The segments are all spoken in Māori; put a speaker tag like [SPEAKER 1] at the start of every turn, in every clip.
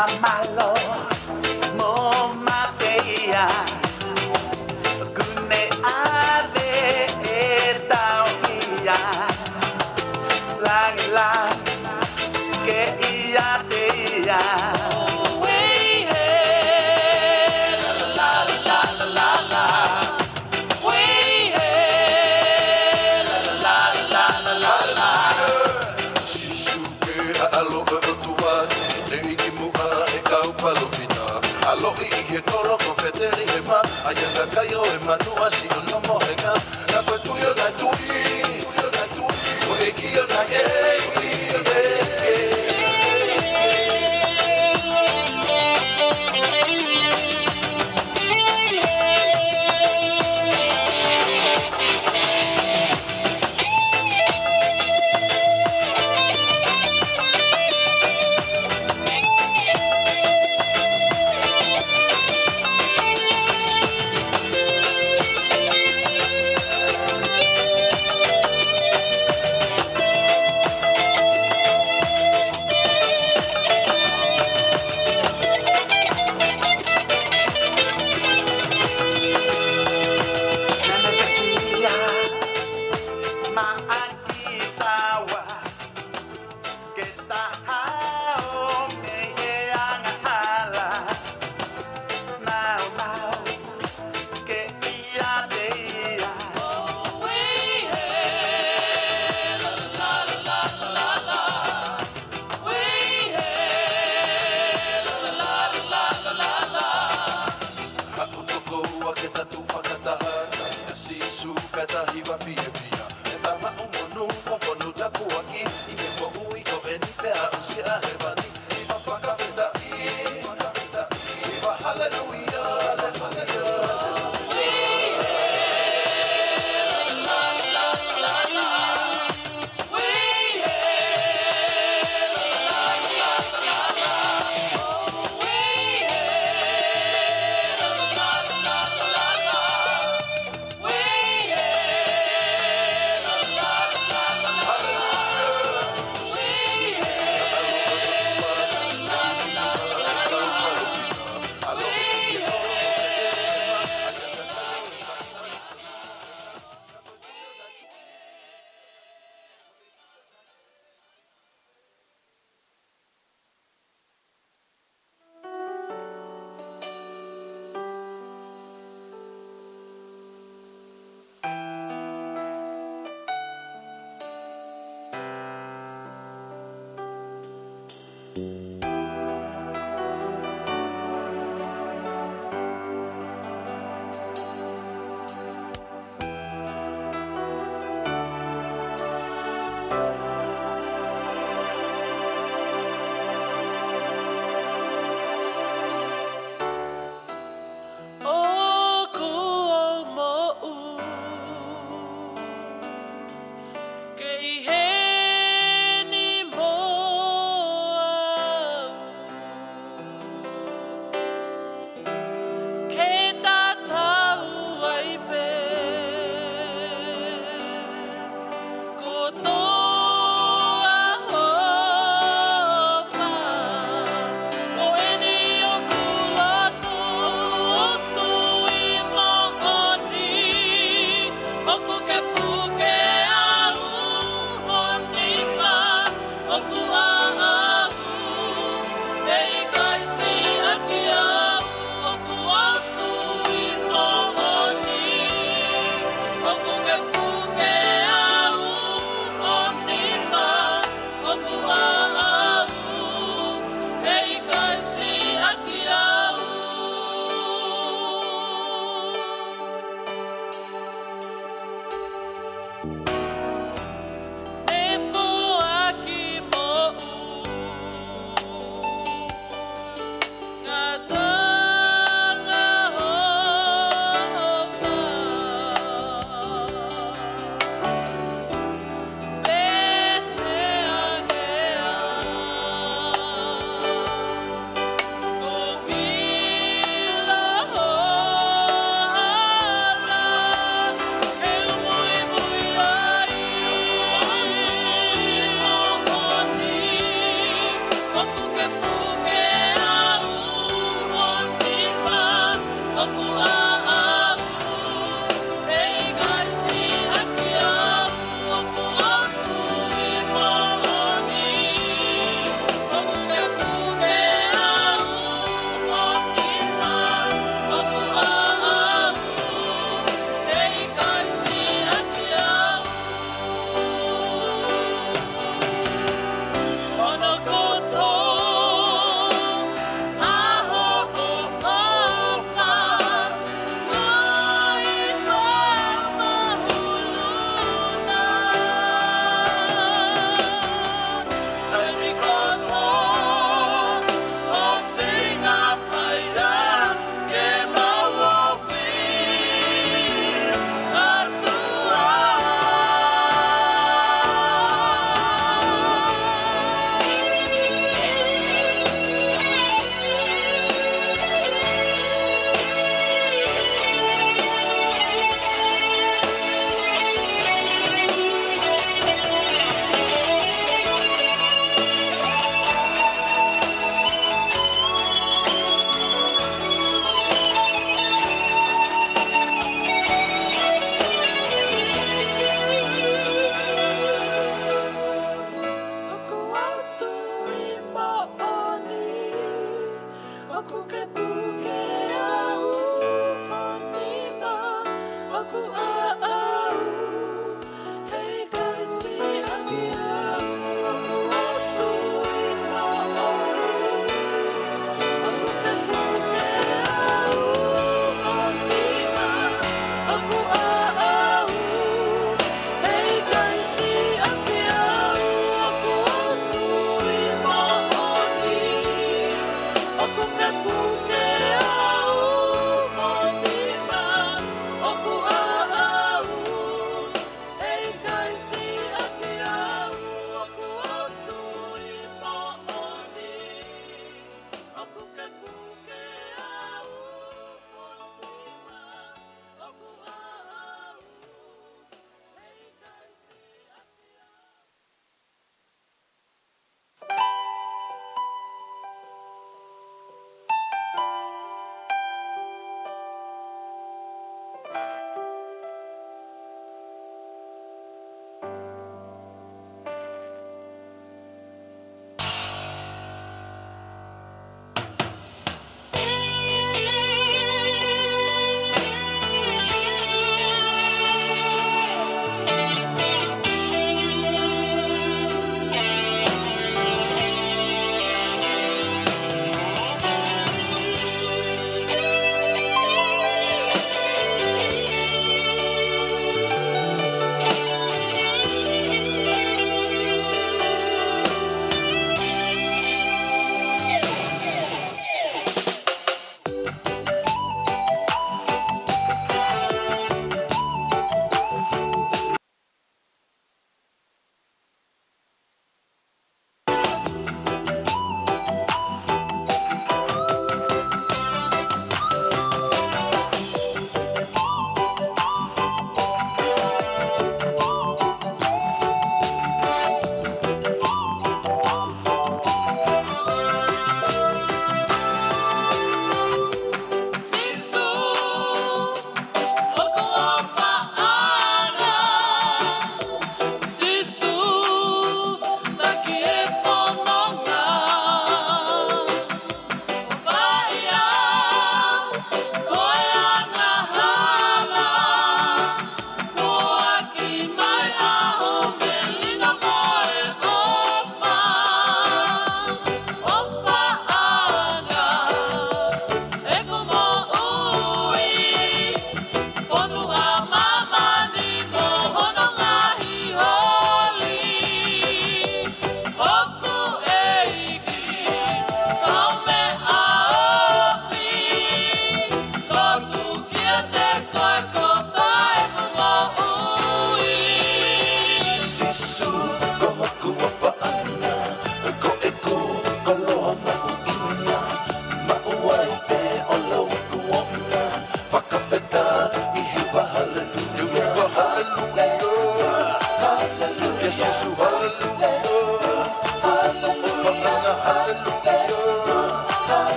[SPEAKER 1] Mamalo mo mafeia Gune ave e tauia Langi lang ke ia te ia
[SPEAKER 2] LOTU'I he tolo ko peteri he ma Ayanga kayo he Manoa si o no mohega Na koe tuyo na tui O e kio na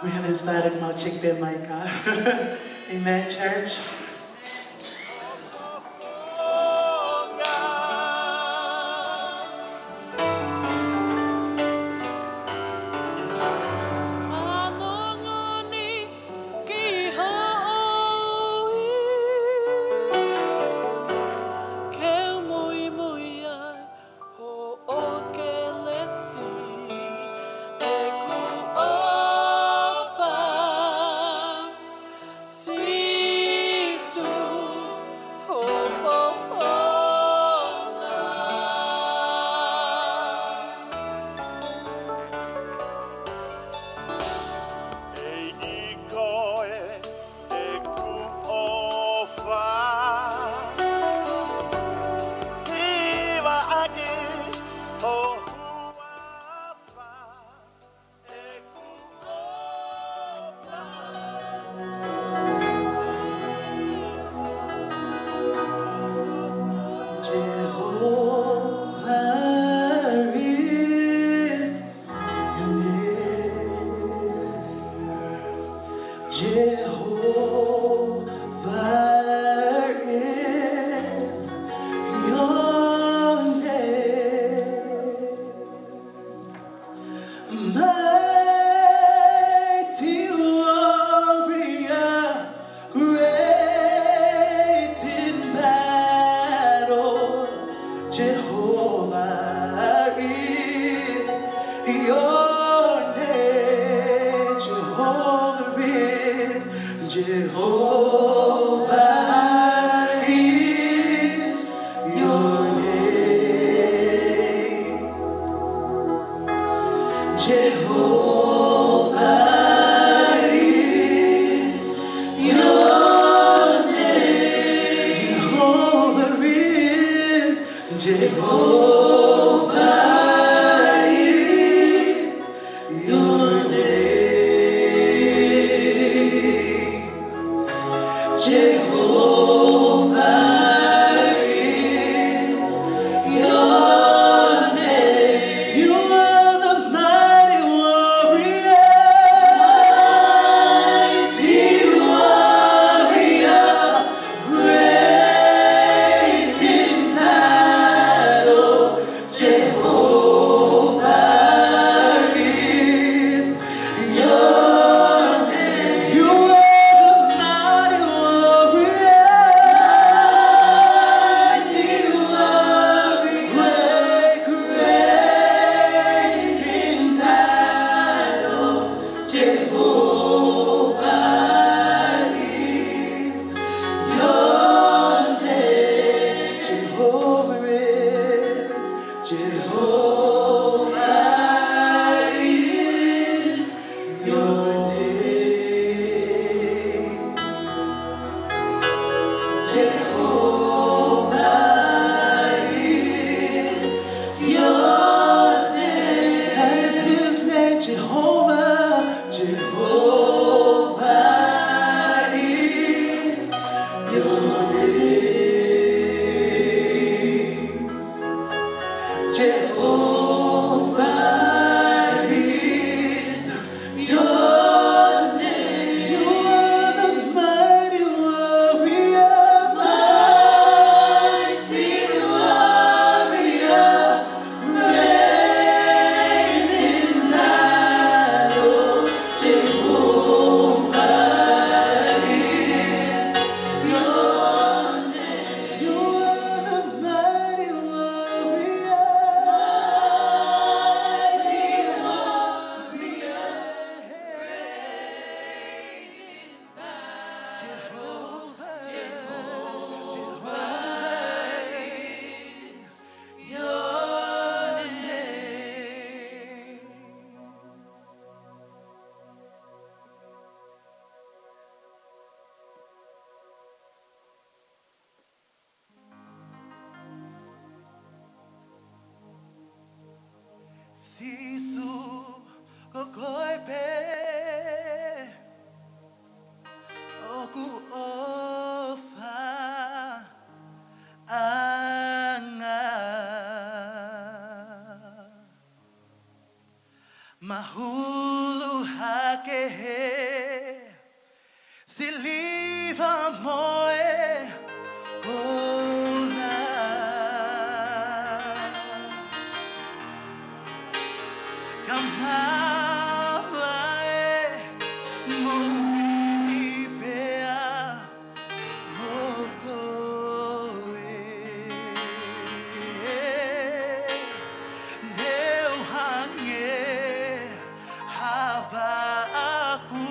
[SPEAKER 3] We haven't started marching band, my God. Amen, church.
[SPEAKER 4] Jehovah
[SPEAKER 1] Mahulu hake Siliva moe Kola Kamawae Moipea Mokoe Meu hange Hava aku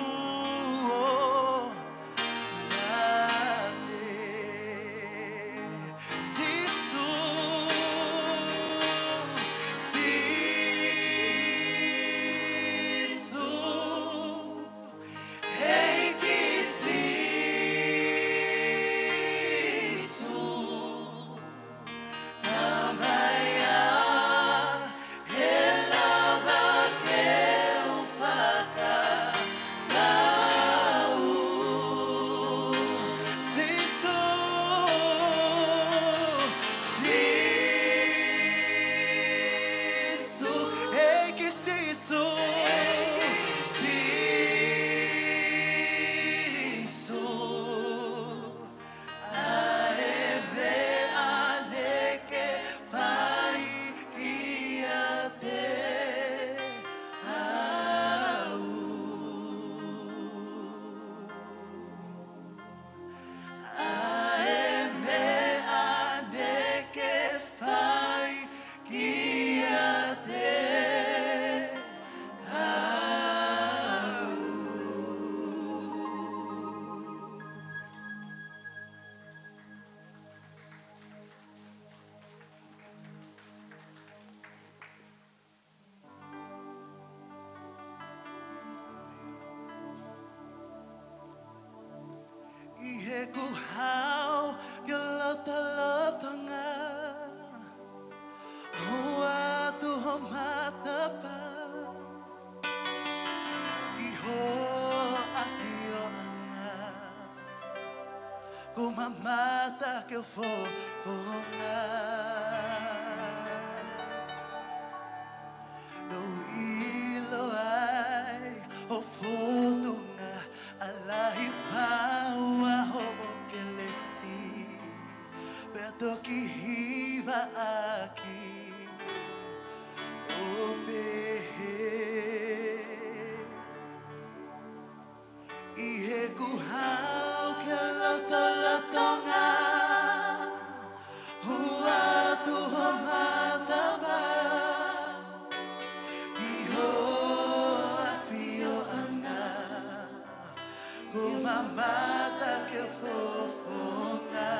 [SPEAKER 1] Iheku hau gelota-lotanga Hoa tuho matapa Iho afio anga Kumamata ke fofonga Do ilo ai o fotunga LIUFAU Toki hiva aqui o pehe e recuhau que la tonga rua tu romataba e ho afio anga kuma mata que fofonga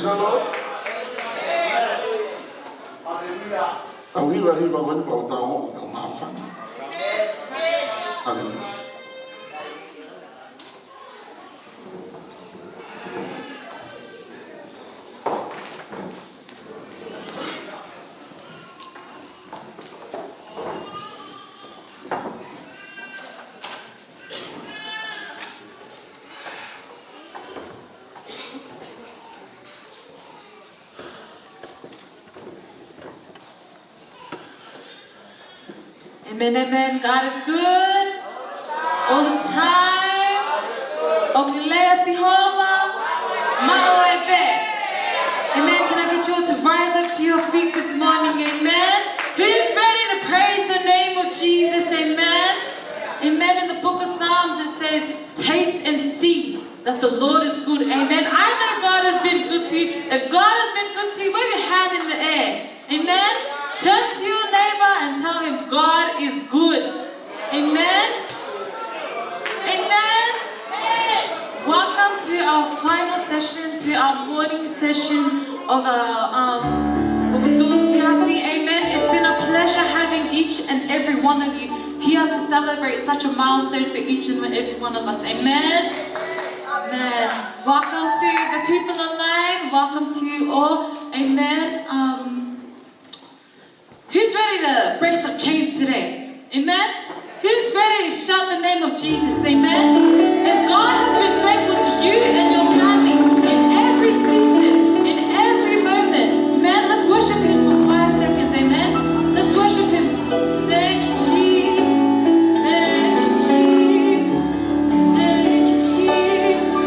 [SPEAKER 2] the Lord. Hiva wani pa utawo na mafana. Hallelujah.
[SPEAKER 4] Amen, amen. God is good all the time. Okulea Sihoma, Manoa. Amen. Can I get you all to rise up to your feet this morning? Amen. Who's ready to praise the name of Jesus? Amen. Amen. In the book of Psalms it says, taste and see that the Lord is good. Amen. I know God has been good to you. If God has been good to you, wave your hand in the air. Amen. Turn to your neighbor and tell him God is good. Amen. Amen. Welcome to our final session, to our morning session of our Pitiesi. Amen. It's been a pleasure having each and every one of you here to celebrate such a milestone for each and every one of us. Amen. Amen. Welcome to the people online. Welcome to you all. Amen. Who's ready to break some chains today? Amen? Who's ready to shout the name of Jesus? Amen? If God has been faithful to you and your family in every season, in every moment, amen, let's worship Him for 5 seconds. Amen? Let's worship Him. Thank you, Jesus. Thank you, Jesus. Thank you, Jesus.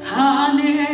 [SPEAKER 4] Hane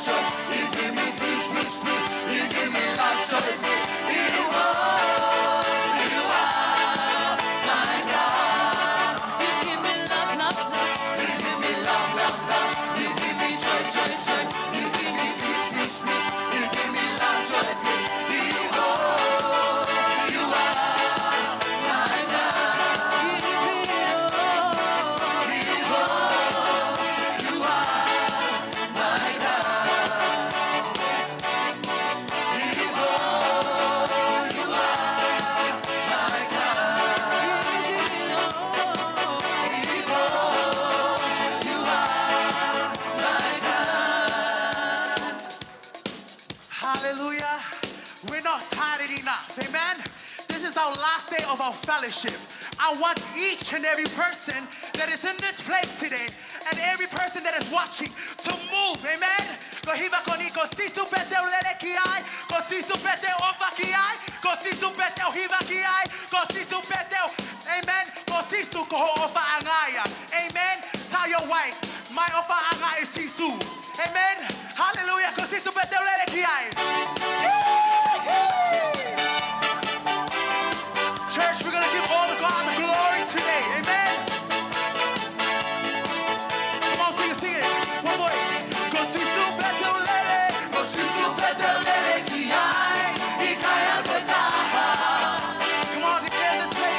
[SPEAKER 2] joy. He give me peace, peace, peace. He give me life, joy. You are my God.
[SPEAKER 4] You give me love, love, love.
[SPEAKER 2] You give me love, love, love. You give me joy, joy, joy. You give me peace, peace, peace. You give me love, joy.
[SPEAKER 5] Hallelujah. We're not tired enough. Amen. This is our last day of our fellowship. I want each and every person that is in this place today and every person that is watching to move. Amen. Amen. Amen. Tell your wife, my ofa anga is sisu. Amen. Hallelujah. Church, we're going to give all the God the glory today. Amen. Come on, sing it. One more. Come on, again, let's say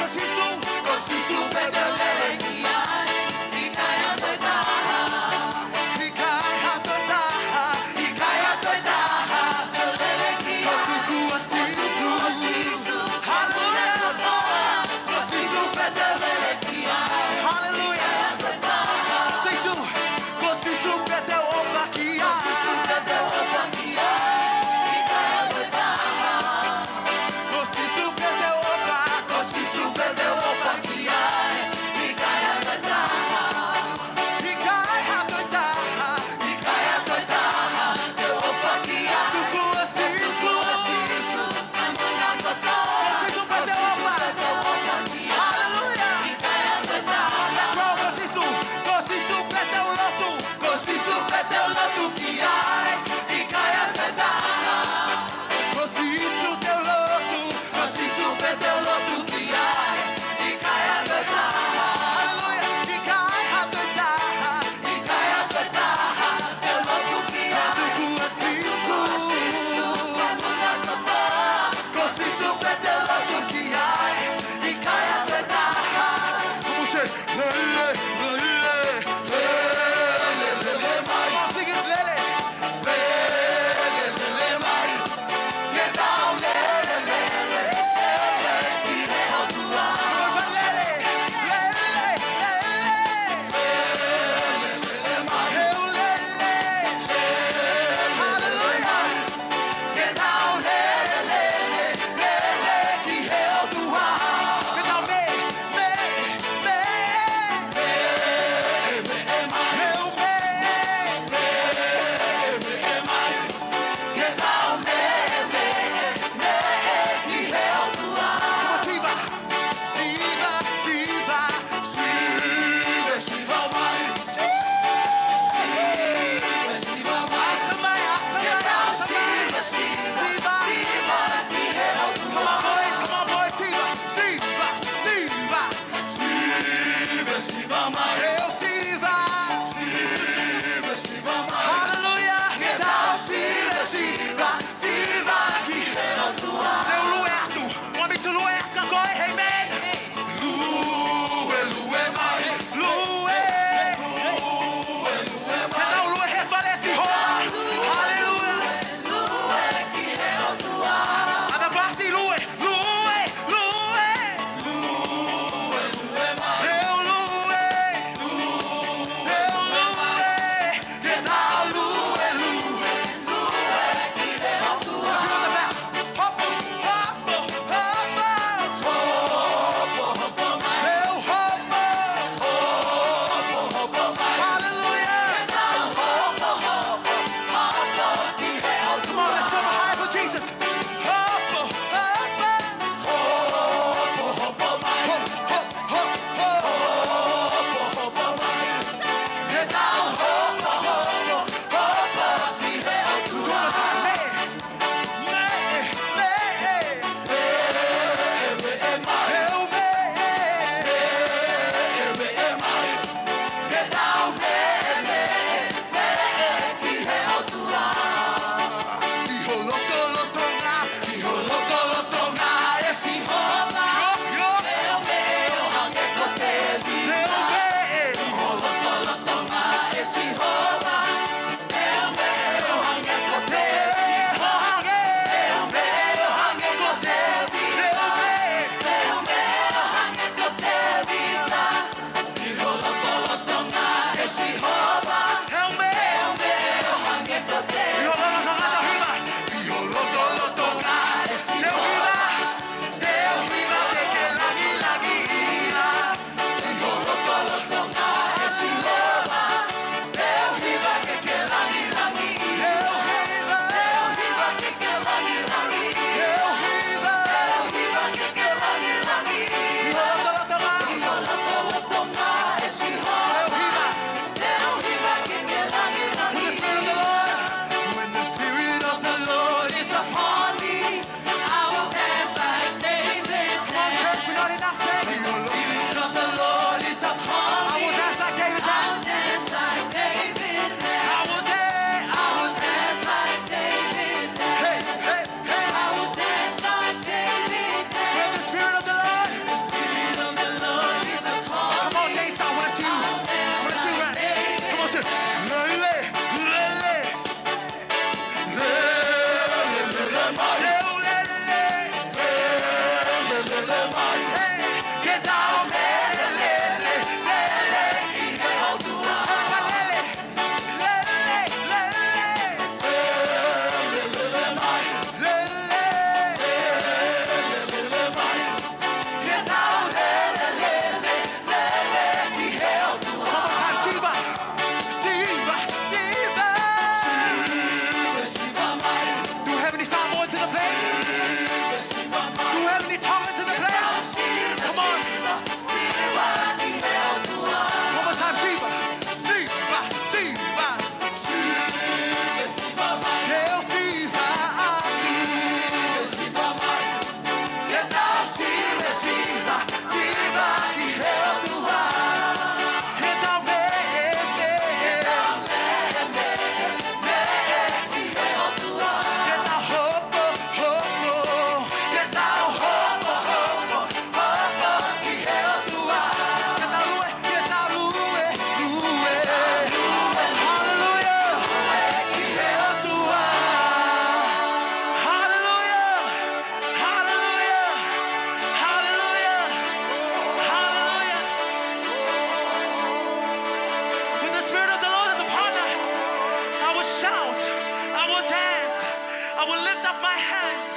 [SPEAKER 5] will lift up my hands.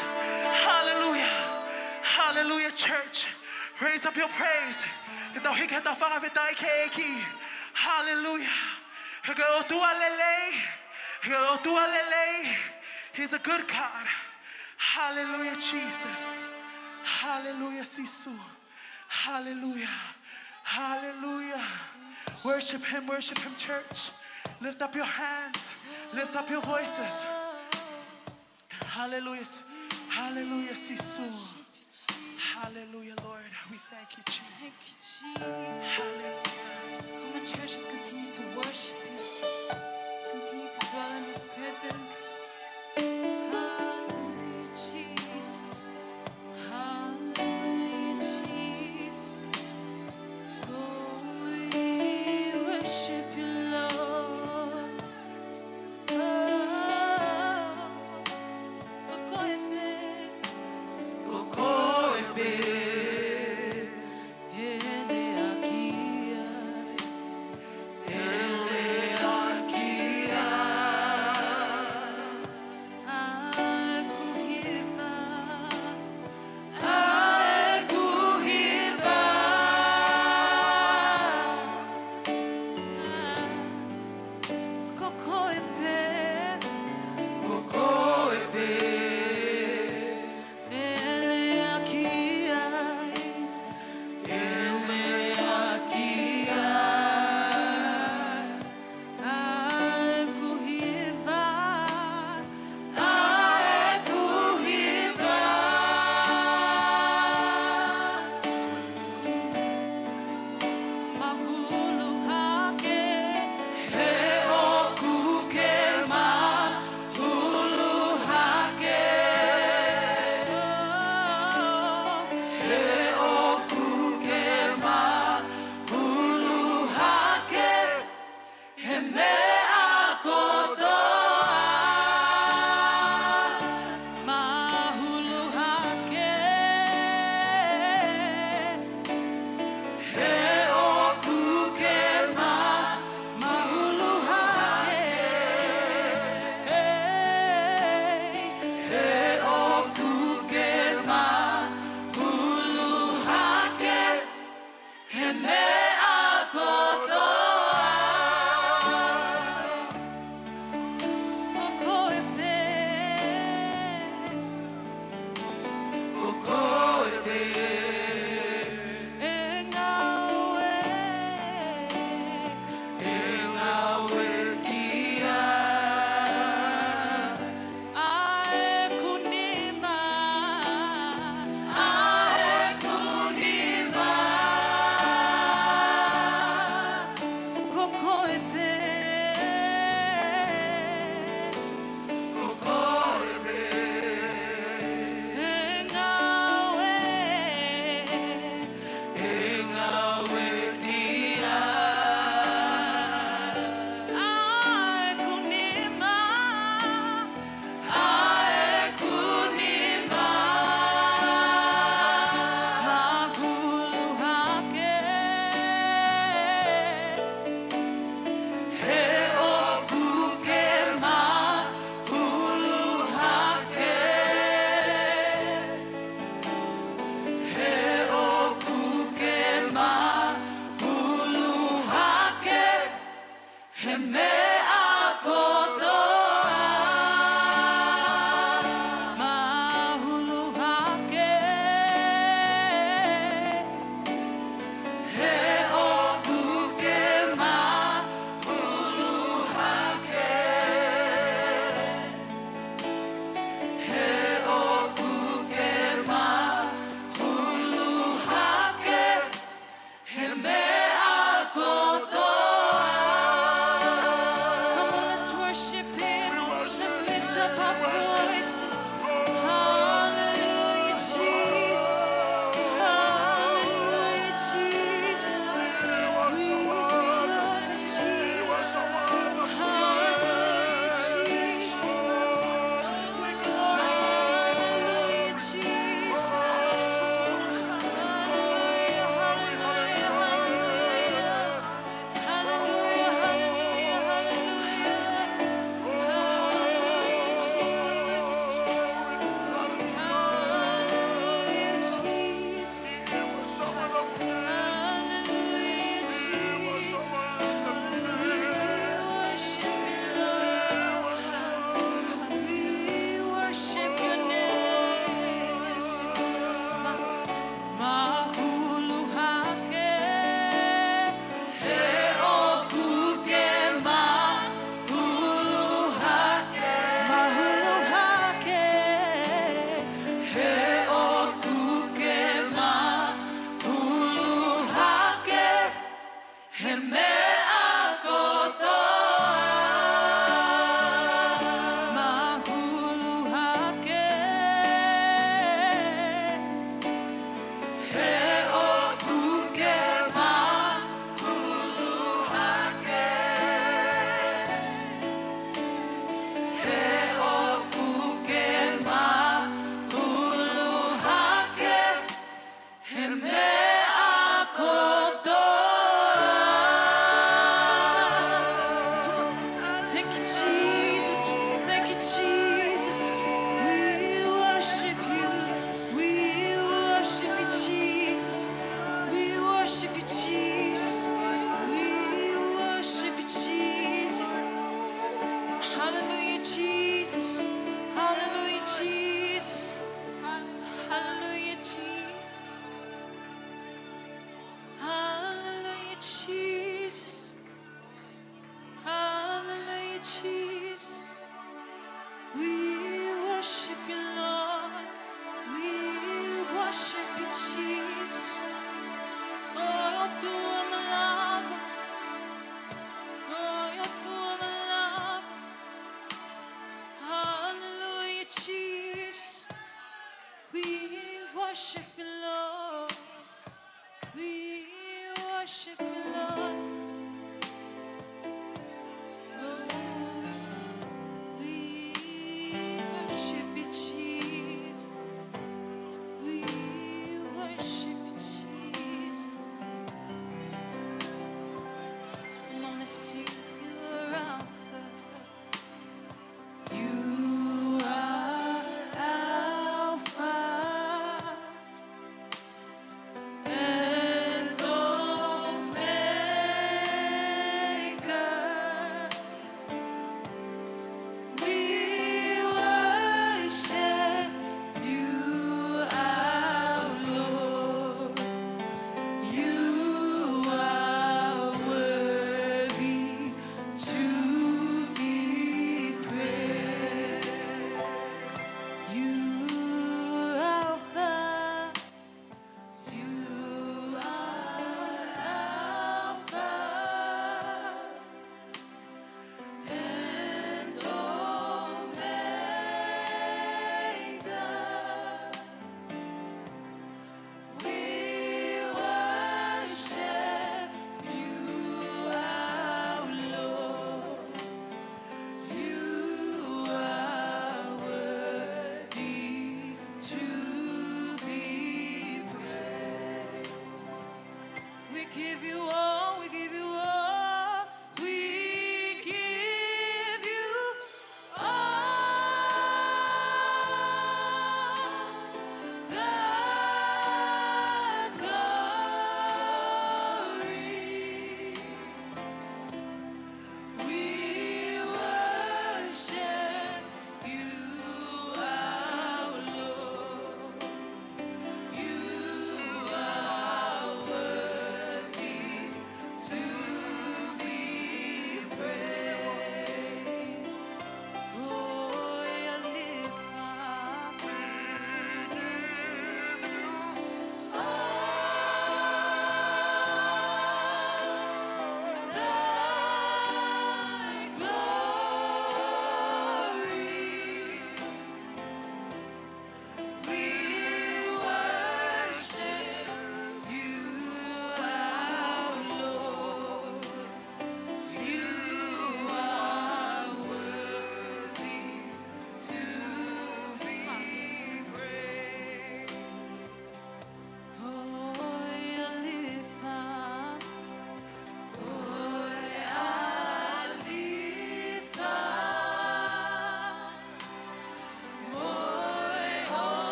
[SPEAKER 5] Hallelujah. Hallelujah, church. Raise up your praise. Hallelujah. He's a good God. Hallelujah, Jesus. Hallelujah, Sisu. Hallelujah. Hallelujah. Worship him, church. Lift up your hands. Lift up your voices. Hallelujah. Hallelujah, Sisu. Hallelujah, Lord. We thank you, Jesus.
[SPEAKER 4] Thank you, Jesus. Hallelujah. Come on, church, just continue to worship him. Continue to dwell in his presence. Hallelujah, Jesus. Hallelujah, Jesus. Oh, we worship you, Lord. Oh,
[SPEAKER 6] and Omega.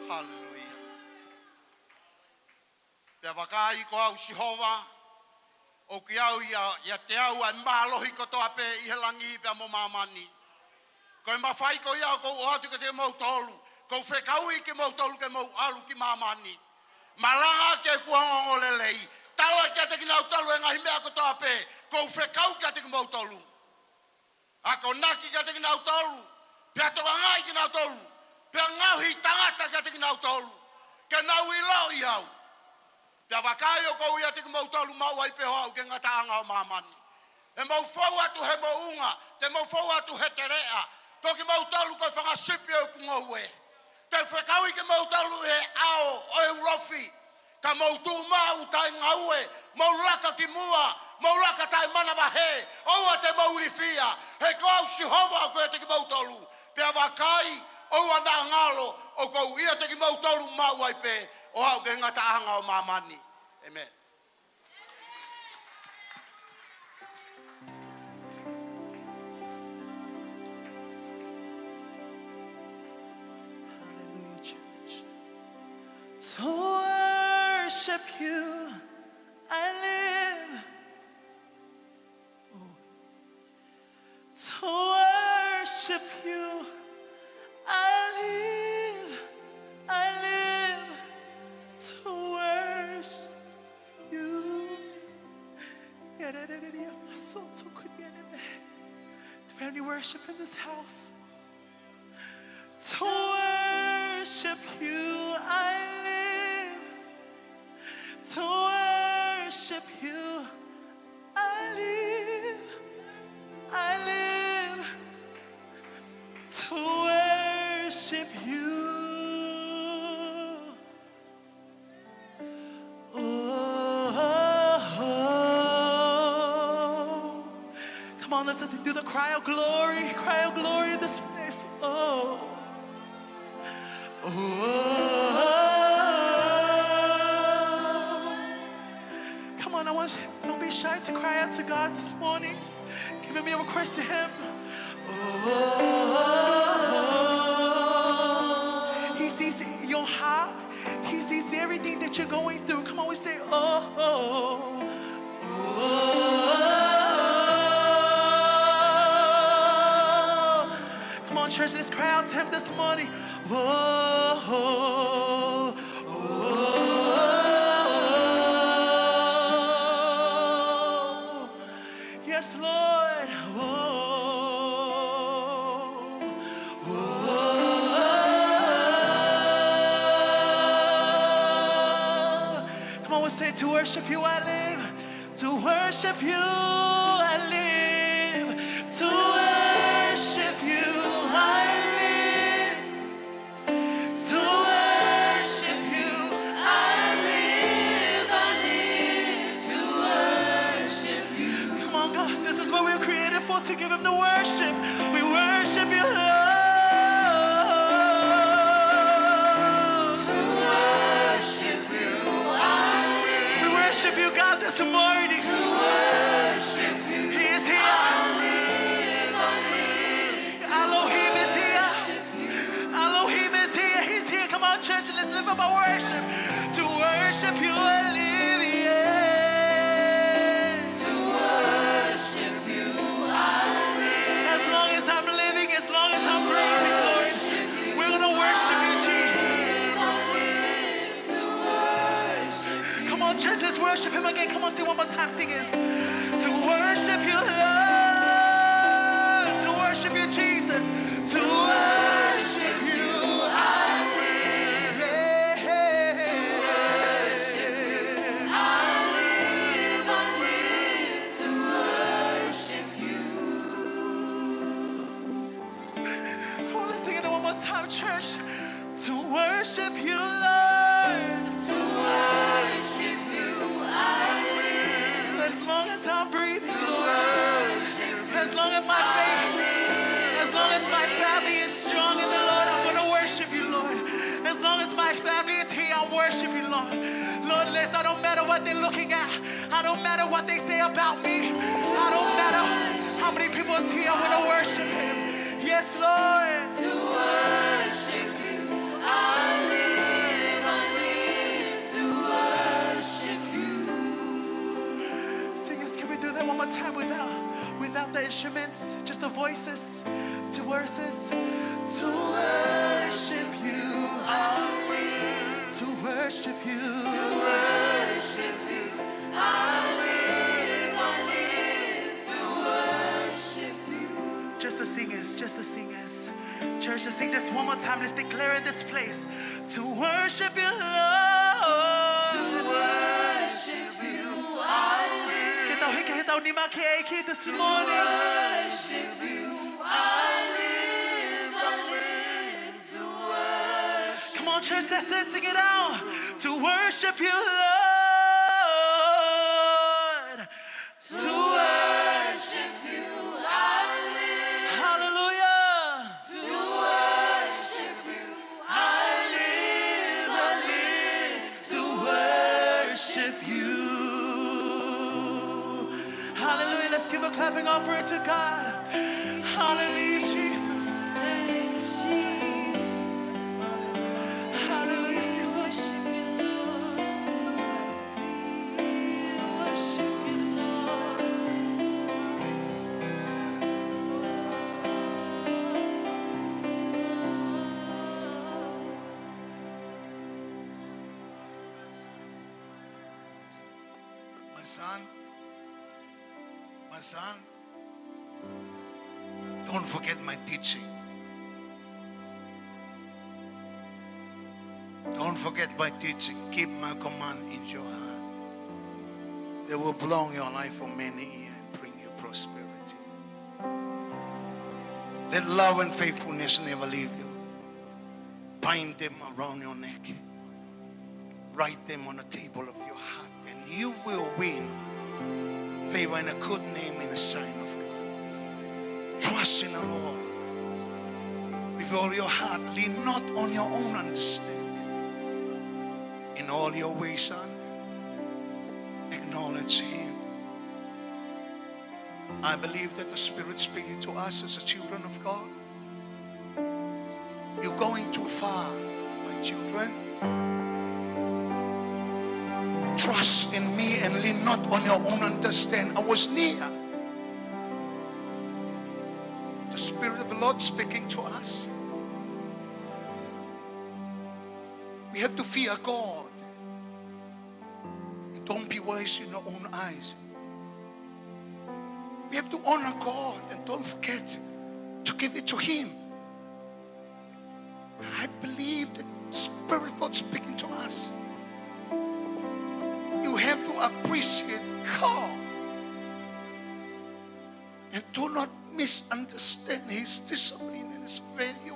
[SPEAKER 6] Hallelujah. Te wakai ko au Sihova. O ki au ia te au ai mahalohi kotoa pe i he langi pe mo mamani. Ko e mawhai ko ia ko o atu ke te mau tolu. Ko whekau i ke mau tolu ke mau alu ki mamani. Malanga ke kuanga o lelei. Tala kia te ki nau tolu e ngahi mea kotoa pe. Ko whekau kia te ki mau tolu. Ako naki kia te ki nau tolu. Pea toka ngai ki nau tolu. Pea ngauhi tangata kia te ki nau tolu. Ke nau i lau i au. Pea wakai o kou ia te ki mau tolu mau ai peho au ke ngataanga o mamani. E mau fau atu he mo unga. Te mau fau atu he te rea. Ko ki mau tolu koe whangasipi o kungo ue. Te whekau i ki mau tolu he ao o e urofi. Ka mau tū mau tai ngaue. Mau laka ki mua. Mau laka tai mana wahe. Oua te mau urifia. He ko au Sihova o koe te ki mau tolu. Pea wakai oua nā ngalo o kou ia te ki mau tolu mau ai pe. O au ke ngataanga o mamani. Amen.
[SPEAKER 5] Hallelujah, church. To worship you, I live. To worship you, I live. I live to worship you. Family worship in this house. To worship you, I live. To worship you, I live. I live to worship you. Come on, let's do the cry of glory in this place. Oh. Come on, I want you, don't be shy to cry out to God this morning. Giving me a request to Him. He sees your heart. He sees everything that you're going through. Come on, we say, Come on, church, let's cry out to Him this morning. Yes, Lord. Come on, we'll say, to worship you I live. To worship you I live. To worship you I live. To worship you I live. I live to worship you. Come on, God, this is what we were created for, to give Him the worship. We worship you, Lord. To worship you I live. We worship you, God, this morning. To worship you He is here. I live. Elohim is here. Elohim is here. He's here. Come on, church, let's lift up our worship. To worship you I live, yeah. To worship you I live. As long as I'm living, as long as I'm breathing, Lord, we're going to worship you, Jesus. Come on, church, let's worship Him again. Come on, sing one more time, sing it. To worship you, Lord. To worship you, Jesus. To worship you, I live. Yeah. To worship you, I live to worship you. Come on, let's sing it one more time, church. To worship you, Lord. To worship you, I live. As long as I breathe, to worship. As long as my faith, as long as my family is strong in the Lord, I'm going to worship you, Lord. As long as my family is here, I'll worship you, Lord. Lord, I don't matter what they're looking at. I don't matter what they say about me. I don't matter how many people is here. I want to worship him. Yes, Lord.
[SPEAKER 7] To worship you, I live to worship you.
[SPEAKER 5] Singers, can we do that one more time without the instruments, just the voices, 2 verses? To worship you, I live to worship you.
[SPEAKER 7] To worship you, I live to worship you.
[SPEAKER 5] Just the singers, just the singers. Church, let's sing this one more time. Let's declare in this place. To worship you, Lord.
[SPEAKER 7] To worship you, I live.
[SPEAKER 5] Kita ni makiaki this morning.
[SPEAKER 7] To worship you, I live to worship.
[SPEAKER 5] Come on, church, let's sing it out. To worship you, Lord.
[SPEAKER 7] To worship you, I live.
[SPEAKER 5] Hallelujah.
[SPEAKER 7] To worship you, I live
[SPEAKER 5] To worship you. Hallelujah. Let's give a clapping offering to God. Hallelujah, Jesus.
[SPEAKER 7] Thank you, Jesus.
[SPEAKER 5] Hallelujah,
[SPEAKER 7] We
[SPEAKER 5] Jesus.
[SPEAKER 7] worship you, Lord. We worship you, Lord.
[SPEAKER 6] My son, don't forget my teaching. Don't forget my teaching. Keep my command in your heart. They will prolong your life for many years and bring you prosperity. Let love and faithfulness never leave you. Bind them around your neck. Write them on the table of your heart, and you will win favor and a good name in the sight of God. Trust in the Lord with all your heart. Lean not on your own understanding. In all your ways, son, acknowledge him. I believe that the Spirit speaking to us as the children of God. You're going too far, my children. Trust in me and lean not on your own understanding. I was near. The Spirit of the Lord speaking to us. We have to fear God. And don't be wise in your own eyes. We have to honor God and don't forget to give it to him. And I believe that the Spirit of God speaking to us. You have to appreciate God and do not misunderstand his discipline and his value.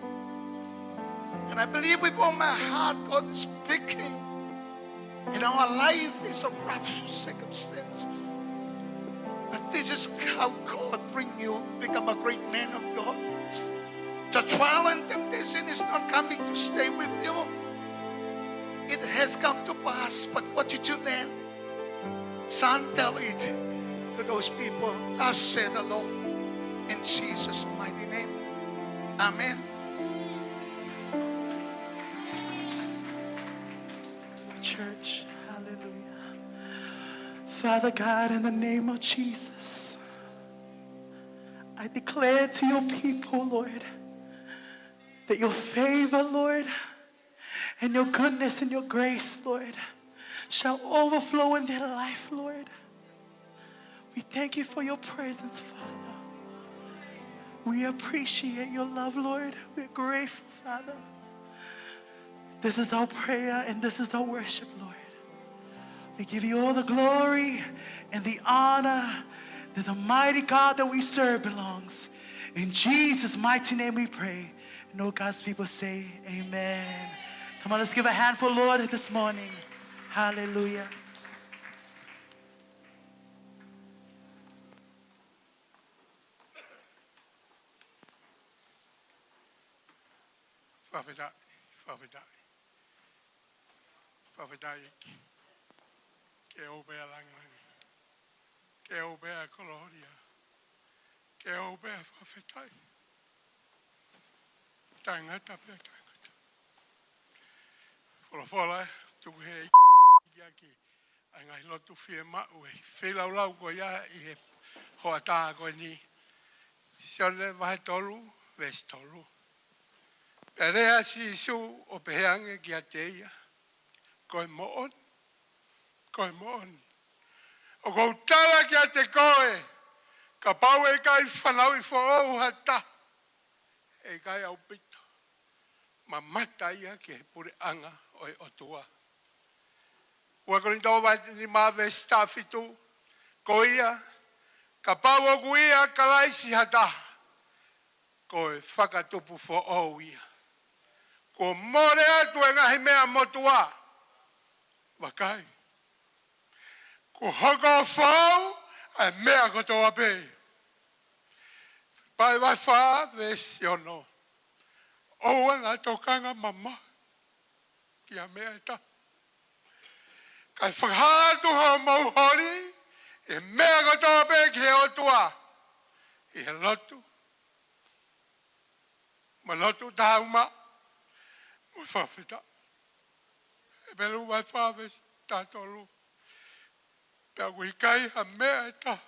[SPEAKER 6] And I believe with all my heart God is speaking. In our life there's some rough circumstances, but this is how God bring you become a great man of God. The trial and temptation is not coming to stay with you. It has come to pass, but what did you learn? Son, tell it to those people. Thus said the Lord, in Jesus' mighty name. Amen.
[SPEAKER 5] Church, hallelujah. Father God, in the name of Jesus, I declare to your people, Lord, that your favor, Lord, and your goodness and your grace, Lord, shall overflow in their life, Lord. We thank you for your presence, Father. We appreciate your love, Lord. We're grateful, Father. This is our prayer and this is our worship, Lord. We give you all the glory and the honor that the mighty God that we serve belongs. In Jesus' mighty name we pray. And all God's people say, amen. Come on, let's give a hand for Lord this morning. Hallelujah.
[SPEAKER 6] Whawhitai ke o pēlanga. Ke o bea koloria. Ke o bea whawhetai. Tangata pia tangata. Wholofola, tuku he ia ki ai ngai lotu FIEMA'U e whelaulau ko ia I he hoa tā koe ni. Sione vahe tolu, ves tolu. Perea si isu o peheange ki a teia. Koe moon. Koe moon. O kou tala ki a te koe. Ka pau e kai whanau I whaou hata. E kai au pito. Ma mata ia ki he pure anga o e otua. Ua koni tau vai ni mawe stafitu. Ko ia. Ka pau o kuia ka laisi hata. Ko e whakatupu whaou ia. Ko more atu e ngahi mea motua. Wakai. Ko hoko whau ai mea kotoa pe. Pai vai wha ve siono. Oua ngā tokanga mama. Kia mea ta. Kai whakahatu hao mauhori. E mea kotoa pe ki he otua. I he lotu. Ma lotu tauma. Mo whawhita. E pelu vai whawe tātolu. Pea kui kai ha mea ta.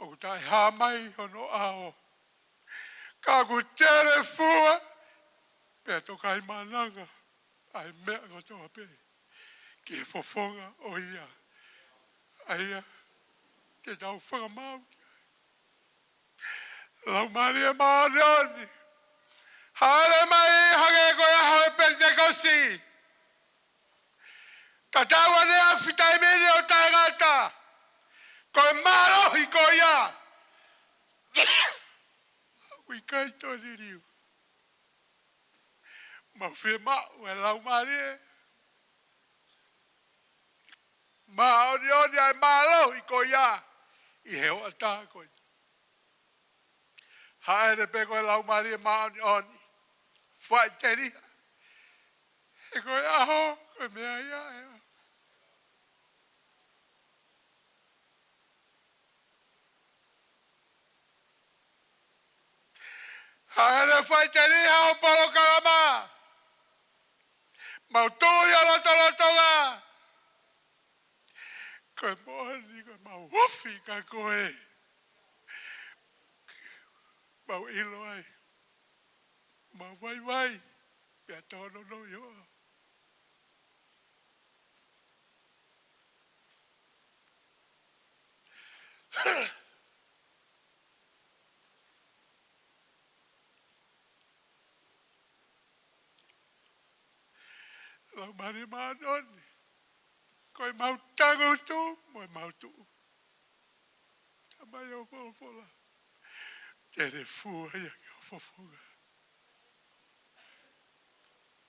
[SPEAKER 6] O tai ha mai hono ao. Ka ku tere fua. Pea to kai Malanga. Ai mea kotoa pe. Ki e fofonga o ia. Aia. Te tau whakamau. Lau maria maarioni. Hale mai hage koe aho e Pentecosti. Ka taua nea whitai mene o taigata. Koe marohi ko ia. Kui kai tori riu. Ma FIEMA'U e lau marie. Ma onioni ai marohi ko ia. I he o ata koe. Haere pe koe lau marie ma onioni. Whai teri. E koe aho. Koe mea ia e aho. Haere whai teri hao paro karama. Mau tui o lotonga. Koe mohani koe mau hofi ka koe. Mau ilo ai. Mau vai. Pea tono no yo. Lau mari maanoni. Koe mau tango tu, moe mau tu. Tamai o fofola. Tere fua ia ki o fofoga.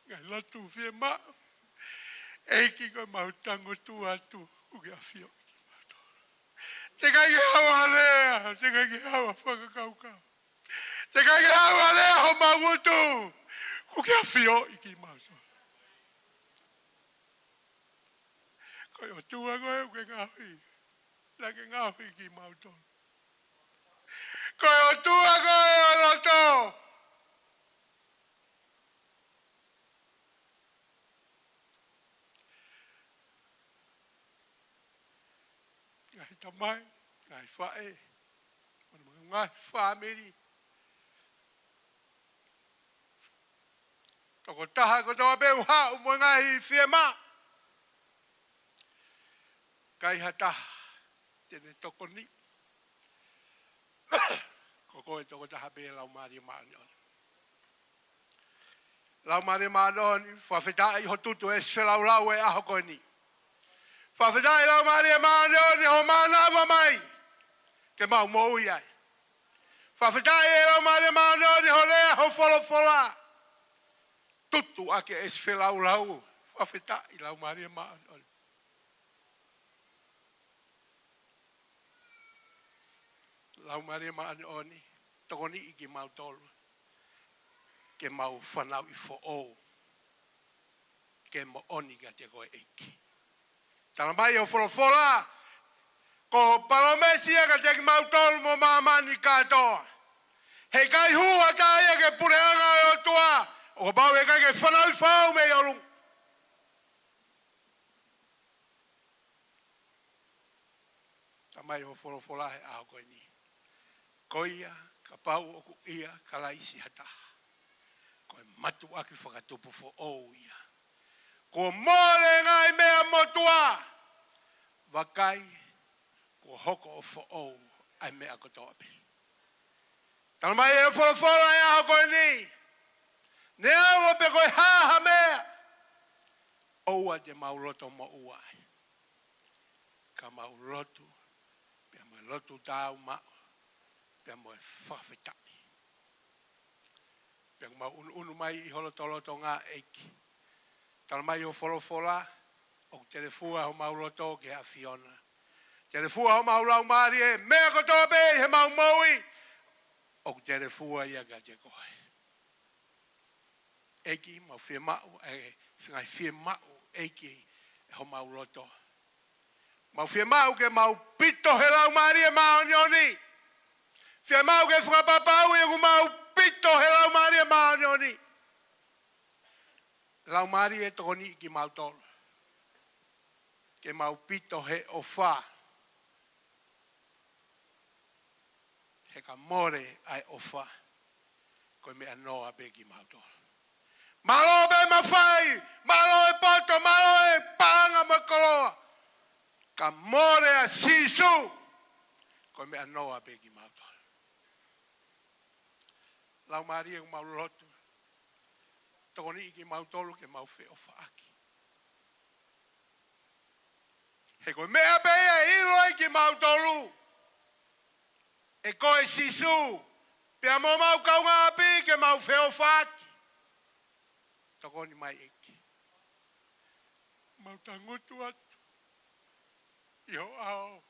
[SPEAKER 6] Ngai lotu FIEMA'U. Eiki koe mau tango tu atu. Uke a fio. Te kai ke hawa lea. Te kai ke hawa whakakaukau. Te kai ke hawa lea ho mautu. Uke a fio iki mau tu. Koe o tua koe uke ngahui. Lake ngahui ki mau tu. Koe o tua koe o loto. Ngai tamai, ngai whae. Ngai whamiri. Toko taha kotoa peu hau mo ngai FIEMA'U. Kai hataha. Tene toko ni. Koko e toko taha pe lau maria maanioni. Lau maria maanioni. Whawhetai ho tutu e swelaulau e aho koe ni. Whawhetai lau maria maanioni ho manawa mai. Ke mau mo iai. Whawhetai e lau maria maanioni ho lea ho wholofola. Tutu ake e swelaulau. Whawhetai lau maria maanioni. Lau maria maanioni. Toko ni iki mau tolu. Ke mau whanau I whaou. Ke mo oni ka te koe eiki. Tana mai o wholofola. Ko palomesia ka te mautol mo mamani katoa. He kai hua kai ke pureanga o tua. O bawe kai ke FANONGONONGO me yolung. Tamai ho folofola he a koe ni. Koia, ka pau o ku ia, ka laisi hataha. Koe matu aki whakatupu fo o ia. Ko mole ngai mea motua. Wakai, ko hoko o fo o, ai mea kotoa pe. Tamai e folofola e a koe ni. Ne au pe koe haha mea. Oua te mauloto mo uai. Ka mauloto. Lotu tau ma pe mo whawhetani. Pe ma unu mai I holoto ngā eiki. Tala mai o wholofola o telefua ho mauloto ke a Fiona. Telefua ho maulau maari e mea kotoa pe he mau maui o telefua ia ka te koe. Eiki mau FIEMA'U ngai FIEMA'U eiki ho mauloto. Mau FIEMA'U ke mau pito he lau maari e maonioni. FIEMA'U ke whakapapau e ku mau pito he lau maari e maonioni. Lau maari e tokoni ki mau tolu. Ke mau pito he o wha. He ka more ai o wha. Koe mea noa pe ki mau tolu. Malo be mawhai. Malo e poto. Malo e panga mo koloa. Ka more a sisu. Koe mea noa pe ki mau tolu. Lau maari e mau lotu. Tokoni ki mau tolu ke mau fe o FAKI. He koe mea pe e ilo e ki mau tolu. E koe sisu. Pea mo mau kaunga api ke mau fe o FAKI. Tokoni mai eki. Mau tangutu atu. Iho ao.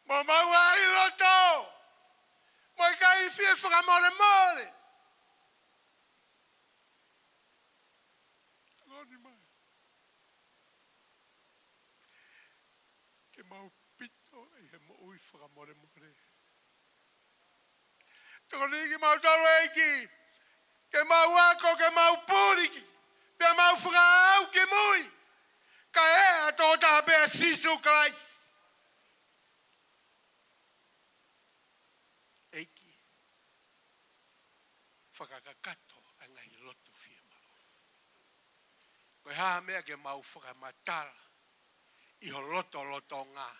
[SPEAKER 6] Mo mau ai loto. Mo kai fie whakamore more. Tokoni mai. Ke mau pito e he mo ui whakamore more. Tokoni ki mau tolu eiki. Ke mau ako ke mau puriki. Pe mau whakaau ke mui. Ka ea tō tāpea sisu Christ. Eiki. Whakakakato a ngai lotu FIEMA'U. Koe haa mea ke mau whakamatara. Iho loto ngā.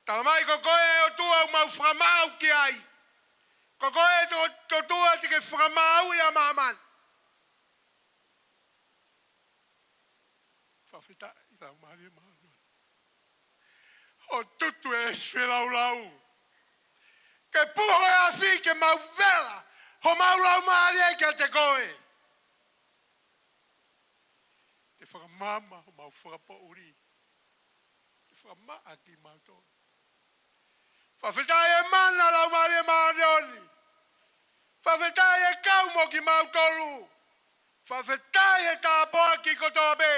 [SPEAKER 6] Tala mai ko koe o tua mau whakamau ki ai. Ko koe to tua tike whakamau ia maman. Whawhita I lau maari e maano. O tutu e lau lau. Ke puho e a fi ke mau vela. Ho mau lau maari e ke te koe. Te whakamama ho mau whakapouri. Te whakamaa ki mau tō. Whawhita e mana lau maari e maano. Whawhita e kaumo ki mau tolu. Whawhita e tāpoa ki kotoa be.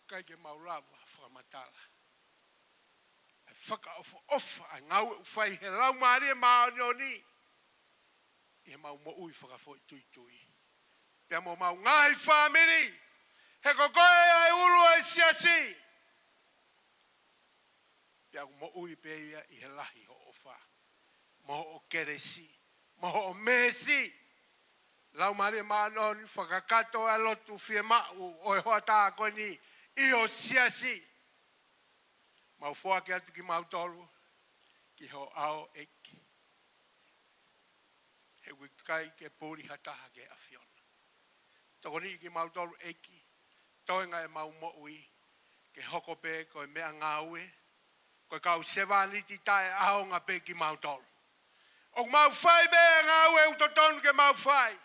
[SPEAKER 6] Kai ke maulawa whakamatala. E whakaofo ofa a ngau whai he lau maari e maonioni. I he mau mo ui whakafoi tui. Pea mo mau ngai whamiri. He kokoe ai ulu ai siasi. Pea mo ui peia I he lahi ho ofa. Moho o keresi. Moho o mesi. Lau maari e maonioni whakakato a lotu FIEMA'U o e hoa tā koe ni. Iho siasi. Mau FOAKI atu ki mau tolu. Ki ho ao eki. He wikai ke puri hataha ke a Fiona. Tokoni ki mau tolu eki. Toenga e mau mo'ui. Ke hoko pe koe mea ngāue. Koe kau sewaniti tae aonga pe ki mau tolu. O mau whai mea ngāue utotonu ke mau whai.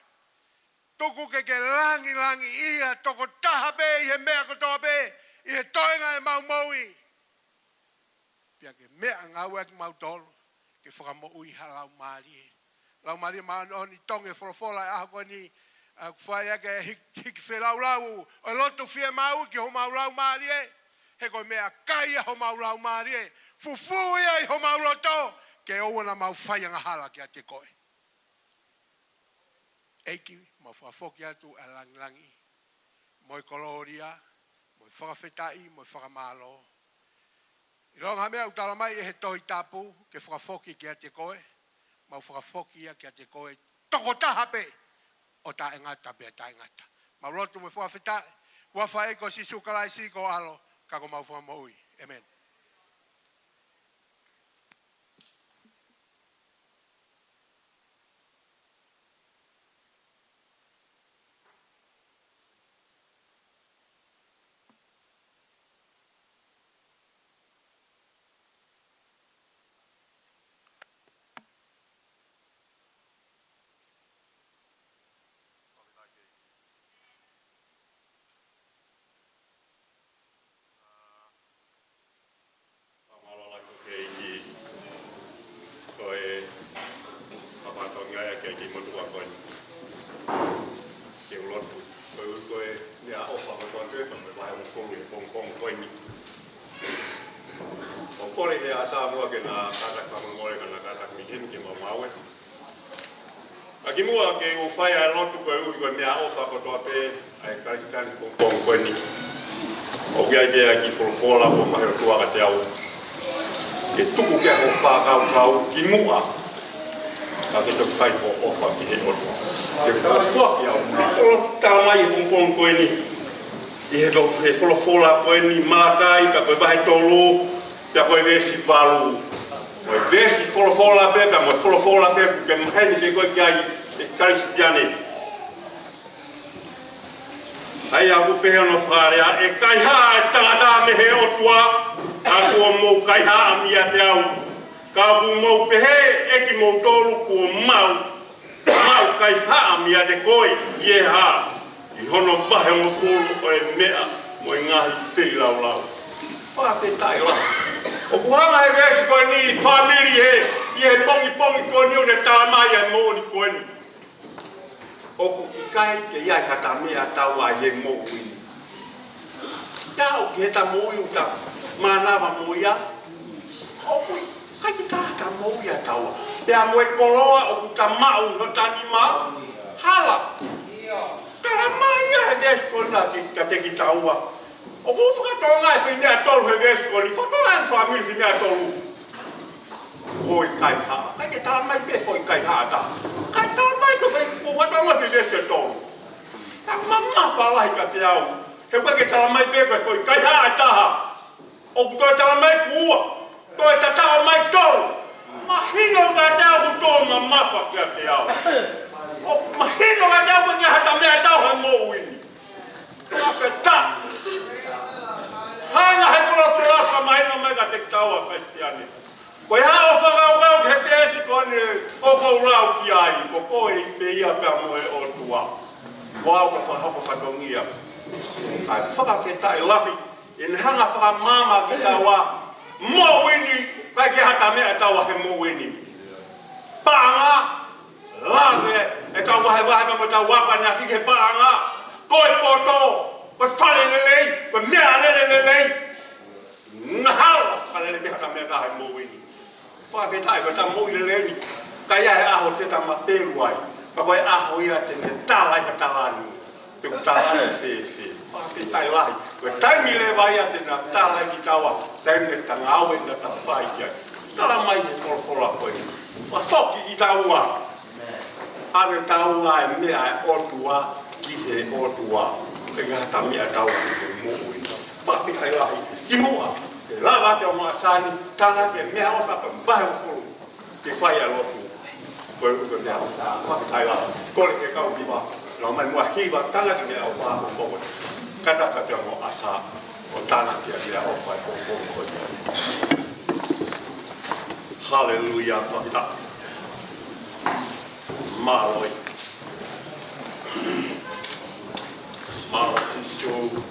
[SPEAKER 6] Tuku ke langi ia toko taha be I he mea kotoa be I he toenga e mau moui. Pia ke mea ngau ki mau tolu ke whakamoui ha lau maari e. Lau maari maanoni tonge wholofola e aho koe ni whai ake hiki whelau lau o lotu FIEMA'U ki ho mau lau maari e.
[SPEAKER 8] he koe mea kai ho maulau marie, fufui ai ho mauloto, ke oana mau whai anga hala ki a te koe. Eiki, mau whafoki atu a langi, moi koloria, moi whakawhetai, moi whakamalo. I ronga mea utala mai e he tohi tapu, ke whakafoki ki a te koe, mau whakafoki ia ki a te koe, toko taha pe, o ta engata pe ta engata. Mau lotu moi whakawhetai, wawha eko si sukalai si ko alo, kako mau whamaui. Amen.
[SPEAKER 9] Aki mua ke o whai a lotu koe ui koe mea ofa kotoa pe ai TALITALI kong koe ni. O kia ke aki wholofola o mahi o tuaka te au. Ke tuku kia ho whakau ki mua. Ka ke toki whai ko ofa ki he otu. Ke kua whaki au. Tolo tala mai kong koe ni. I he wholofola koe ni malakai ka koe wahe tolu. Pia koe vesi palu. Moi vesi wholofola pe ka moi wholofola pe ke mahi ke koe ki ai. SITILANI. Ai aku pehe no wharea, e kaiha e tangata me he otua, aku o mou kaiha a mia te au. Ka aku mou pehe, eki mou tolu kua mau kaiha a mia te koe, ie ha. I hono bahe mo fulu o e mea, mo i ngahi whiri lau lau. Whaapetai la. O kuhanga he resi koe ni, whamiri he, i he pongi koe ni o ne tāmai e mōni koe ni. Oku ki kai ke iai hata mea tau a ye mou wini. Tau ki heta mou iu ta manawa mou ia. Oku kai ki tahata mou ia tau a. Pea moe koloa oku ta mau hotani mau. Hala. Tala mai ia he vesko na ka te ki tau a. Oku whakatonga e whinea tolu he vesko ni. Whatonga e whamiri whinea tolu. Koi kai haa. Kai ke tala mai pe foi kai haa ta. Kai tala mai ko whai kuwatonga whi vese tolu. Ta mamma whalahi ka te au. He koe ke tala mai pe koe foi kai haa taha. Oku toi tala mai kuua. Toi ta tala mai tolu. Mahino ka te au ku tō mamma wha kia te au. Oku mahino ka te au ku kia hata mea tau he mou ini. Kape ta. Hanga he kula mahino mai ka te tau a Kristiani. Koe hao whakau ke Pitiesi kone o kou rau ki ai, ko koe i me ia pia moe o tua. Ko au ka whahako whatongia. Ai whakawhetai lahi, in hanga whakamama ki taua, mo wini, kai ki hata mea taua he mo wini. Paanga, lame, e tau wahe me mo tau waka na hike paanga, koe poto, koe whale lelei, koe mea lelelelei. Ngahala whale me hata mea taha he mo wini. Whawhetai koe ta mui leleni, ka ia he aho te ta maperu ai, ka koe aho ia te tala i ka talani, te talani whewhe. Whawhetai lahi, koe taimi lewa ia te na tala ki taua, taimi ta ngāwe na ta whai kia. Tala mai he wholwhola koe. Whafoki ki taua. Ave taua e mea e otua ki he otua. Te ngata mea taua ki te mui. Whawhetai lahi, ki mua. Te lava te o maasani, tana ke mea osa pa mbahe o fulu. Te whai a lotu. Koe uko mea osa, whakitai la. Kore ke kau kiwa. Nau mai mua hiwa, tana ke mea osa o koe. Kataka te o asa, o tana ke mea osa o koe. Hallelujah, whakita. Māloi. Māloi sisio.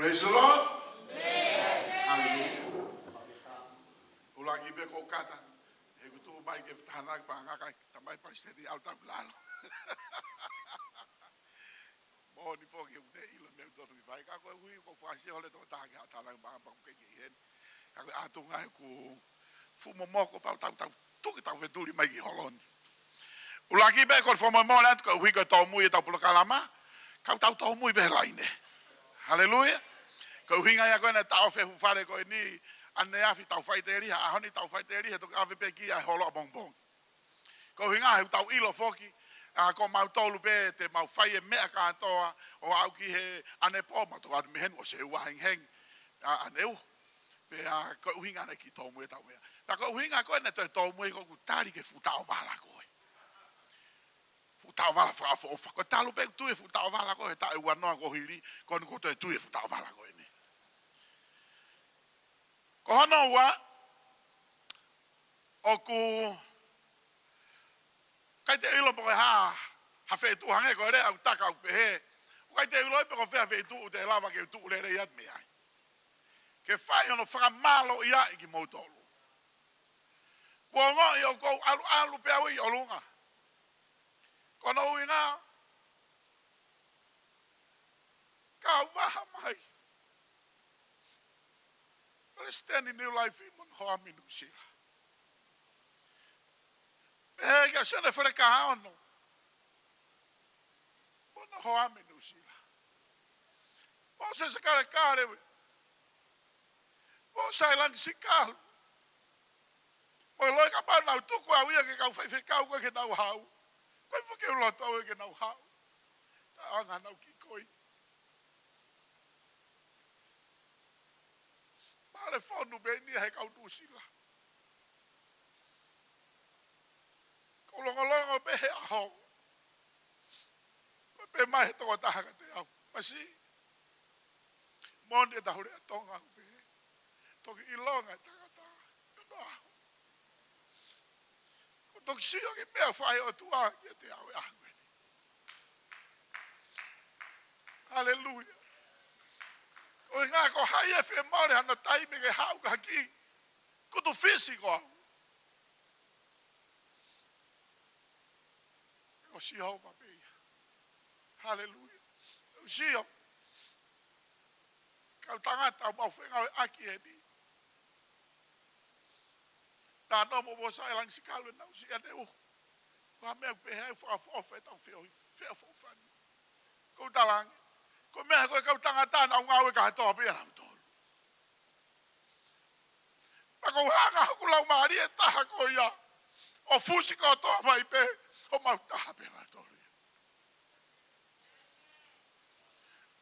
[SPEAKER 6] Praise the Lord. Hallelujah. Ulangi be ko kata. E kutu mai ke tanak banga kai tamai pastori alta blalo. Mo ni po ke ude ilo me to ni vai ka ko hui ko fasi ole to ta ga ta lang banga ke hen. Ka ko atu ngai ku fu mo ko pa ta tu ki ta vetuli mai ki holon. Ulangi be ko fo mo lat ko hui ko to mu ta pulo kalama. Ka ta to mu be laine. Hallelujah. Ko hinga ya ko na tau fe fale ko ni ane afi tau fai teri ha honi tau fai teri to ave pe ki a holo bongbong. Ko hinga hu tau ilo foki a ko mau tolu pe te mau fai e me ka toa o au ki he ane po ma to ad mehen o se wa heng aneu pe a ko hinga na ki to mu tau me. Ta ko hinga ko na to mu ko tari ke futao bala ko. Futao bala fa ko talu pe tu e futao bala ko ta e wa no ko hili ko ko to tu e futao bala ko ni. Kohono wa oku kai te ilo po ha fe tu hange ko re au taka au pe he kai te ilo pe ko fe tu te lava ke tu le re yat me ai ke fai ono fra malo ia ki motolo ko ngo yo ko alu pe au yo lunga kono winga ka wa mai Stand in new life in Hoami Nusila. Ega sene FALEKAONO. Bona Hoami Nusila. Moses Karekare. Vosailangi SIKALU. Moi ka pa na Tukuafu ke KAUFAFEKAU ko ke na hau. Ko fo ke LOTU'I ke na hau. Ta anga na ki koi. Ale fonu beni hai kau dusila. Kolongolongo be aho. Pe mai to ta ka te au. Pasi. Monde ta hore tonga be. To ki ilonga ta ta. No aho. Ko to si o ke me fai o tua ke te au aho. Hallelujah. O nga ko hai e fe more ana tai me ke hau ka ki ko to físico o si ho papi hallelujah o si ho ka tanga ta ba fe nga aki e di ta no mo Vosailangi SIKALU na si ate o Ko me pe he fa fa ta fe fo fa. Ko talang. Ko me ko ka tanga tan au ngau ka to pe na to. Pa ko hanga ku lau mari e ta ko ia. O fusi ko to mai pe o mau ta pe na to.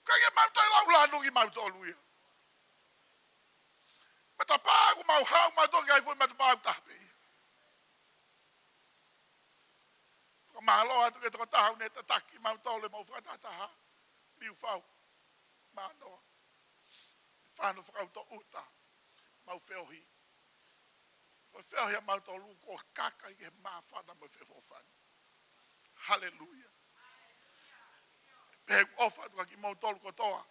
[SPEAKER 6] Ka ye mau to lau la no ki mau to lu ia. Mata pa ku mau ha mau to ga fo mata pa ta pe. Ko malo atu ke to ta ne ta taki mau to le mau FAKATAHA. LIUFAU. Manoa. Whānu whakauta uta. Mau whiohi. Ko whiohi a mau tō ko kaka i he mawhana mo whiwhofani. Hallelujah. Pehe ofa tuka ki mau tōlu kotoa.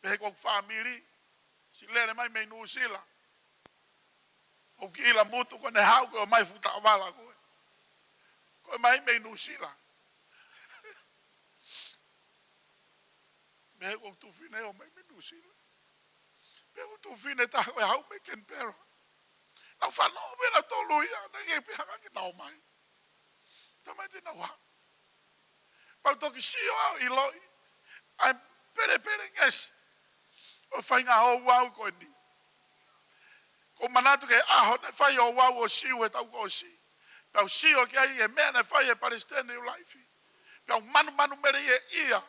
[SPEAKER 6] Pehe kong whamiri. Si lere mai mei nuusila. O ki ila mutu ko ne hau ko mai futa awala koe. Ko mai mei nuusila. Me ko tu fine o mai minusila. Me ko tu fine ta ko hau me ken pero. Na fa no me na to luia na ke pe hanga ke na mai. Ta mai te na wa. Pa to ki si o i loi. Ai pere nges. O fa nga o wa ko ni. Ko manatu ke aho na fa o wa o si o ta ko si. Pa si o ke ai e me na fa e Palestine life. Pa manu mere ia.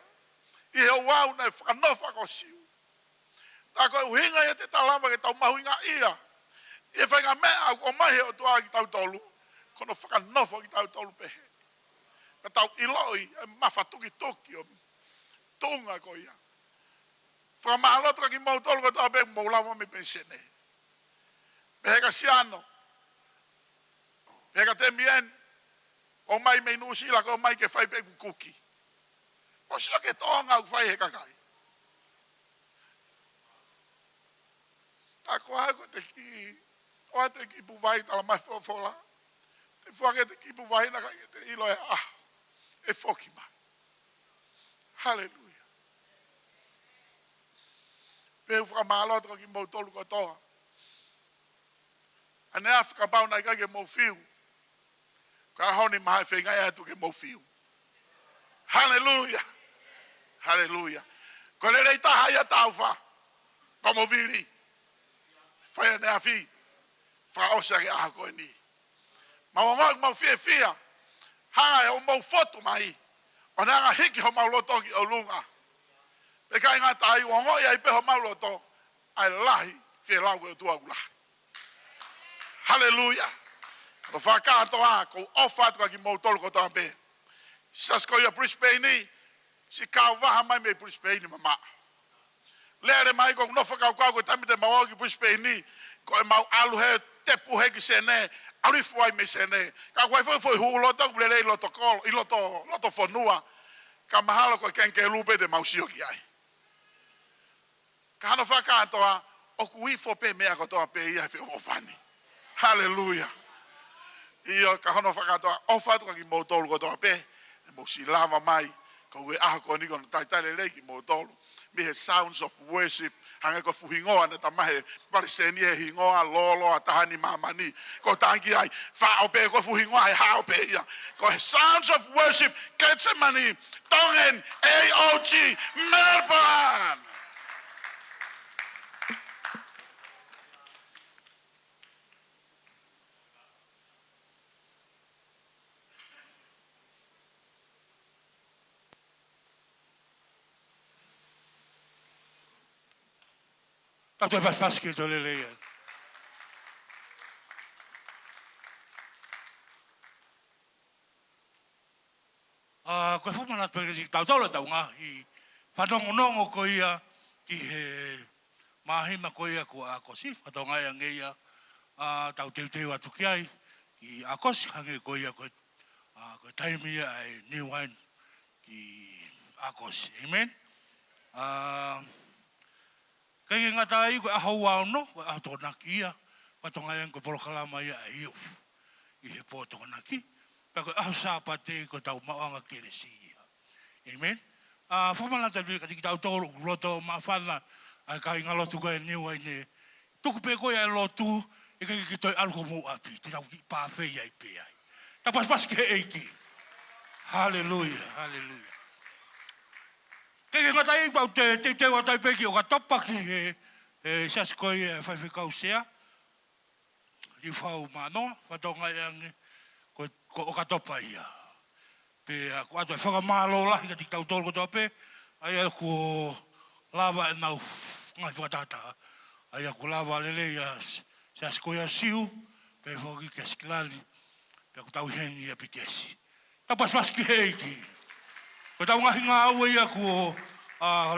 [SPEAKER 6] I he wau nei whakanofa ko siu. Tā koe uhinga e te talama ke tau mahuinga ia. I e whainga mea o mahe o tua ki tau tolu. Kono whakanofa ki tau tolu pehe. Ka tau iloi e mawhatuki toki o tunga ko ia. Whakamahalotra ki mau tolu ko tau pe maulawa me pensene. Pehe ka siano. Pehe ka te mien. O mai mei nusila ko mai ke whai pe kuki. O sila ke toanga u whai he kakai. Tā koa ko te ki, o te ki puwai tala mai whola. Te whake te ki puwai na kai te ilo e aho. E whoki mai. Hallelujah. Pēu whakamahalo toka ki mau tolu kotoa. Ane Afrika pau nai kai ke mau fiu. Ka honi maha whengai atu ke mau fiu. Hallelujah. Hallelujah. Ko le rei taha ia taufa. Komo viri. Whaia nea fi. Whakaosa ke aha koe ni. Mawangok mau fia. Hanga e o mau fotu mai. O nanga hiki ho mau loto ki o lunga. E kai ngā tai wangok ia i pe ho mau loto. Ai lahi fia lau e tua gula. Hallelujah. Ko whakatoa ko ofa tuka ki mau tolu kotoa pe. Sasko ia Brisbane SIKALU waha mai me Brisbane mama. Lere mai ko no whakau ko tamite mau ki Brisbane ko e mau alu he tepu he ki sene arifuai me sene. Ka koe foi huloto blere i loto kol i loto fonua. Ka mahalo ko kenke lupe de mau sio ki ai. Ka no whakatoa o kui fo pe mea kotoa pe ia fe ofani. Hallelujah. Io ka hono whakatoa ofa tuka ki mau tolu kotoa pe. Mo si lava mai ko we aha ko ni ko tai le ki mo tolu me he sounds of worship hanga ko fuhingoa na tamahe pariseni e hingoa lolo atahani mamani ko tangi ai fa ope ko fuhingoa ai ha ope ia ko sounds of worship Getsemani Tongen AOG Melbourne.
[SPEAKER 10] Tato e paspaski to lele ia. Koe whamana pere si tau taula tau ngā i whanongonongo ko ia ki he mahima ko ia ko AKOSI, whatau ngai a ngeia tau teu atu ki ai ki AKOSI, hange ko ia ko taimi ia ai New Wine ki AKOSI. Amen. Kei ngata ai ko ahau au no, ko ahau TANAKI ia, watonga ia ko polokalama ia iu, i he po TANAKI, pa ko ahau sāpate ko tau mawanga keresi ia. Amen. Whamanata nui kati ki tau tōru loto mawhana, ai kai ngā lotu koe niu ai ne, tuku pe koe ai lotu, e kai ki toi aluko mou api, te tau ki pāwhei ai pe ai. Ta paspas ke eiki. Hallelujah, hallelujah. Keke ngatai pau te watai peki o ka topa ki e saskoi Faifekau sea. LIUFAU Manoa, whatonga iangi ko o ka topa ia. Pe ko ato e whakamalo lahi ka tik tau tolu kotoa pe, ai ko lava e nau ngai whakatahataha. Ai ko lava lele ia saskoi a siu, pe whaki ke SIKALU, pe ko tau heni ia Pitiesi. Tapas paski heiki. Ko tau ngahi ngā aua ia ko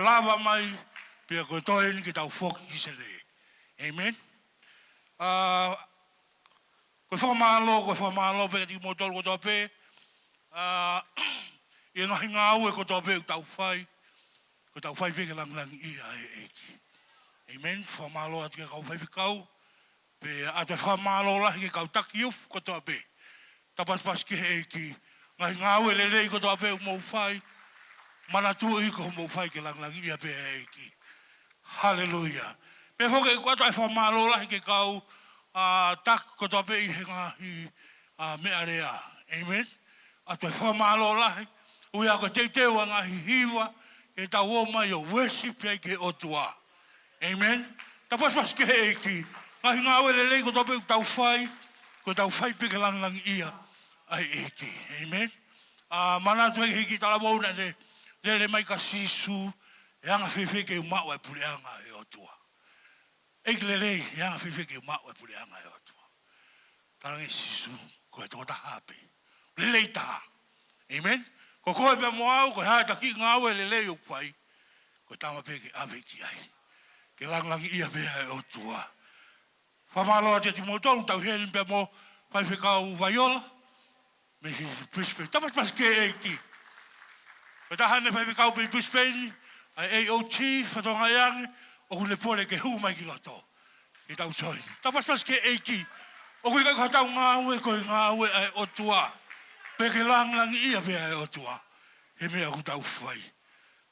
[SPEAKER 10] lava mai, pe ko toi ni ki tau whoki ki se le. Amen. Ko whakamalo, pe ka tiki motolo ko tō pe, i ngahi ngā aua ko tō pe tau whai, ko tau whai peke langlangi ia e eiki. Amen. Whakamalo atu ke kau Faifekau, pe atu e whakamalo lahi ke kau taki uf ko tō pe. Tapas paski heiki. Ngai ngāwe lelei ko tō pe umou whai, mana tu'i ko umou whai ke langlangi ia pe eiki. Hallelujah. Pe whoke ko atu e whamalo lahi ke kau tak ko tō pe i he ngahi mea rea. Amen. Atu e whamalo lahi, ui ako teitewa ngahi hiwa, ke tau o mai o worship ai ke otua. Amen. Tapas paske eiki. Ngahi ngāwe lelei ko tō pe tau whai, ko tau whai pe ke langlangi ia. Ai eiki. Amen. Mana tu hiki tala wauna le mai ka sisu e anga fefeke umau e puleanga e otua. Eiki lelei e anga fefeke umau e puleanga e otua. Tarangi sisu ko e tōta hape. Lelei taha. Amen. Ko koe pia moau, ko hae taki ngāwe lelei o pai. Ko tama peke awe ki ai. Ke langlangi ia pia e otua. Whamaloa te timotolu tau heni pia mo Faifekau vaiola. Me hi puspe. Tapas paske eiki. Ko tahane Faifekau pe puspeni, ai AOT, whatonga iangi, o hune pole ke hu mai ki loto. Ke tau soini. Tapas paske eiki. O kui kai khatau ngāwe, koi ngāwe ai otua. Peke langlangi ia pe ai otua. He mea ku tau whai.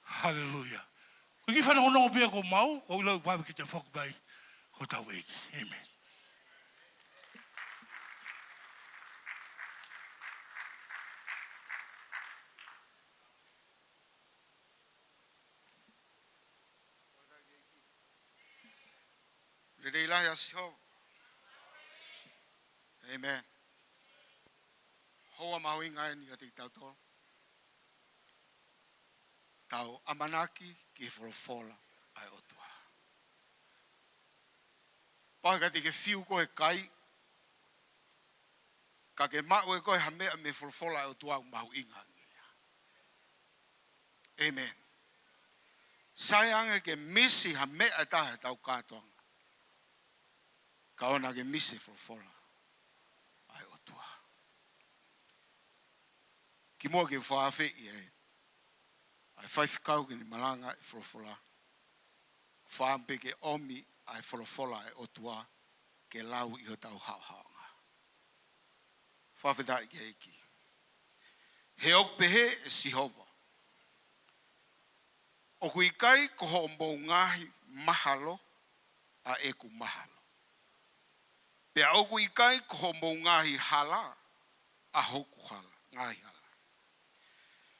[SPEAKER 10] Hallelujah. Ko ki whanongonongo pia ko mau, o ilau pawe ki te whakbai, ko tau eiki. Amen.
[SPEAKER 6] Le ilahi asiho. Amen. Hoa mahu ingai ni ati tau tō. Tau amanaki ki wholofola ai otua. Pākati ke whiu koe kai. Ka ke mau e koe hamea me wholofola ai otua mahu ingai. Amen. Saiange ke misi hamea tahe tau kātoanga. Ka ona ke mise wholofola ai otua. Ki mua ke whaafe i ai Faifekau ki ni Malanga i wholofola. Whaampe ke omi ai wholofola ai otua ke lau i ho tau hao-haonga. Whaafetai ke eiki. He okpehe e sihova. O kui kai ko ho mbou ngahi mahalo a eku mahalo. Pea oku i kai ko mo ngahi hala a hoku hala, ngahi hala.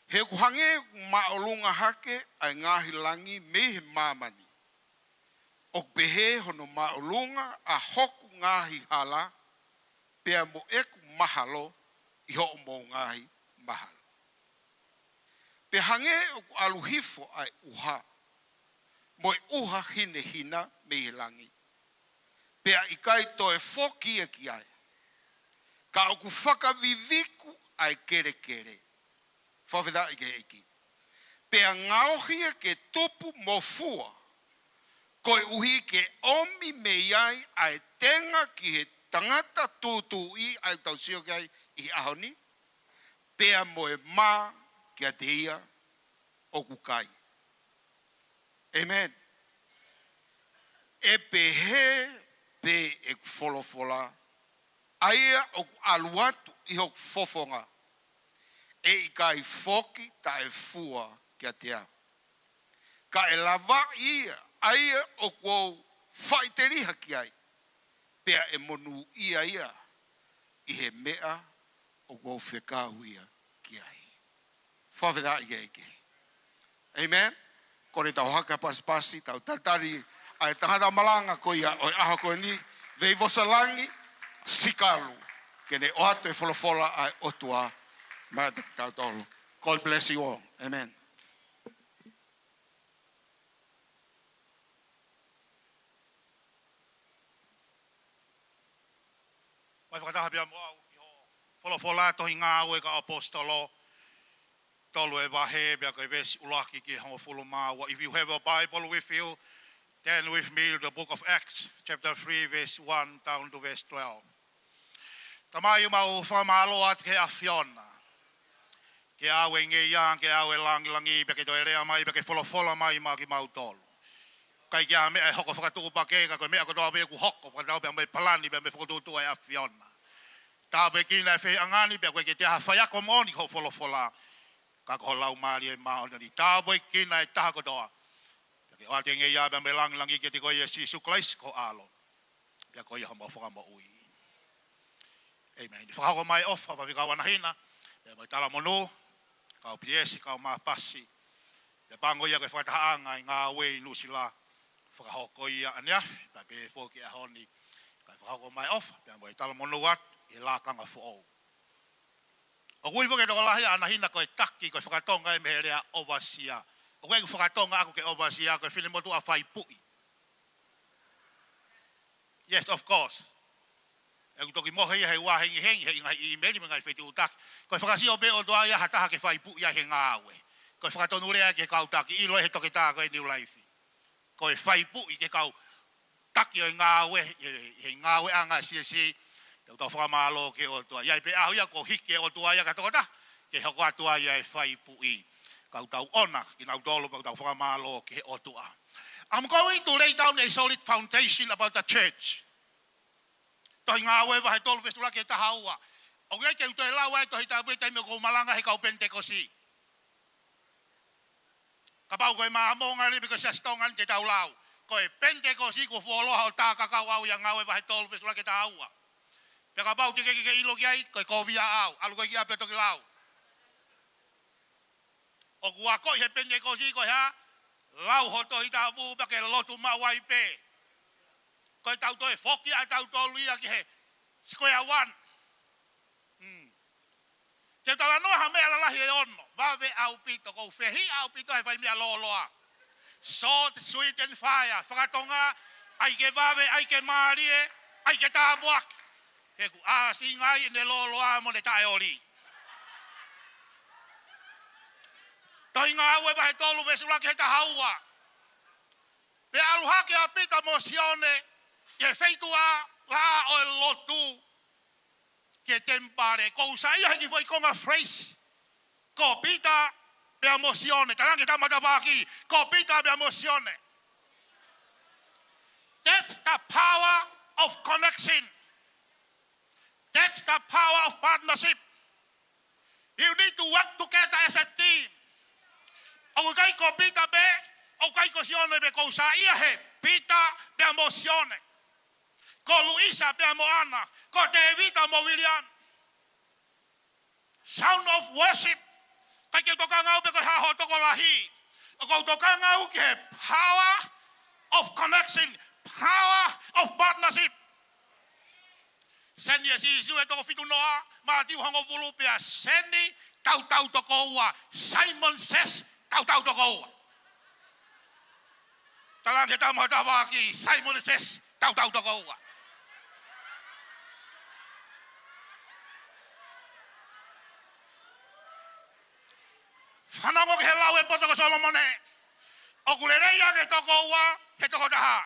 [SPEAKER 6] He kuhange maolunga hake ai ngahi langi me he mamani. O pehe hono maolunga a hoku ngahi hala, pea mo eku mahalo i ho mo ngahi mahalo. Pe hange oku aluhifo ai uha, mo uha hine hina me he langi. Pea i kai toe foki e ki ai. Ka oku whakaviviku ai kere kere. Whawhida i ke eiki. Pea ngauhia ke tupu mo fua. Koe uhi ke omi me iai ai tenga ki he tangata tūtui ai tau sio ki ai i ahoni. Pea mo e mā ki a te ia oku kai. Amen. E pehe pe e wholofola. Aia o aluatu i hok fofonga. E i kai foki ta e fua kia te au. Ka e lava ia. Aia o kou whaiteriha ki ai. Pea e monu ia ia. I he mea o kou whekau ia ki ai. whawhera i eke. Amen. Kore tau haka pasipasi, tau tatari, ai tangata malanga ko ia o aho ko ni, vei Vosailangi, SIKALU. Kene o atu e wholofola ai otua, mai te tau tolu. God bless you all. Amen.
[SPEAKER 10] Mai whakataha pia moa i ho wholofola tohi ngā ue ka apostolo. Tolu e wahe pia kai vesi ulaki ki hongo fulu māua. If you have a Bible with you, then with me the book of Acts, chapter 3, verse 1 down to verse 12. Tamai mau whamalo at ke a Fiona. Ke awe nge iang, ke awe langi, pia ke toi rea mai, pia ke wholofola mai ma ki mau tolu. Kai kia mea e hoko whakatuku pake, ka koe mea kotoa pia ku hoko, whakatau pia mai palani, pia mai whakatutu e a Fiona. Tā pia kina e whi angani, pia koe ke te ha whaiako moni ko wholofola. Ka ko lau mari e maona ni tāpoi kina e taha kotoa. Ke o te ngei abe me langi ke te koe e Sisu Kleis ko alo. Pia koe ha mau whakamo'ui. Amen. Ni whakako mai ofa pa wika ANAHINA. Pia mai tala monu. Kau Pitiesi, kau mapasi. Pia pango ia koe whakatahaanga i ngā wei nusila. Whakahoko ia aneafi. Pia pe FOAKI a honi. Kai whakako mai ofa. Pia mai tala monu at. I lākanga fu'ou. O kui poke toko lahi ANAHINA koe taki koe whakatonga e meherea overseer. O koe whakatonga ako ke overseer koe whine motu a whaipui. Yes, of course. E kutoki mohe ia hei wahengi hengi hei ngai i meri mengai wheti utaki. Koe whakasio be o doa ia hataha ke whaipui ia he ngāwe. Koe whakatonu rea ke kau taki ilo he toke tā koe New Life. Koe whaipui ke kau taki o ngāwe, he ngāwe anga si. Tau whakamalo ke o tua. Iai pe ahu ia ko hike o tua ia katokota. Ke hoko atua ia e whaipui. Kau tau ona ki nau tolu pa tau whakamalo ke o tua. I'm going to lay down a solid foundation about the church. Tohi ngā wewa he tolu westula ke taha ua. O ngai ke utoe lawa e tohi tapu e taime ko Malanga he kau Pentekosi. Ka pau koe maa monga ribi ko sastongan ke tau lau. Koe Pentekosi ko fuoloha o tā kakau au ia ngā wewa he tolu westula ke taha ua. Pia ka pau ke ilo ki ai, koe kovia au, alu koe ki a peto ki lau. O kua koe he Pentekosi koe ha, lau ho tohi tapu pa ke lotu mawai pe. Koe tau toe foki a tau tolu ia ki he square one. Te tala noha mea lalahi e ono, vave au pito, kou fehi au pito he whai mea loloa. Salt, sweet and fire, whakatonga, ai ke vave, ai ke maarie, ai ke tāpuaki. He ku āsi ngai ne loloa mo ne tae ori. Toi ngā ue pahe tolu vesula ke he tahaua. Pe aluhake a pita mo sione, ke feitua la o e lotu ke tempare. Kou sa ia heki foi konga phrase. Ko pita pe emosione. Tarangi tamata paki. Ko pita pe emosione. That's the power of connection. That's the power of partnership. You need to work together as a team. O kai ko pita be, o kai ko sione be ko sa ia he pita be emosione. Ko Luisa be Moana, ko Davida mo William. Sound of worship. Kai ke toka ngau be ko ha ho toko lahi. Ko toka ngau ke power of connection, power of partnership. Sendi si su e toko fitu noa, ma tiu hango vulu pia sendi tau toko ua. Simon says tau toko ua. Talang ke tamo tawaki, Simon says tau toko ua. Fanongo ke lau e poto ko Solomone. O kulereia ke toko ua, ke toko taha.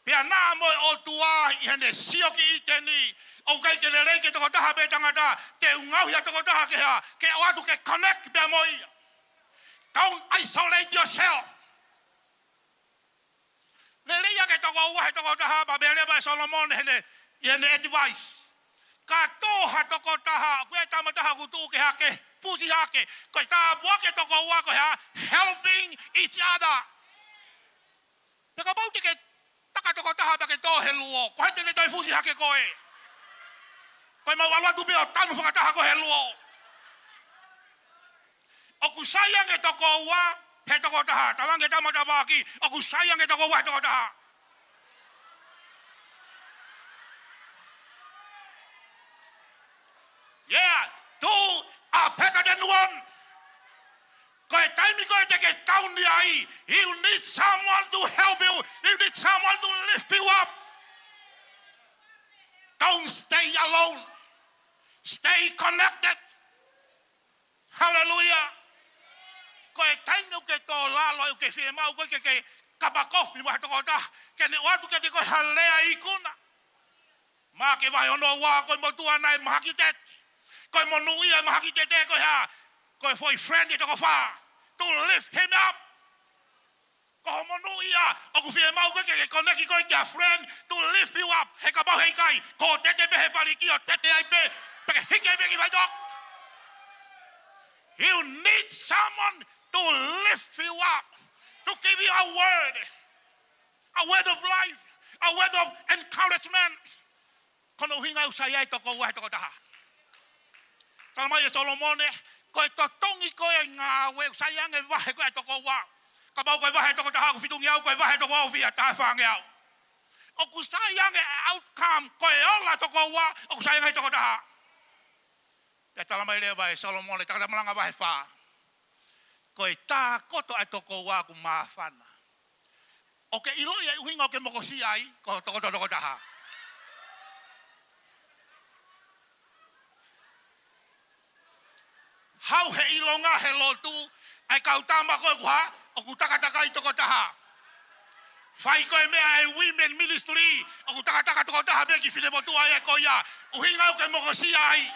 [SPEAKER 10] Pia nā moe o tua i hene sioki i teni. O kai ke lerei ke toko taha pe tangata. Te ungauhia toko taha ke ha. Ke o atu ke connect pia moi. Don't isolate yourself. Lereia ke toko ua he toko taha. Pa beleba e Solomon hene advice. Ka toha toko taha. Kue tama taha kutu ke hake. Pusi hake. Koe tā bua ke toko ua koe ha. Helping each other. Peka bauti ke taka toko taha pake tohe luo. Koe tene toi fusi hake koe. Koe mau alua tupi o tanu whakataha kohe luo. Oku sayang e toko ua, he toko taha. Tawange tama tabaki, oku sayang e toko ua, he toko taha. Yeah, two are better than one. Koe taimi koe teke tauni ai. You need someone to help you. You need someone to lift you up. Don't stay alone. Stay connected. Hallelujah. Koe taimi ke to lalo ke FIEMA'U koe ke kabakof mi wato kota. Ke ne watu ke te koe halea ikuna. Ma ke vai ono wa koe motua nai mahakitet. Koe monuia mahakitete koe ha. Koe foi friend e toko fa. To lift him up. Koe monuia. Oku FIEMA'U koe ke koneki koe kia friend. To lift you up. He ka pau hei kai. Ko tete be he palikio. Tete ai be. Peke hike be ki vai tok. You need someone to lift you up. To give you a word. A word of life. A word of encouragement. Kono hinga usaya toko ua toko taha. Salamai Solomone, koe totongi koe ngā we sayang e wahe koe toko wā. Ka pau koe wahe toko taha ku fitungi au koe wahe toko au fia tae whange au. Oku sayang e outcome koe ola toko wā, oku sayang e toko taha. Te talamai lea wahe Solomone, takata malanga wahe wha. Koe tā koto e toko wā ku maa whana. Oke iloi e uhinga o ke mokosi ai, ko toko taha. Hau he ilonga he lotu, ai kau tama koe kuha, o ku takataka I toko taha. Whai koe mea e women ministry, o ku takataka toko taha mea ki whine motua e koia, uhinga o ke mokosia ai.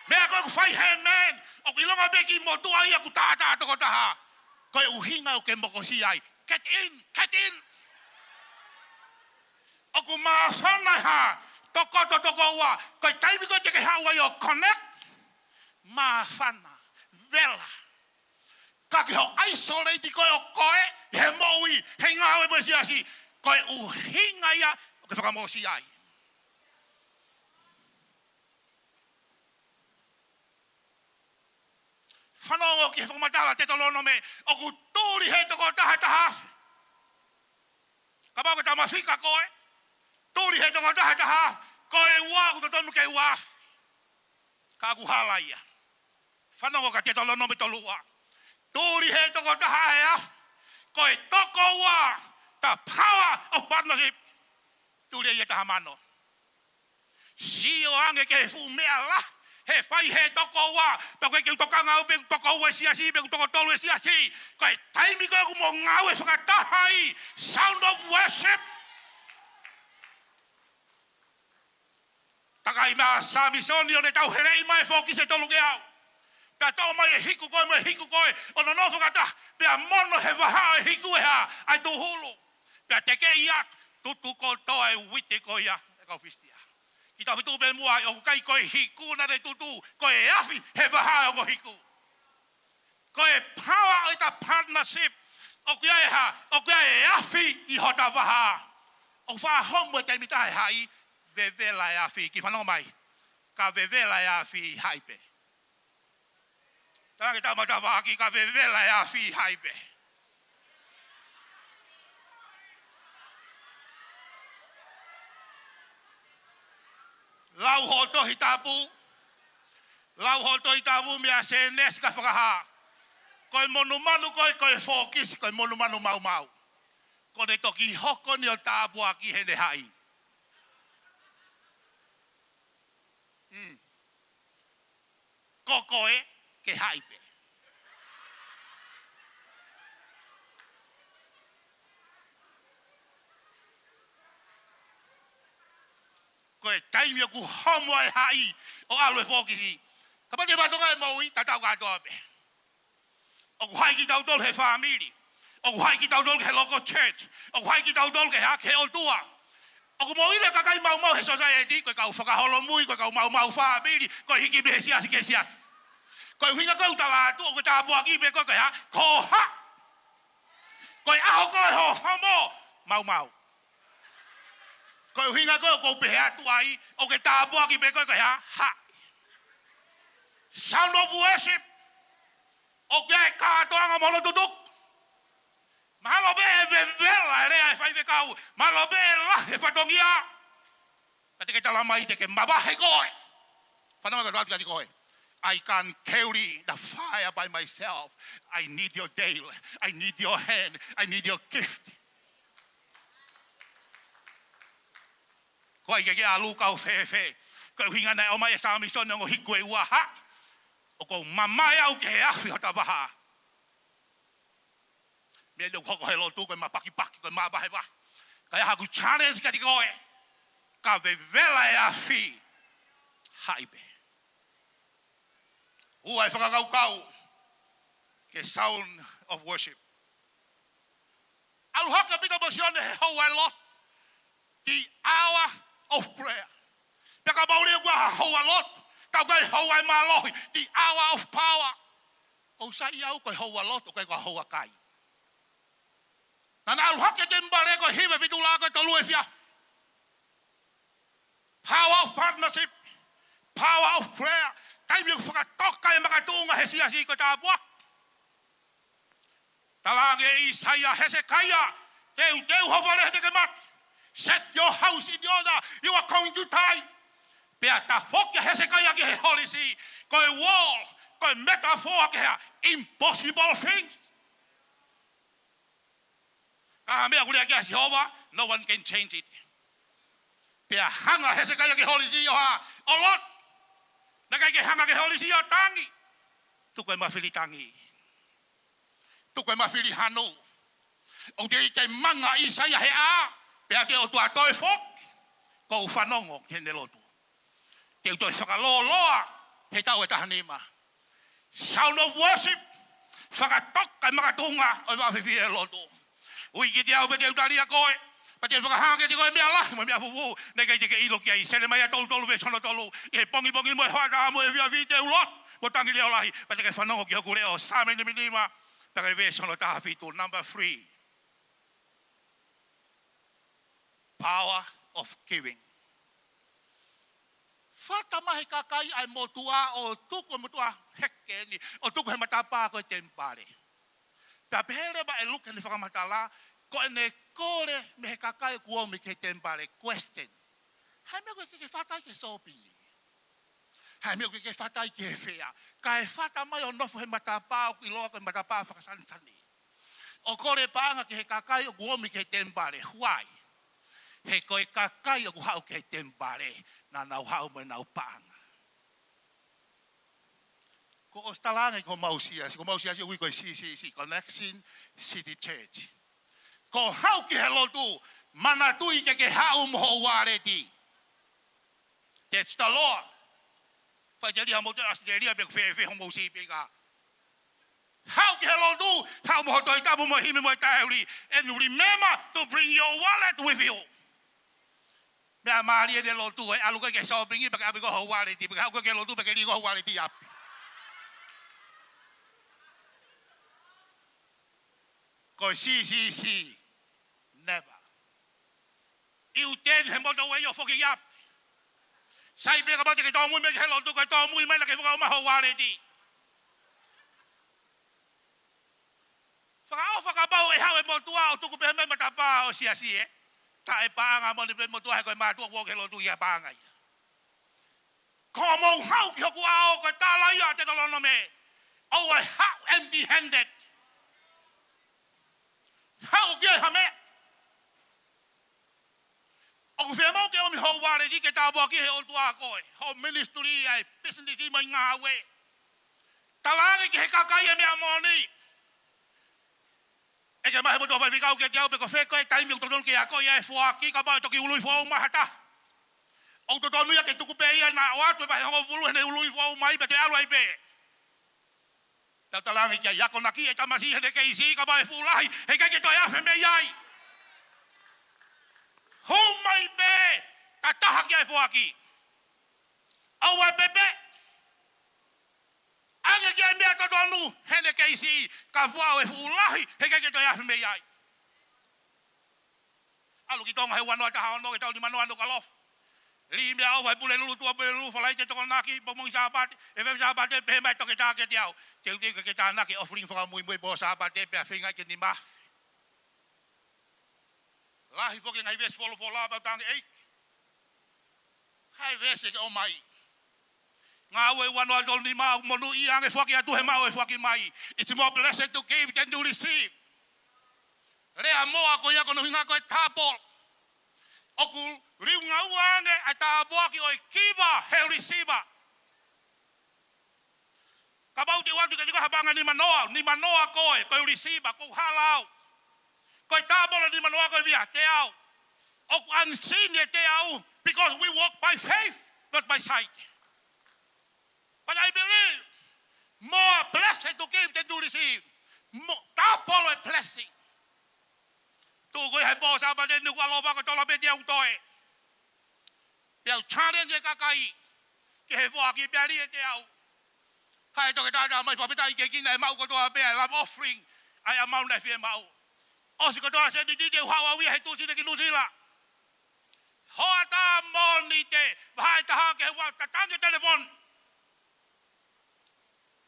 [SPEAKER 10] Mea koe ku whai he men, o ku ilonga mea ki motua I a ku takataka toko taha. Koe uhinga o ke mokosia ai. Get in, get in. O ku maa whanai ha, toko ua, koe taimi koe teke hawa I o connect, maa whana, vela. Ka ki ho isolate koe o koe, he moui, he ngāwe mo siasi, koe uhinga ia, o ke whakamosi ai. Whanongo ki he whakamatala te tolono me, o ku tūri he toko taha. Ka pau ka tamawhika koe, tūri he toko taha, koe ua, ku tonu ke ua. Ka ku hala ia. Whanongo ka te tolono me tolua. Tūri he toko taha ea, koe toko ua, the power of partnership. Tūri e taha mano. Sio ange ke fu mea la, he whai he toko ua, pa koe ke utoka ngau pe toko ua siasi, pe utoko tolu e siasi, koe taimi koe ku mo ngau e whakataha I, sound of worship. Takai mea samisoni o ne tau herei mai FOAKI se tolu ke au. Pea tau mai e hiku koe, o no whakata, pea mono he waha e hiku e ha, ai tu hulu. Pea teke iat, tutu KOTOA e wite koe ia, e kau fistia. Ki tau hitu pe mua, o kai koe hiku na re tutu, koe e afi, he waha o ko hiku. Koe power o ta partnership, o kia e ha, o kia e afi I hota waha. O wha homo e taimita e hai, vevela e afi, ki whanau mai, ka vevela e afi haipe. Tangi tamata waki ka vevela e afi haipe. Lau ho tohi tapu, mea se nes ka whakaha. Koe monu manu koe FOAKI, koe monu manu mau. Kone toki hoko ni o tāpua ki hene hai. Kokoe ke haipe. Koe taimi o ku homo e hai o alu e FOAKI si. Ka pate batonga e maui, tatau katoa pe. O ku hai ki tau tolu he family. O ku hai ki tau tolu he local church. O ku hai ki tau tolu he otua. O ku moile kakai mau he society, koe kau whakaholo mui, koe kau mau family, koe hiki me he siasi ke siasi. Koe huinga koe utalatu, o koe tāpua ki pe koe ha, koha. Koe aho koe ho homo, mau. Koe huinga koe kou pehe atu ai, o koe tāpua ki pe koe ha. Sound of worship. O kia katoa nga mono tutuk. Mahalo be vela rea Faifekau. Mahalo be la he patongia. Kati ke talamai te ke mabahe koe. Whanau ka ratu kati koe. I can't carry the fire by myself. I need your daily. I need your hand. I need your gift. Koe ke alu kau fefe. Koe hinga nei o mai sa mi son ngo hikwe waha. O ko mamai au ke afi o tabaha. Me lo ko he lotu ko mapaki ko mabahe ba. Kaya haku challenge kati koe. Ka vela e afi. Haibe. Uai whakakaukau ke sound of worship. Aluhaka pita mosione he hauai lot. The hour of prayer. Peka mauri ua hauai lot. Kau kai hauai malohi. The hour of power. Kau sa iau kai hauai lot o kai kau hauai kai. Nana aluhaka tembare ko hiwe pitula ko tolue fia. Power of partnership. Power of prayer. Time yung whakatoka e makatunga he siasi ko tabuak. Talange Isaiah Hezekiah. Teu hovare te kemat. Set your house in order. You are going to die. Pea ta fokia Hezekiah ke he holisi. Koe wall. Koe metaphor ke he impossible things. Kahamea kulia kia Jehovah. No one can change it. Pea hanga Hezekiah ke holisi yoha. A lot. Nakai ke hanga ke holisi yo tangi. Tukoe mawhiri tangi. Tukoe mawhiri hanu. O te ike manga Isaiah he a. Pea te o tua toi fok. Kou whanongo hene lotu. Te o toi whakaloloa. He tau e tahanima. Sound of worship. Whakatoka makatunga. O mawhiwi e lotu. Ui ki te au pe te utaria koe. Pa te whakahanga te koe mea lahi. Mea fufu. Nekai te ke ilo kia i. Sele mai a tolu ve sono tolu. I he pongi mo e hoata mo e via vite ulot. Mo tangi leo lahi. Pa te ke whanongo ki hoku reo. Same ni minima. Takai ve sono taha fitu. Number 3. Power of giving. Fata mahi kakai ai motua o tuku motua heke ni. O tuku he matapa ko tempare. Ta pere ba e luka ni whakamatala. Ko ene kore me he kakai kuomi ke tempare. Question. Hai mea koe ke whatai ke sopini. Hai mea koe ke whatai ke whea. Ka e whata mai o nofu he matapa o kiloa ko he matapa whakasansani. O kore paanga ke he kakai o kuomi ke tempare. Why? He koe kakai o kuhau ke tempare. Na nau hau mai nau paanga. Ko o stalanga ko mausiasi. Ko mausiasi o wiko CCC. Connection City Church. Ko hau ki he lotu. Manatui ke hau moho wareti. That's the Lord. Fajali hamo te Australia be fe homo si pega. How ke he lotu. Hau moho toi tabu mo himi mo tauri. And remember to bring your wallet with you. Mea maria de lotu e aluka ke shopping baka abigo hawaliti baka ko ke lotu baka ligo hawaliti ap. Ko si never. You ten hemo do way you fucking up. Sai be ka ba te to mu me ke lotu ka to mu me la ke baka ma hawaliti. Faka ba e hawe mo tua o tuku be me matapa o si e. Ta e paanga mo ni pe mo tua ko ma tua wo ke lo tu ya paanga ia. Ko mo hau ki hoku ao ko tala ia te tolo no me. O e how empty handed. How ge ha me. O fe mo ke o mi ho ware di ke ta bo ki he o tua ko. Ho ministry ai business di mai nga we. Tala ke he kakai e me amoni. E ke mahe mo to Faifekau ke tiau pe ko fe ko e taimi o tonon ke ako ia e FOAKI ka ba to ki LIUFAU mahata. O to tonu ia ke tuku pe ia na o atu e ba ho fulu ne LIUFAU mai pe te alu ai pe. Ta talangi ke ia ko naki e tamasi he ke isi ka ba e fulahi he ke to ia fe me iai. Ho mai pe ta taha ke e FOAKI. Au e pepe. Anga ke mea to tonu hene ke isi ka wao e fulahi he ke to ia me iai. Alu ki tonga he wanoa ta hao no ke tau ni manoa no ka lof. Li me au vai pule lulu tua pule lulu falai te TANAKI pomong sahabat e ve sahabat te pe mai to ke ta ke tiau te te ke TANAKI offering for mui mui bo sahabat te pe finga ke ni ma lahi poke ngai ves folo fola ba tang ei hai ves ke o mai nga we wano dol ni ma monu i ange foki atu he ma e foki mai it's more blessed to give than to receive le amoa ko ya ko no hinga ko tapo oku riu nga uange ata boaki oi kiba he receiver kabau te watu ke habanga ni manoa ko receiver ko halau ko tapo ni manoa ko via te au oku unseen te au because we walk by faith not by sight. But I believe more blessed to give than to receive. Tapo a blessing. Tu go hai bo sa ba de nu ko lo ba ko to la be dia utoe. Dia challenge ka kai. Ke he bo ki be ri te au. Hai to ke ta mai fa be tai ke ki nai mau ko to be la offering. Ai amount na FIEMA'U. O si ko to se di de hawa wi hai tu si de ki nu si la. Ho ta moni te vai ta ha ke wa ta tang telefon.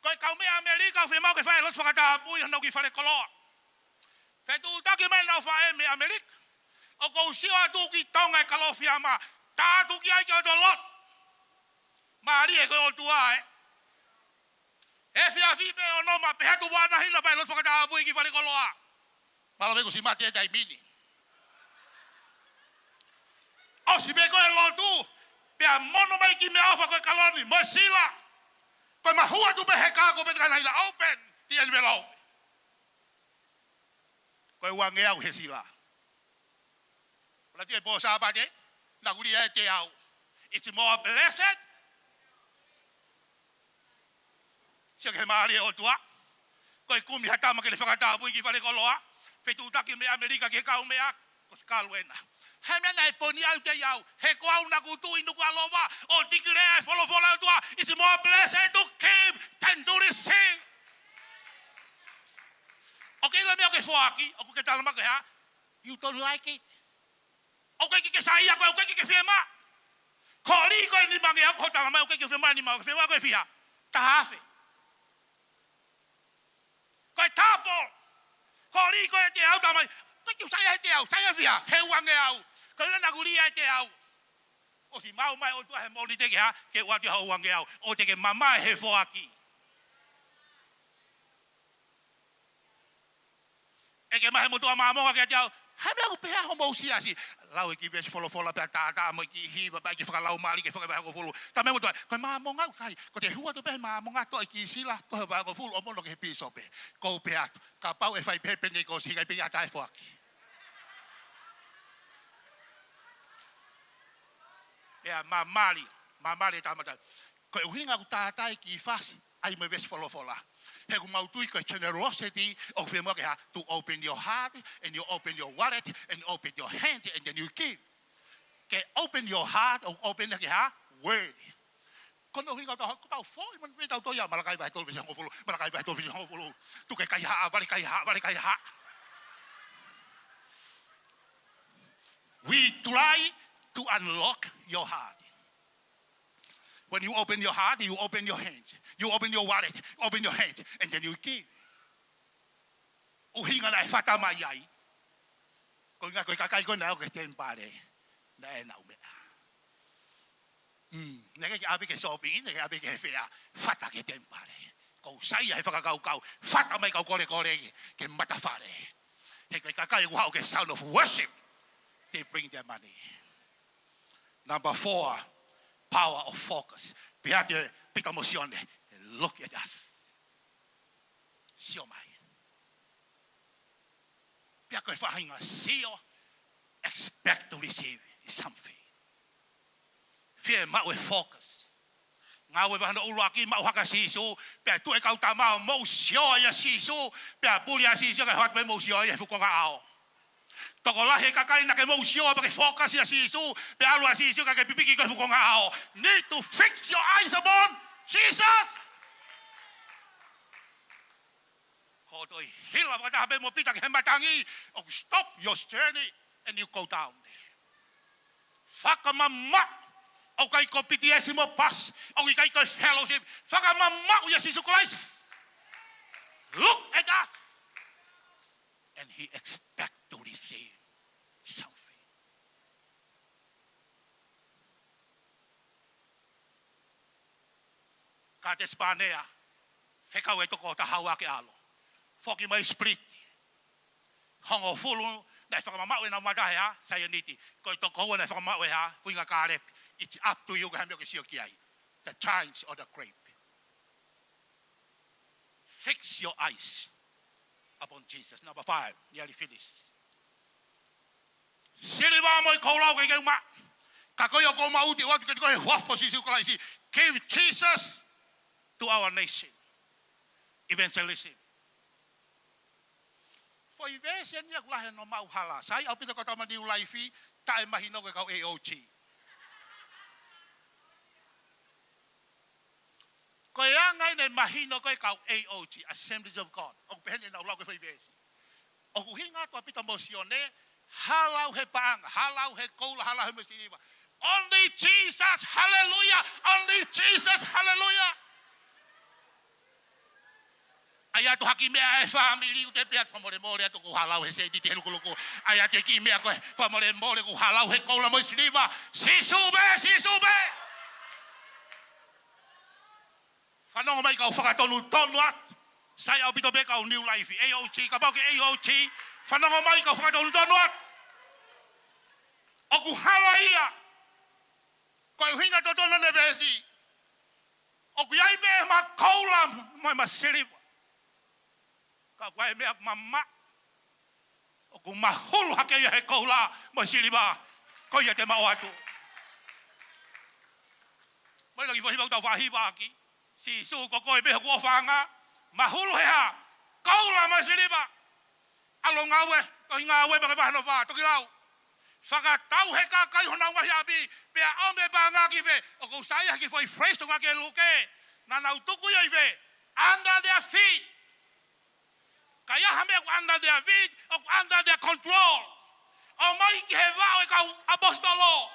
[SPEAKER 10] Koi kau me Amerika FIEMA'U ke fai los fakata pui no ki FALEKAONO. Fe tu ta ki mai na fa me Amerika. O ko si wa tu ki tonga ka fiama. Ta tu ki ai ke do lot. Mari e ko tu ai. E fia fi be ono ma pe tu wa na hila bai los fakata pui ki FALEKAONO. Malo be ko si mate dai mini. O si be ko lo tu. Pe mono mai ki me afa ko kaloni mo sila. Ko mahua tu be heka ko be kana ila open ti el belo ko wange au hesila la ti po sa ba de na guli e te au it's more blessed se ke mari o tua ko kumi hata ma ke le fakata bu ki FALEKAONO pe tu ta ki me Amerika ke ka me a ko SIKALU ena heme na poni au te au he ko au na ku tu inu ka lova o tikire follow tua it's more blessed to keep than to receive. Okay la me ke FOAKI o ke tala ma ke ha you don't like it okay ke sai ko okay ke FIEMA'U ko ri ko ni mangi ko tala ma okay ke FIEMA'U ni ma FIEMA'U ko fia tahafe ko tapo ko ri ko te au ta mai ko ki sai te au sai fia he wange au ko na guri te au o si mau mai o tu he mo ni te ke ha ke wa te ho wange au o te ke mama he FOAKI e ke mai mo tu ma mo ke te au ha me ko pe ha mo si asi lau ki be follow pe ta mo ki hi ba ki fa lau mali ke fa ba ko fulu ta me mo tu ko ma mo ngau kai ko te hua tu pe ma mo nga to ki sila to ba ko fulu o mo lo ke piso pe ko pe at ka pau e fai pe pe ni ko si ga pe ya ta FOAKI ya mamali ta mata ko hinga ku ta ki fas ai me be follow he ku mau tui ko generosity of FIEMA'U ha to open your heart and you open your wallet and open your hands and then you give ke open your heart or open ke ha word kono hinga ta ko pau foi man be ta to ya malakai ba to be ho fulu malakai ba to be ho fulu tu ke kai ha bali kai ha we try to unlock your heart. When you open your heart, you open your hands. You open your wallet, open your hands, and then you give. Uhinga na fata mai ai. Ko nga ko kakai ko na ko tempare. Na e na ume. Nega ke abi ke shopping, nega abi ke fea. Fata ke tempare. Ko sai ai fakakau. Fata mai kau kore ke mata fare. He ko kakai wow ke sound of worship. They bring their money. Number 4, power of focus. Piate pitamosione. Look at us. Siomai. Piako fahinga sio. Expect to receive something. FIEMA'U focus. Ngawe bahana ulaki mau haka sisu. Pia tu e kau tamau mau sio ya sisu. Pia pulia sisu ka hot mau sio ya fukonga ao. Tokolah he kakai na ke mo sio ba ke focus ya sisu pe alu sisu ka ke pipiki ko ko ngao need to fix your eyes upon Jesus. KOTOA hila ba ta be mo pita ke matangi stop your journey and you go down there. Fakamama O kai ko Pitiesi mo pas. O kai ko fellowship. Whakamamau ya Jesus Christ. Look at us. And he expects to receive something. Kate Spanea. Fekau e toko tahawa ke alo. Foki mai split. Hongo fulu. Nai whakamamau e na matahe ha. Saya niti. Koi toko hua nai whakamamau e ha. Fuinga karep. It's up to you. Kahamio ke sioki ai. The giants or the grape. Fix your eyes upon Jesus. Number 5. Nearly finished. Siliba mo ikolau ke ma. Kakoyo ko mauti wa ke ko wapo si Christ. Give Jesus to our nation. Evangelism. For evangelism ya kula no mau hala. Sai au pita ko tama di ulaifi ta imagino ke kau AOG. Ko ya ngai ne mahino ko kau AOG, Assemblies of God. O pehen na ulau ke foi vesi. O hinga to pita mosione halau he pang, halau he koula, halau he mesiniba. Only Jesus, hallelujah. Only Jesus, hallelujah. Aya to hakime ai family ute pia famore more to ko halau he se di te luko. Aya te ki me ko famore more ko halau he koula mesiniba. Sisube. Fanong mai kau fakatonu tonuat. Saya obito be kau new life. AOT ka ba ke AOT. Fanong mai kau fakatonu tonuat. Oku halaia. Kau hinga to tono ne besi. Oku yai be ma kaula mai masiri. Ka kwai me ak mama. Oku mahulu hake ya he kaula masiri ba. Ko ya te mau atu. Mai lagi fahi ba tau fahi ba ki. Si su ko ko be ko fanga mahulu ha kaula masiliba alongawe ko ngawe ba ba no ba to kilau fakatau he ka kai hona wa yabi be ame ba nga ki be o ko saya ki foi fresh to nga ke luke na na utuku yo ive under their feet kaya hame ko under their feet o under their control o mai ki he va o ka apostolo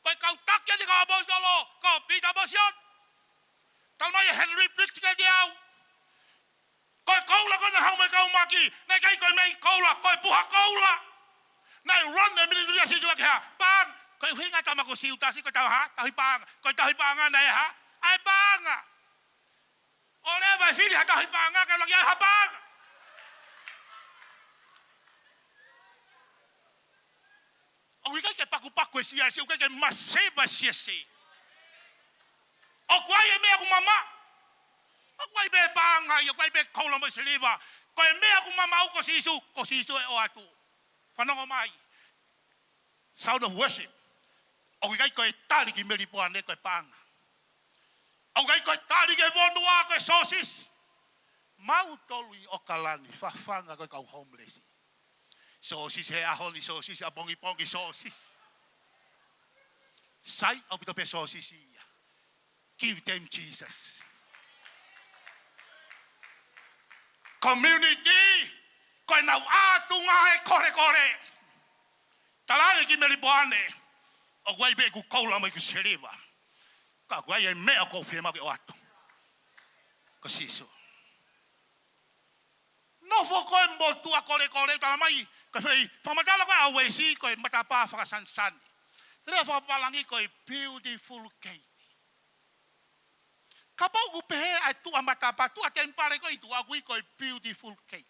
[SPEAKER 10] ko ka takya di ka apostolo ko pita bosion Talmai Henry Briggs ke diau. Koi kaula kona hau me kau maki. Nei kai koi mei kaula. Koi puha kaula. Nei run ne military asi juga ke ha. Bang. Koi hinga tama ko siuta si koi tau ha. Tahi pang. Koi tahi panga nei ha. Ai panga. Ole vai fili ha tahi panga ke lagi ha pang. O kai ke paku esi asi o kai ke maseba siesi. O kwai me aku mama. O kwai be banga, o kwai be kaula mo siliba. Kwai me aku mama ko sisu e o atu. Fanongo mai. Sound of worship. O kai ko tali ki meli poane ko panga. O kai ko tali ke bonua ko sosis. Mau tolui o kalani fafanga ko kau homeless. Sosis he aholi sosis pongi sosis. Sai o pito pe sosis. Give them Jesus. Community. Koi nau atu ngahe kore. Talani ki meli poane. O guai be ku kaula mai ku seriba. Ka guai e mea ko FIEMA'U o atu. Ko siso. No fo ko mbotu a kore talamai. Ko fei pamatala ko awesi ko matapa fakasansan. Le fa palangi ko beautiful cake. Kapau ku pehe ai tu amatapa tu atempare ko itu aku ko beautiful cake.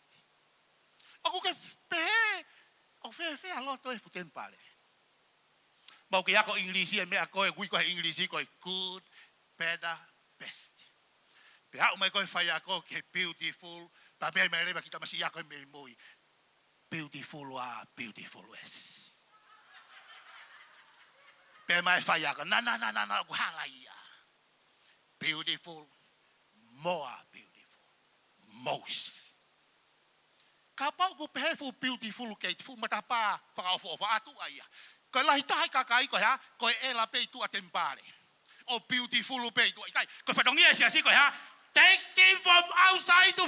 [SPEAKER 10] Aku ke pehe o fe alo to e futempare. Mau ke ako English e me ako e ko English ko good, better, best. Pe au mai ko fai ako ke beautiful, ta be mai leba kita masih ako me moi. Beautiful beautiful es. Pe mai fai ako na ku halaia. Beautiful, more beautiful, most. Kapau ku pehe beautiful ke fu matapa FAKA'OSI atu aya. Ko lahi tai kakai ko ha, ko ela pe tu atempare. O beautiful pe tu kai. Ko fadongi sia si ko ha. Take him from outside to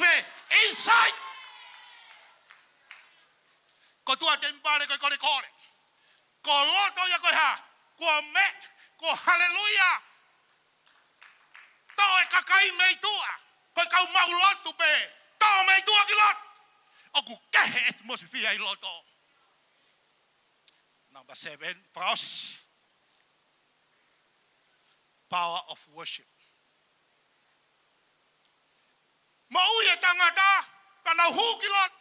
[SPEAKER 10] inside. Ko tu atempare ko kore. Ko loto ya ko ha. Ko me Ko hallelujah. To e kakai mei tua. Ko kau mau lotu pe. To mei tua ki lot. O ku kehe atmosphere I loto. Number 7, for us. Power of worship. Mau ye tangata. Kana huki lot.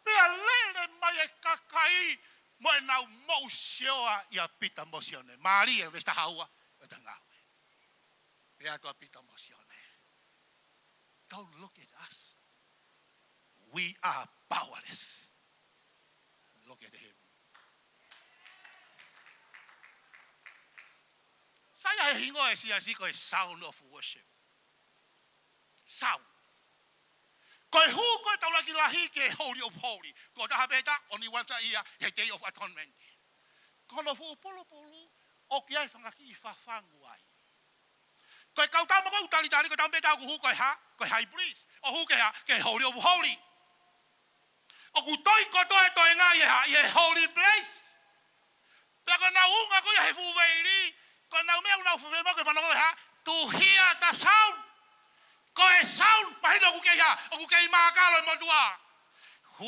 [SPEAKER 10] Pea lele mai e kakai. Mo e nau mo sioa ia pita mosione. Maria vesta haua. E tangawe. Pea tua pita mosione. Don't look at us. We are powerless. Look at him. Saya hingo e siya ko e sound of worship. Sound. Ko e hu ko e taulaki lahi ke holy of holy. Ko taha beta oni wansa ia he day of atonement. Ko no fu polo o kia e whangaki I whafangu ai. Ko e kautama ko talitali ko tambeta ku hu ko e high priest. O hu ke ha ke holy of holy. O ku toi ko toi ngā i holy place. Pea ko na unga ko i he fuweiri. Ko na umea una fuweiri mo ko whanongo ha. To hear the sound. Ko e sound pahino ku kei ha. O ku kei mākalo I mondua.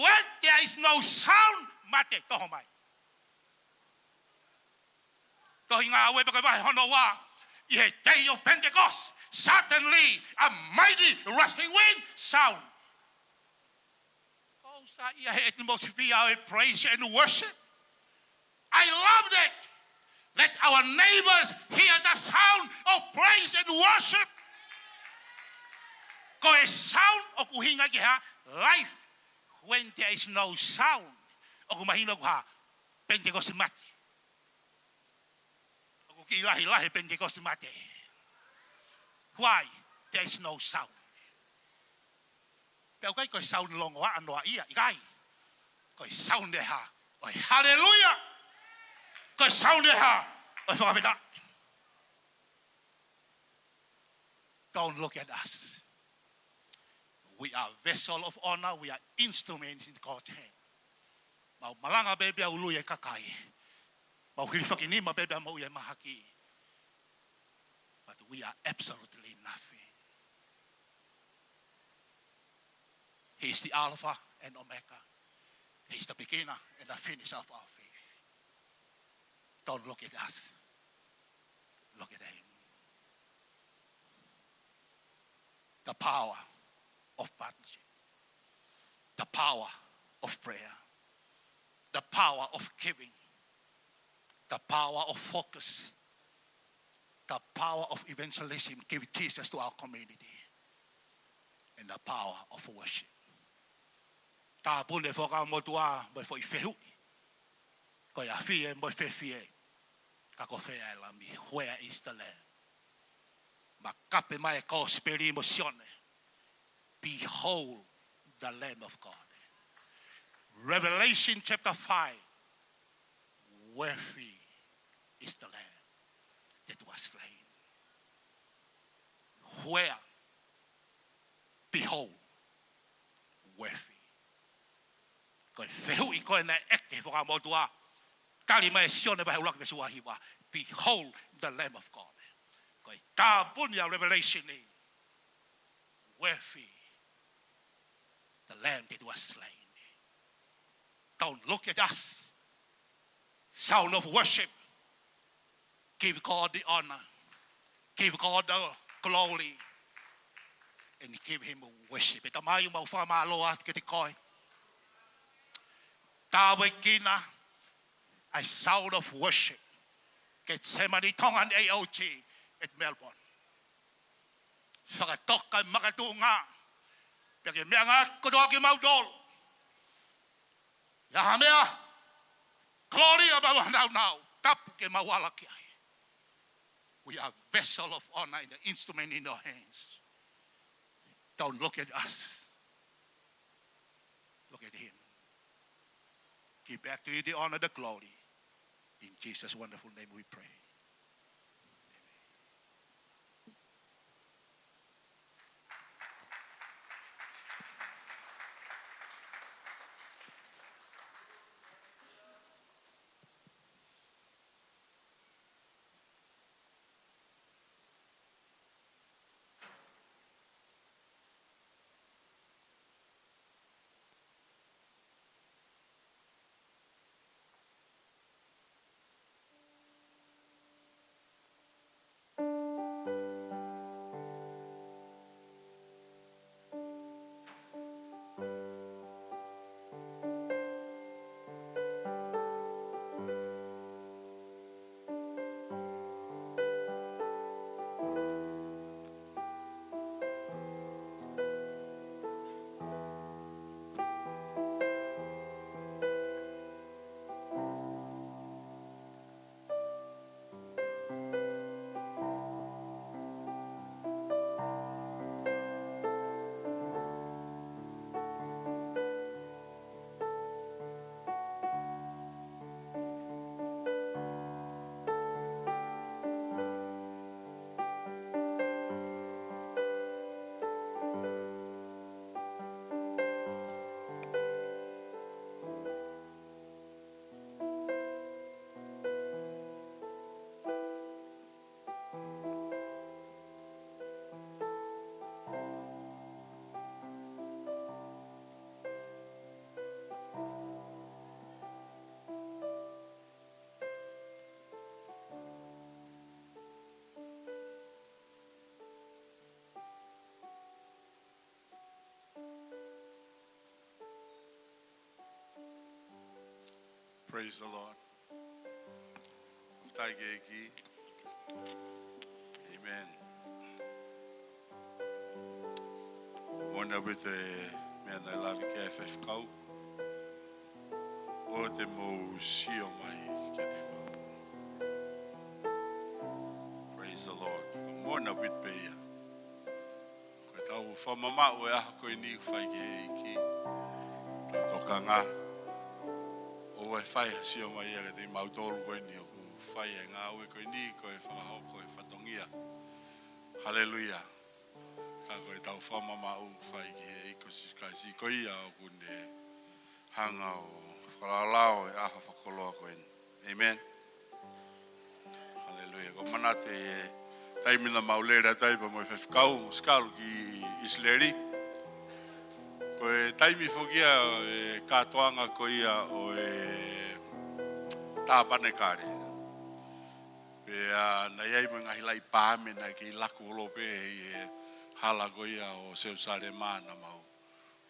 [SPEAKER 10] When there is no sound, mate toho mai. Tohi ngā awe pe ko wahe hono wā. I he day of Pentecost. Suddenly a mighty rushing wind sound. I praise and worship. I love that. Let our neighbors hear the sound of praise and worship. Ko e sound o ku hinga ki ha life when there is no sound. O ku mahino ku ha Pentecost mate. O ku ki lahi Pentecost mate. Why? There is no sound. Pero kai ko sound longo a anoa ia ikai. Ko sound de ha. Oi hallelujah. Ko sound de ha. Oi whakapeta. Don't look at us. We are vessel of honor. We are instruments in God's hand. Mau malanga bebe a ulu e kakai. Mau HILIFAKINIMA bebe a mau e mahaki. But we are absolutely nothing. He is the Alpha and Omega. He is the beginner and the finisher of our faith. Don't look at us. Look at him. The power of partnership. The power of prayer. The power of giving. The power of focus. The power of evangelism. Give Jesus to our community. And the power of worship. Ta pune foka motua mo foi fehu. Ko ya fie mo fefie. Ka ko fe ala mi. Where is the lamb? Ma kape mai ko speri emocione. Behold the Lamb of God. Revelation chapter 5. Worthy is the Lamb that was slain. Where? Behold. Worthy. Ko fehu I ko na eke foka motua. Tali mai sione ba ulak de suahiwa. Behold the Lamb of God. Ko ta punya revelation ni. Worthy. The Lamb that was slain. Don't look at us. Sound of worship. Give God the honor. Give God the glory. And give him worship. Ita mayu mau fama loa kiti koi. Tawe kina. A sound of worship. Getsemani tongan AOT at Melbourne. Whakatoka makatunga. Peke mea ngā kotoa ki mautol. Ya hamea. Glory about now. Tapu ke mawala ki ai. We are vessel of honor and the instrument in our hands. Don't look at us. Look at him. Give back to you the honor, the glory. In Jesus' wonderful name we pray.
[SPEAKER 6] Praise the Lord. Taigeki. Amen. Mona with the man I love you, FFKAU. O te mo SIOI ke te mo. Praise the Lord. Mona with beia. Ko tau whamamau e aha koe ni whai ke eiki. Tau tokanga. O e whai SIOI e te mautolu koe ni o ku whai e ngā ue koe ni koe whakahau koe whatongia. Hallelujah. Ka koe tau whamamau whai ke eiko sikaisi koe ia o kune hanga o whakalao e aha whakoloa koe. Amen. Hallelujah. Ko mana te taimina maulera taipa mo e FAFAKA'OSI SIKALU ki Isleri. Ko e taimi whokia e katoanga ko ia o e tāpanekare. Pea na iei mo ngahi lai pāmena ki laku holope e hala ko ia o seusare mana mau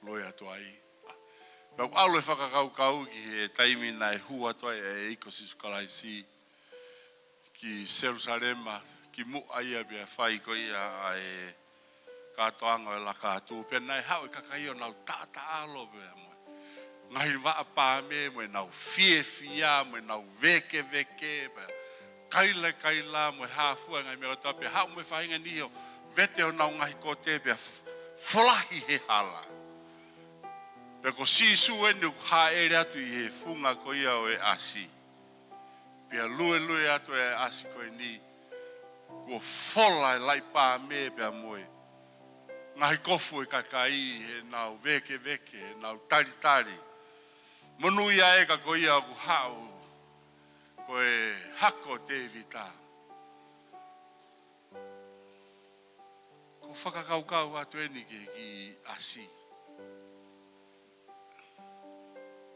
[SPEAKER 6] loia tuai. Pau alu e whakakaukau ki he taimina e hua toa e eiko sisukalaisi ki Jerusalema ki mua ia bia whai ko ia a e katoanga e laka atu. Pea nai hau e kakaio nau tata alo bea moe. Ngahi waa pāme moe nau fie moe nau veke bea. Kaila moe hafua ngai mea toa pea hau moe whahinga niho vete o nau ngahi kote bea folahi he hala. Pea ko sisu enu ha ere atu i he funga ko ia o e asi. Pea lue atu e asi ko e ni. Ko fola e lai pā me pea moe. Ngahi kofu e kakai he nau veke he nau talitali. Monu ia eka ko ia o ku hau. Ko e hako te vita. Ko whakakaukau atu eni ki asi.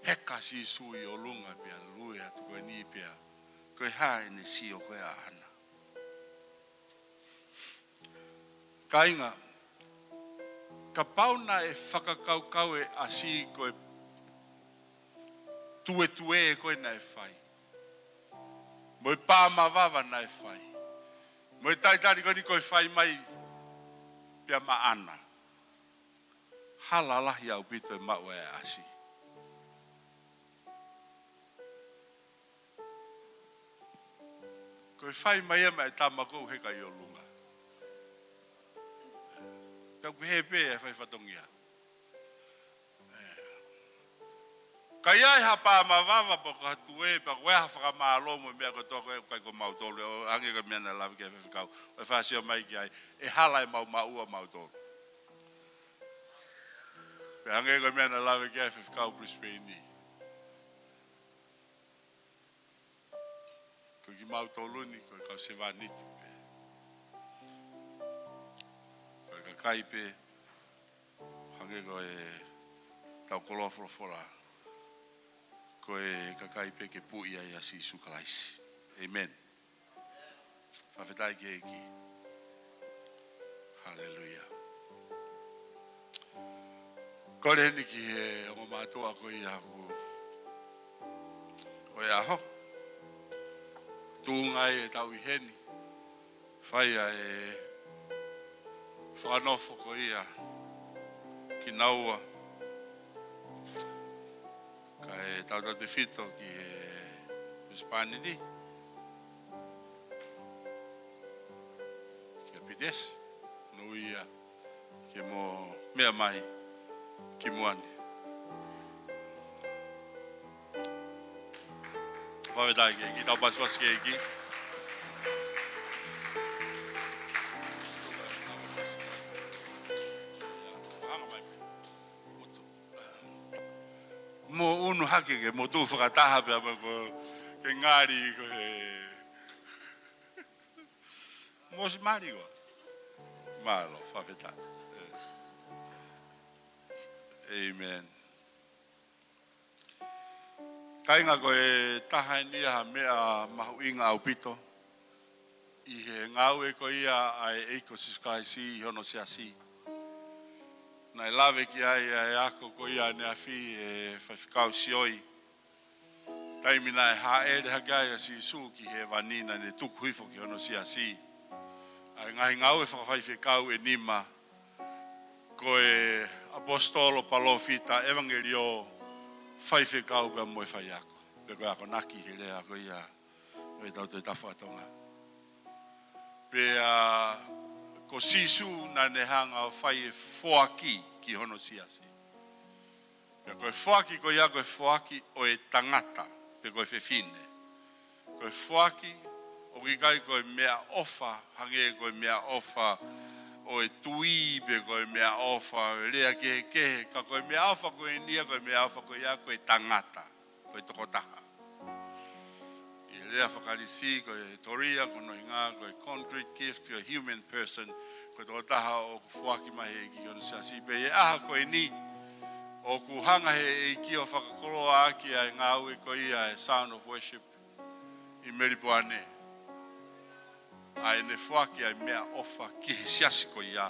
[SPEAKER 6] Heka si sui o lunga pia lue atu koe ni pia. Koe hae ne si o koe ahana. Kainga, ka pauna e whakakaukau e asi koe tue e koe na e whai. Moe pāmawawa na e whai. Moe taitari koe ni koe whai mai pia maana. Hala lahi au pito e mau e asi. Koe whai mai ema e tamakou heka i o lunga. Kau he pe e whai whatongia. Kai ai hapa mawawa po ka tue pa koe ha whakamalo mo mea ko toko e kai ko mautolu. O ange ka mea na lawi ke FAFAKA'OSI. O whaasio mai ki ai. E hala e maua mautolu. Pe ange ka mea na lawi ke FAFAKA'OSI Brisbane. Ko ki mautolu ni ko ka se vaniti. Ko ka kai pe. Ange ko e tau koloa folofola. Ko e kakai pe ke pui ai asi sukalaisi. Amen. Whawhetai ke eki. Hallelujah. Ko re heni ki he o mātua ko i aku. O e aho. Tūngai e tau i heni. Whaia e whanofo ko ia. Ki naua. Ka e tau te whito ki e Hispanidi. Ki a Pitiesi. Nuia. Ki mo mea mai. Ki muani. Whawhetai ke eki. Tau paspas ke eki. Mo unu hake ke mo tu whakataha pia ko ke ngāri ko he mo si mari ko malo whawheta. Amen. Kainga ko e taha ni ha mea mahu inga au pito i he ngau e ko ia ai eiko sisukalaisi i hono se asi. Nai lawe ki ai e ako ko ia ne afi e FAFAKA'OSI SIOI. Taimina e haere hakai si suki he vanina ne tukuafu ki ono siasi. Ai ngahi ngau e Faifekau e nima ko e apostolo palofita evangelio Faifekau pe mo faiako. Pe ko ako naki hele ako ia e tau te tafatonga. Pe ko sisu na ne hanga o fai FOAKI ki ono siasi. Pe ko FOAKI ko ia ko FOAKI o e tangata. Pe ko FEFINE. Ko FOAKI o kikai ko mea ofa hange ko mea ofa o e tui pe ko mea ofa lea ke ka ko mea ofa ko nia ko mea ofa ko ia ko e tangata ko e tokotaha. I lea whakarisi ko e toria ko no inga ko e concrete gift to a human person ko e tokotaha o FOAKI mahe ki ono siasi pe e aha ko e ni o ku hanga he e ki o whakakoloa aki a ngā ue ko ia e sound of worship i Meripoane. Ai ne FOAKI ai mea ofa ki he siasi ko ia.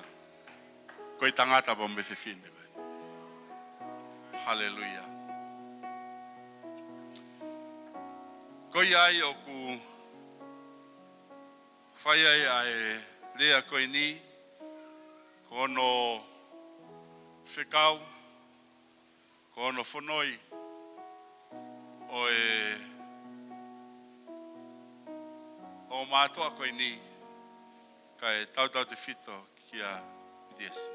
[SPEAKER 6] Ko i tangata pa me FEFINE. Hallelujah. Ko ia ai o ku whai ai ai lea ko i ni ko no whekau ko no whanoi o e o mātua koe ni ka e tautau te whito ki a Pitiesi.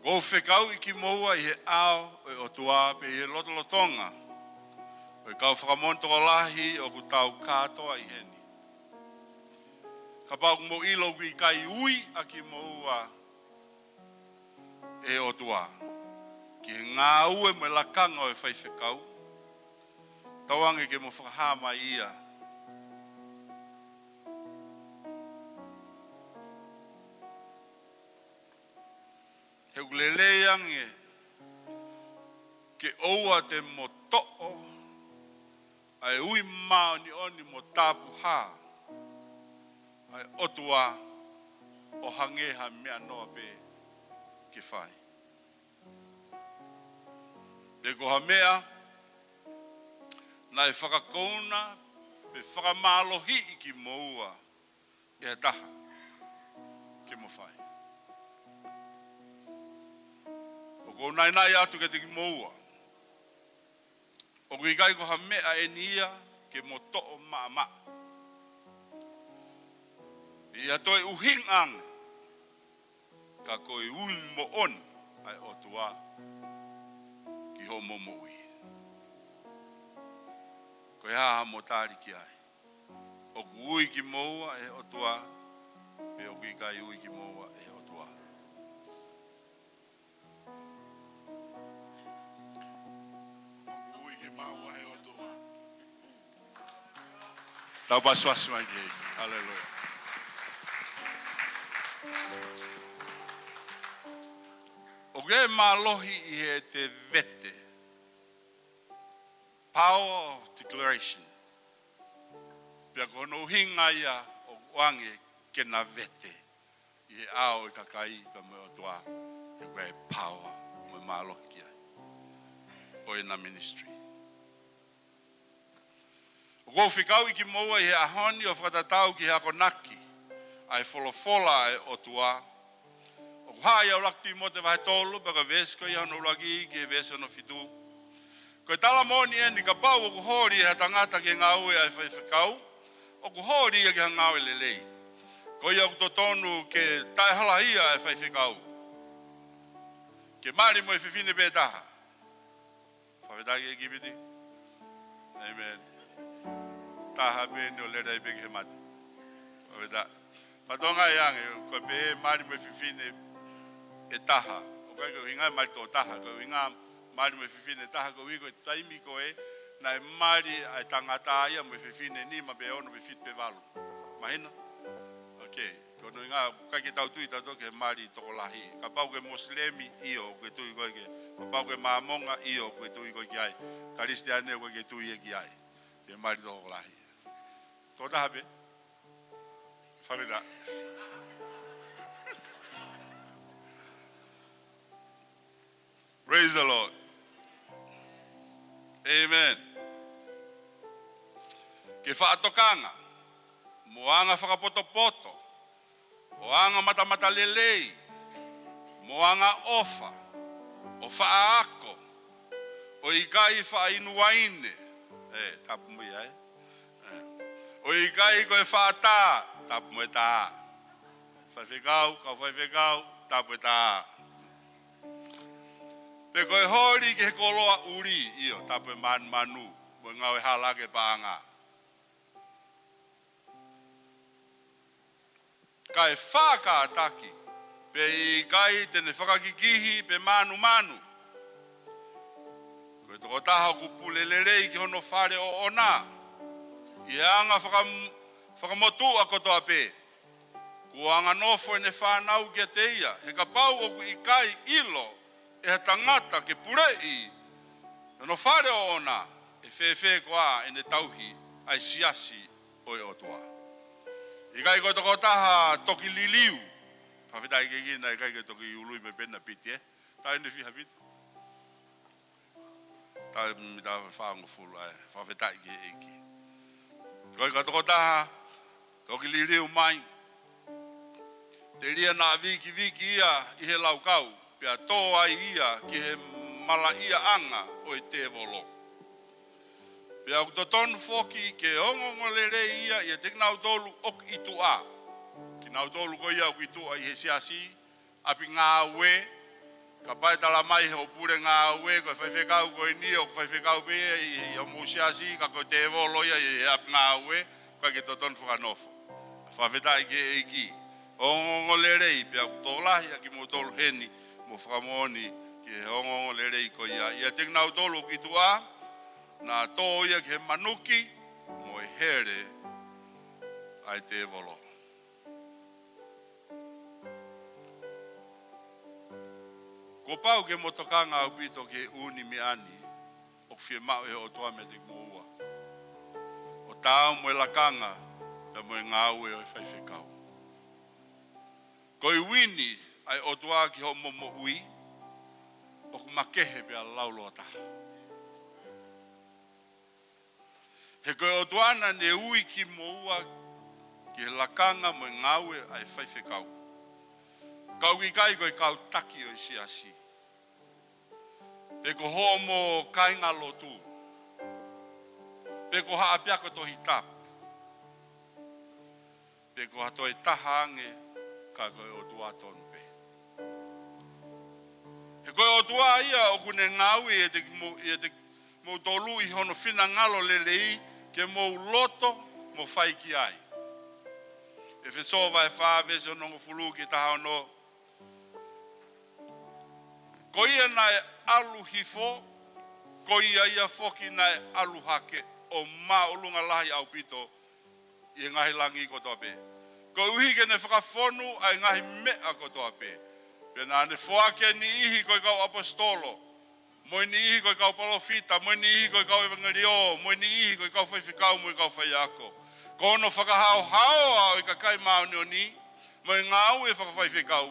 [SPEAKER 6] Ko whekau i ki moua i he ao o tua pe i he lotolotonga o i kau whakamonto o lahi o ku tau katoa i heni. Ka pau mo ilo ki kai ui a ki moua e o tua. Ki ngā ue me lakanga o e Faifekau. Tawange ke mo whakahama ia. He ulele ange ke oua te moto'o ai ui mao ni oni mo tapu ha. Ai otua o hangeha mea noa pe ke whai. Pe ko ha mea na e whakakouna pe whakamalohi i ki moua e a taha ke mo whai. O ko nai atu ke te ki moua. O ko ikai ko ha mea e nia ke mo to'o maa. I a toi uhingang ka koe ui mo on ai o tua ki ho momo ui. Koe haha mo tāri ki ai. O ku ui ki moua e o tua, pe o ku ikai ui ki moua e o tua. O ku ui ki moua e o tua. Tau paswasi mai ki. Hallelujah. O ge malohi I he te vete. Power of declaration. Pia kono hinga ia o wange ke na vete. I he ao I kakai ka me o toa. He koe power me malohi ki ai. O na ministry. O kou whikau I ki moua I he ahoni o whakatatau ki he akonaki. Ai wholofola e o tua. O hai au lakti mo te vahe tolu, baka vesko I hano lagi ki e veso no fitu. Ko e tala moni e ni ka pau o kuhori e tangata ki ngā ue ai Faifekau. O kuhori e ki ha ngā ue lelei. Ko ia kuto tonu ke tai halahia e Faifekau. Ke mari mo e FEFINE pe taha. Whawetaki e kipiti. Amen. Taha pe ni o lera I peke he mati. Whawetaki. Patonga e ange, ko pe mari mo e FEFINE e taha. O kai ko hinga mari to taha, ko hinga mari mo e FEFINE taha ko wiko taimi ko e na e mari ai tangata ia mo e FEFINE ni ma pe ono pe fit pe valu. Mahina? Okay. Ko no hinga kai ke tau tui tato ke mari toko lahi. Ka pau ke moslemi io ko tui ko ke. Ka pau ke mamonga io ko tui ko ki ai. Kristiane ko ke tui e ki ai. Ke mari toko lahi. Ko taha pe? Famida. Praise the Lord. Amen. Ke whaatokanga, moanga whakapoto-poto, moanga matamata lelei, moanga ofa, o whaako, o ikai whainuaine, tapu mui ai, o ikai koe whaataa, tapu mui taa, Faifekau, kau Faifekau, tapu e taa. Pe koe hori ke koloa uri, io, tapu e manu, mo ngau e halake paanga. Kai whakaataki, pe I kai tene whakakikihi pe manu. Koe toko taha kupulelelei ki hono whare o ona. I anga whakamotu a kotoa pe. Kuanga nofo ne whanau ki a teia. He ka pau o ku I kai ilo e ha tangata ke purei. No whare o ona e whewhe koa e ne tauhi ai siasi o e otua. I kai koe toko taha toki liliu. Whawhitai ke kina i kai koe toki ului me pena piti e. Tai ne whiha piti. Tai mi ta whaango fulu ai. Whawhitai ke eki. Koe koe toko taha toki liliu mai. Te ria na viki ia I he laukau. Pea tō ai ia ki he mala ia anga o I te volo. Pea ku totonu foki ke ongongo lere ia I te kinau tolu ok I tua. Kinau tolu ko ia ok I tua I he siasi. Api ngā ue. Ka pai tala mai he opure ngā ue. Koe Faifekau koe ni o Faifekau pe I homo siasi. Ka koe te volo ia I api ngā ue. Koe ke totonu Fakanofo. Whawhetai ke eiki. Ongongo lerei pea ku tolahi a ki mo tolu heni. Mo whakamoni ki he ongongo lerei ko ia. Ia te kinau tolu ki tua. Nā tō ia ki he manuki, mo e here ai te volo. Ko pau ke motokanga au pito ke uni me ani, o FIEMA'U e o toa me te mua. O tāu mo e lakanga, pe mo e ngāu e o e Faifekau. Ko I wini ai o toa ki ho momo ui, o kumakehe pe a lauloa taha. He koe o tuana ne ui ki moua ki he lakanga mo ngaue ai Faifekau. Kau ki kai koe kau taki o I siasi. Pe ko ho mo kainga lotu. Pe ko haa piako tohi tapu. Pe ko hatoi taha ange ka koe o tua tonu pe. He koe o tua ia o kune ngaue e te mo tolu I hono whina ngalo lelei ke mo loto mo whaiki ai. E whesova e whawe se onongo fulu ki taha ono. Ko ia nai alu hifo, ko ia foki nai alu hake o ma olunga lahi au pito I ngahi langi kotoa pe. Ko uhi ke ne whakawhonu ai ngahi mea kotoa pe. Pena ne FOAKI ni ihi ko kau apostolo. Moi ni ihi ko kau palofita, moi ni ihi ko kau evangelio, moi ni ihi ko kau Faifekau, moi kau Faiako. Ko no whakahao hao I ka kai mauni o ni, moi ngau e whakafaifekau.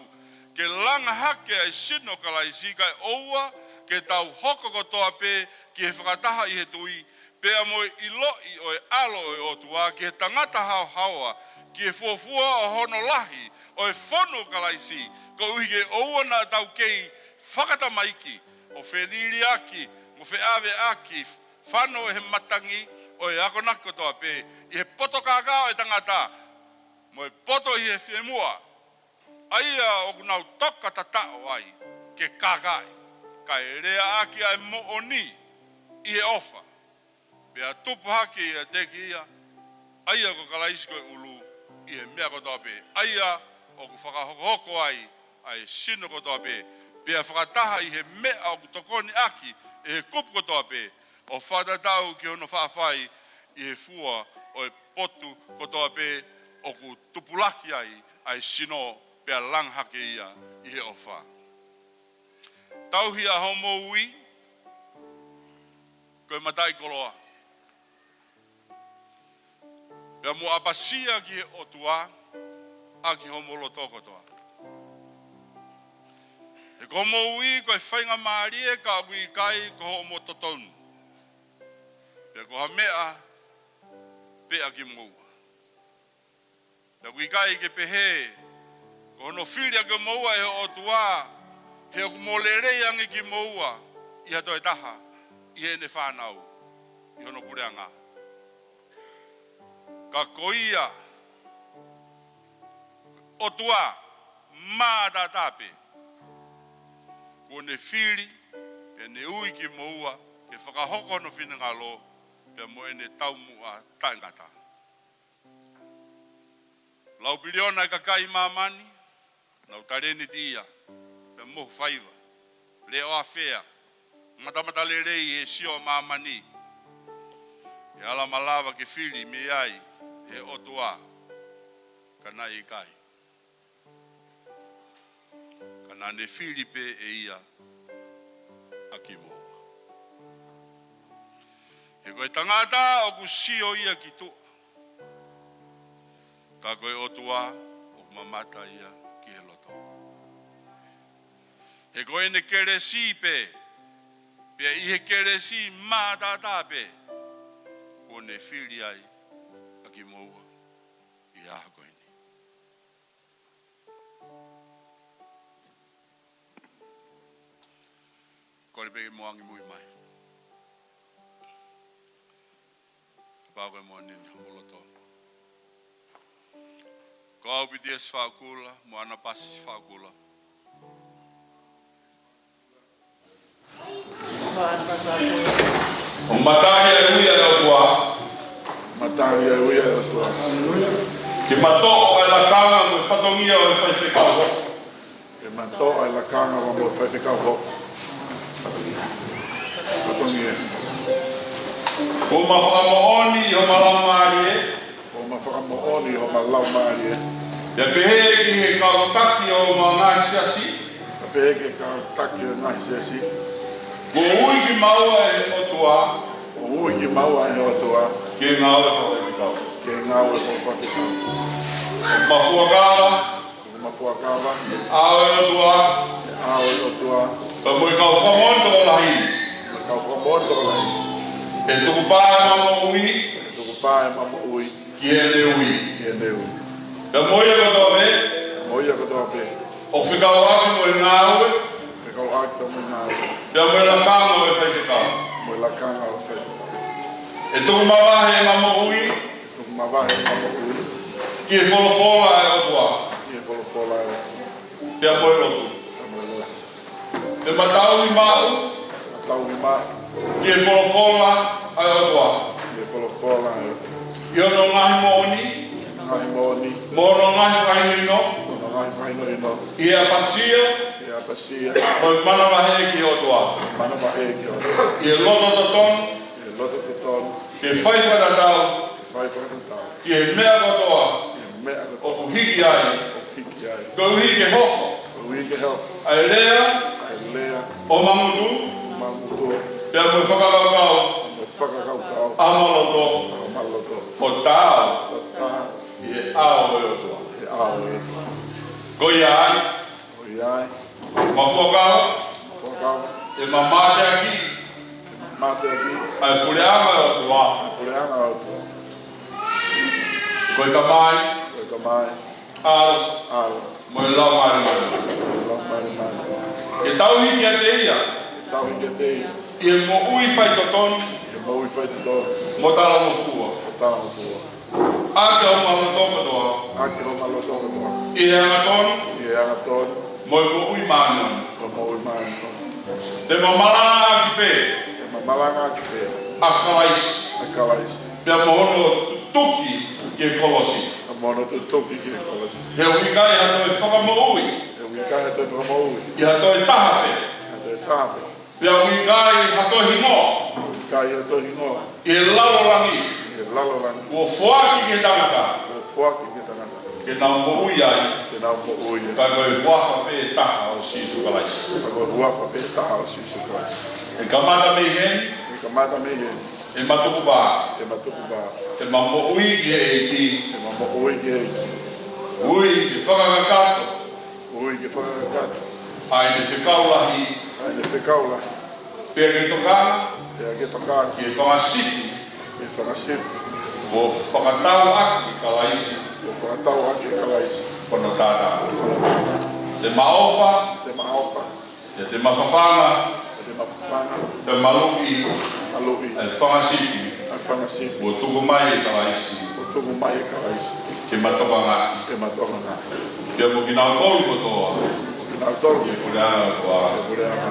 [SPEAKER 6] Ke langa hake ai sino kalaisi kai oua, ke tau hoko kotoa pe, ki he whakataha I he tui, pea moi iloi o e alo e otua, ki he tangata hao haoa, ki he fuafua o hono lahi, o e whono kalaisi, ko uhi ke oua na tau kei whakatamaiki, o wheliri aki, mo wheawe aki, whano e he matangi, o e ako naki kotoa pe, I he poto kakao e tangata, mo e poto I he whemua, aia o kunau toka tatao ai, ke kakai, ka e rea aki ai mo oni, I he ofa, pea tupu haki I teki ia, aia ko kalaisi koe ulu, I he mea kotoa pe, aia o ku whakahoko ai, ai sino kotoa pe, pea whakataha I he mea o ku tokoni aki, e he kupu kotoa pe, o whatatau ki hono whaafai, I he fua o e potu kotoa pe, o ku tupulaki ai sino, pea langhake ia I he ofa. Tauhia homo ui, koe matai koloa. Pea mo apasia ki he otua, a ki homo loto kotoa. E komo ui koe whainga maarie ka ui kai ko homo totonu. Pe ko hamea pe aki moua. Pe ko ikai ke pehe ko no filia ke moua e o tua he o molere ange ki moua ia toi taha ia ne whanau i hono pureanga. Ka koia o tua mada tape ko ne fili pe ne ui ki moua ke whakahoko no whina ngalo pe mo ene taumua tangata. Lau piliona kakai mamani nau tareni tia pe mo whaiva le o afea matamata le rei e sio mamani e ala malava ke fili me ai e otua kana i kai kana ne fili pe e ia akimo e koe tangata o ku sio ia ki tu ka koe otua o mamata ia ki he loto e koe ne kere si pe pe i he kere si matata pe ko ne fili ai aki moua i aha koe ni. Kore pe moangi mui mai. Pao koe moa nini hamoloto. Ko au Pitiesi whaakula, mo ana pasi whaakula. O matari e uia e otua.
[SPEAKER 11] Matari e uia e otua.
[SPEAKER 6] Ke matoko e la kanga mo whatongia o e Faifekau.
[SPEAKER 11] Ke matoko e la kanga o mo Faifekau. Whatongia.
[SPEAKER 6] O ma whakamooni o malamari e.
[SPEAKER 11] O ma whakamooni o malamari e.
[SPEAKER 6] Ia pehe ki he kautaki o ma ngai siasi.
[SPEAKER 11] Ia pehe ki he kautaki o ngai siasi.
[SPEAKER 6] Ko ui ki maua e otua.
[SPEAKER 11] Ko ui ki maua e otua.
[SPEAKER 6] Ke ngau e Faifekau.
[SPEAKER 11] Ke ngau e Faifekau.
[SPEAKER 6] O mafuakala.
[SPEAKER 11] O mafuakala.
[SPEAKER 6] Ao e otua.
[SPEAKER 11] Ao e otua.
[SPEAKER 6] Pa mui kau whamoon toko lahi.
[SPEAKER 11] Kau whamoon toko lahi.
[SPEAKER 6] E tuku pāe mamo ui.
[SPEAKER 11] E tuku pāe mamo ui.
[SPEAKER 6] Ki e ne ui.
[SPEAKER 11] Ki e ne ui.
[SPEAKER 6] Pe moia kotoa pe.
[SPEAKER 11] Moia kotoa pe.
[SPEAKER 6] O whikau aki mo e ngāue.
[SPEAKER 11] Whikau aki mo e ngāue.
[SPEAKER 6] Pea mo e la kanga o e Faifekau.
[SPEAKER 11] Mo e la kanga o e Faifekau.
[SPEAKER 6] E tuku mawahe e mamo ui.
[SPEAKER 11] E tuku mawahe e mamo ui.
[SPEAKER 6] Ki e wholofola e otua.
[SPEAKER 11] Ki e wholofola e otua.
[SPEAKER 6] Pea mo e lotu. E matau i mau.
[SPEAKER 11] Matau i mau.
[SPEAKER 6] Ki e wholofola e otua.
[SPEAKER 11] Ki e wholofola e otua.
[SPEAKER 6] I ono ngahi mooni.
[SPEAKER 11] Ngahi mooni.
[SPEAKER 6] Moro ngahi whainino.
[SPEAKER 11] Moro ngahi whainino.
[SPEAKER 6] I a pasia.
[SPEAKER 11] I a pasia.
[SPEAKER 6] Mo e mana wahe ki otua.
[SPEAKER 11] Mana wahe ki otua.
[SPEAKER 6] I e loto toton.
[SPEAKER 11] I e loto toton.
[SPEAKER 6] Ki e whaiwhatatau.
[SPEAKER 11] Whaiwhatatau.
[SPEAKER 6] Ki e mea kotoa.
[SPEAKER 11] Ki e mea kotoa.
[SPEAKER 6] O kuhiki ai.
[SPEAKER 11] O kuhiki ai.
[SPEAKER 6] Ko uhike hoko.
[SPEAKER 11] O uhike hoko.
[SPEAKER 6] Ai lea.
[SPEAKER 11] Ai lea.
[SPEAKER 6] O mamutu.
[SPEAKER 11] Mamutu.
[SPEAKER 6] Pea mo e whakakakau.
[SPEAKER 11] Mo e whakakakau.
[SPEAKER 6] Amaloto.
[SPEAKER 11] Amaloto.
[SPEAKER 6] O tāu.
[SPEAKER 11] O tāu.
[SPEAKER 6] I e ao e otua.
[SPEAKER 11] E ao e otua.
[SPEAKER 6] Ko i ai.
[SPEAKER 11] Ko i ai.
[SPEAKER 6] Mafuakau.
[SPEAKER 11] Mafuakau.
[SPEAKER 6] E mamate aki.
[SPEAKER 11] Mate aki.
[SPEAKER 6] Ai pureanga e otua.
[SPEAKER 11] Pureanga e otua.
[SPEAKER 6] Ko i tamai.
[SPEAKER 11] Ko i tamai.
[SPEAKER 6] Ao.
[SPEAKER 11] Ao.
[SPEAKER 6] Mo e lau mare mare.
[SPEAKER 11] Lau mare mare.
[SPEAKER 6] E tau hiki a te ia.
[SPEAKER 11] E tau hiki a te ia.
[SPEAKER 6] I e mo ui whai toton.
[SPEAKER 11] E mo ui whai toton.
[SPEAKER 6] Mo tala mo fua.
[SPEAKER 11] Mo tala mo fua.
[SPEAKER 6] Ake o maloto katoa.
[SPEAKER 11] Ake o maloto katoa.
[SPEAKER 6] I e angaton.
[SPEAKER 11] I e angaton.
[SPEAKER 6] Mo e mo ui manon.
[SPEAKER 11] Mo ui manon.
[SPEAKER 6] Te mamalanga aki pe.
[SPEAKER 11] Te mamalanga aki pe.
[SPEAKER 6] A kalais.
[SPEAKER 11] A kalais.
[SPEAKER 6] Pea mo hono tuki ki e kolosi.
[SPEAKER 11] A mono tu tuki ki e kolosi.
[SPEAKER 6] He uikai hato e whakamoui.
[SPEAKER 11] He uikai hato e whakamoui.
[SPEAKER 6] I hato e tahape.
[SPEAKER 11] Hato e tahape.
[SPEAKER 6] Pea uikai hato hingo.
[SPEAKER 11] Uikai hato hingo.
[SPEAKER 6] I e lalorangi.
[SPEAKER 11] I e lalorangi.
[SPEAKER 6] Ua FOAKI ke tangata.
[SPEAKER 11] Ua FOAKI ke tangata.
[SPEAKER 6] Ke nau mo ui ai.
[SPEAKER 11] Ke nau mo ui ai.
[SPEAKER 6] Ka koe huafa pe taha o sisu kalaisi.
[SPEAKER 11] Ka koe huafa pe taha o sisu kalaisi.
[SPEAKER 6] E kamata me hen.
[SPEAKER 11] E kamata me hen.
[SPEAKER 6] E matuku ba.
[SPEAKER 11] E matuku ba.
[SPEAKER 6] E mamo ui ki e eki.
[SPEAKER 11] E mamo ui ki e eki.
[SPEAKER 6] Ui ki whakakakato.
[SPEAKER 11] Ui ki whakakakato.
[SPEAKER 6] Ai ne whikaulahi.
[SPEAKER 11] Ai ne whikaulahi.
[SPEAKER 6] Pea ke tokana.
[SPEAKER 11] Pea ke tokana.
[SPEAKER 6] Ki e whangasiti.
[SPEAKER 11] e whakasip,
[SPEAKER 12] o whakatau aki ka laisi,
[SPEAKER 11] o whakatau aki ka laisi,
[SPEAKER 12] pono tāna. Te maofa,
[SPEAKER 11] te maofa,
[SPEAKER 12] te mawhawhanga,
[SPEAKER 11] te mawhanga,
[SPEAKER 12] te maluki,
[SPEAKER 11] aluhi,
[SPEAKER 12] e whangasipi,
[SPEAKER 11] a whakasip,
[SPEAKER 12] o tuku mai ka laisi,
[SPEAKER 11] o tuku mai ka laisi,
[SPEAKER 12] ke matoka ngā.
[SPEAKER 11] ke matoka ngā.
[SPEAKER 12] Kia mo kina tolu kotoa,
[SPEAKER 11] Kina tolu,
[SPEAKER 12] kia kure ana kua.
[SPEAKER 11] ke kure ana.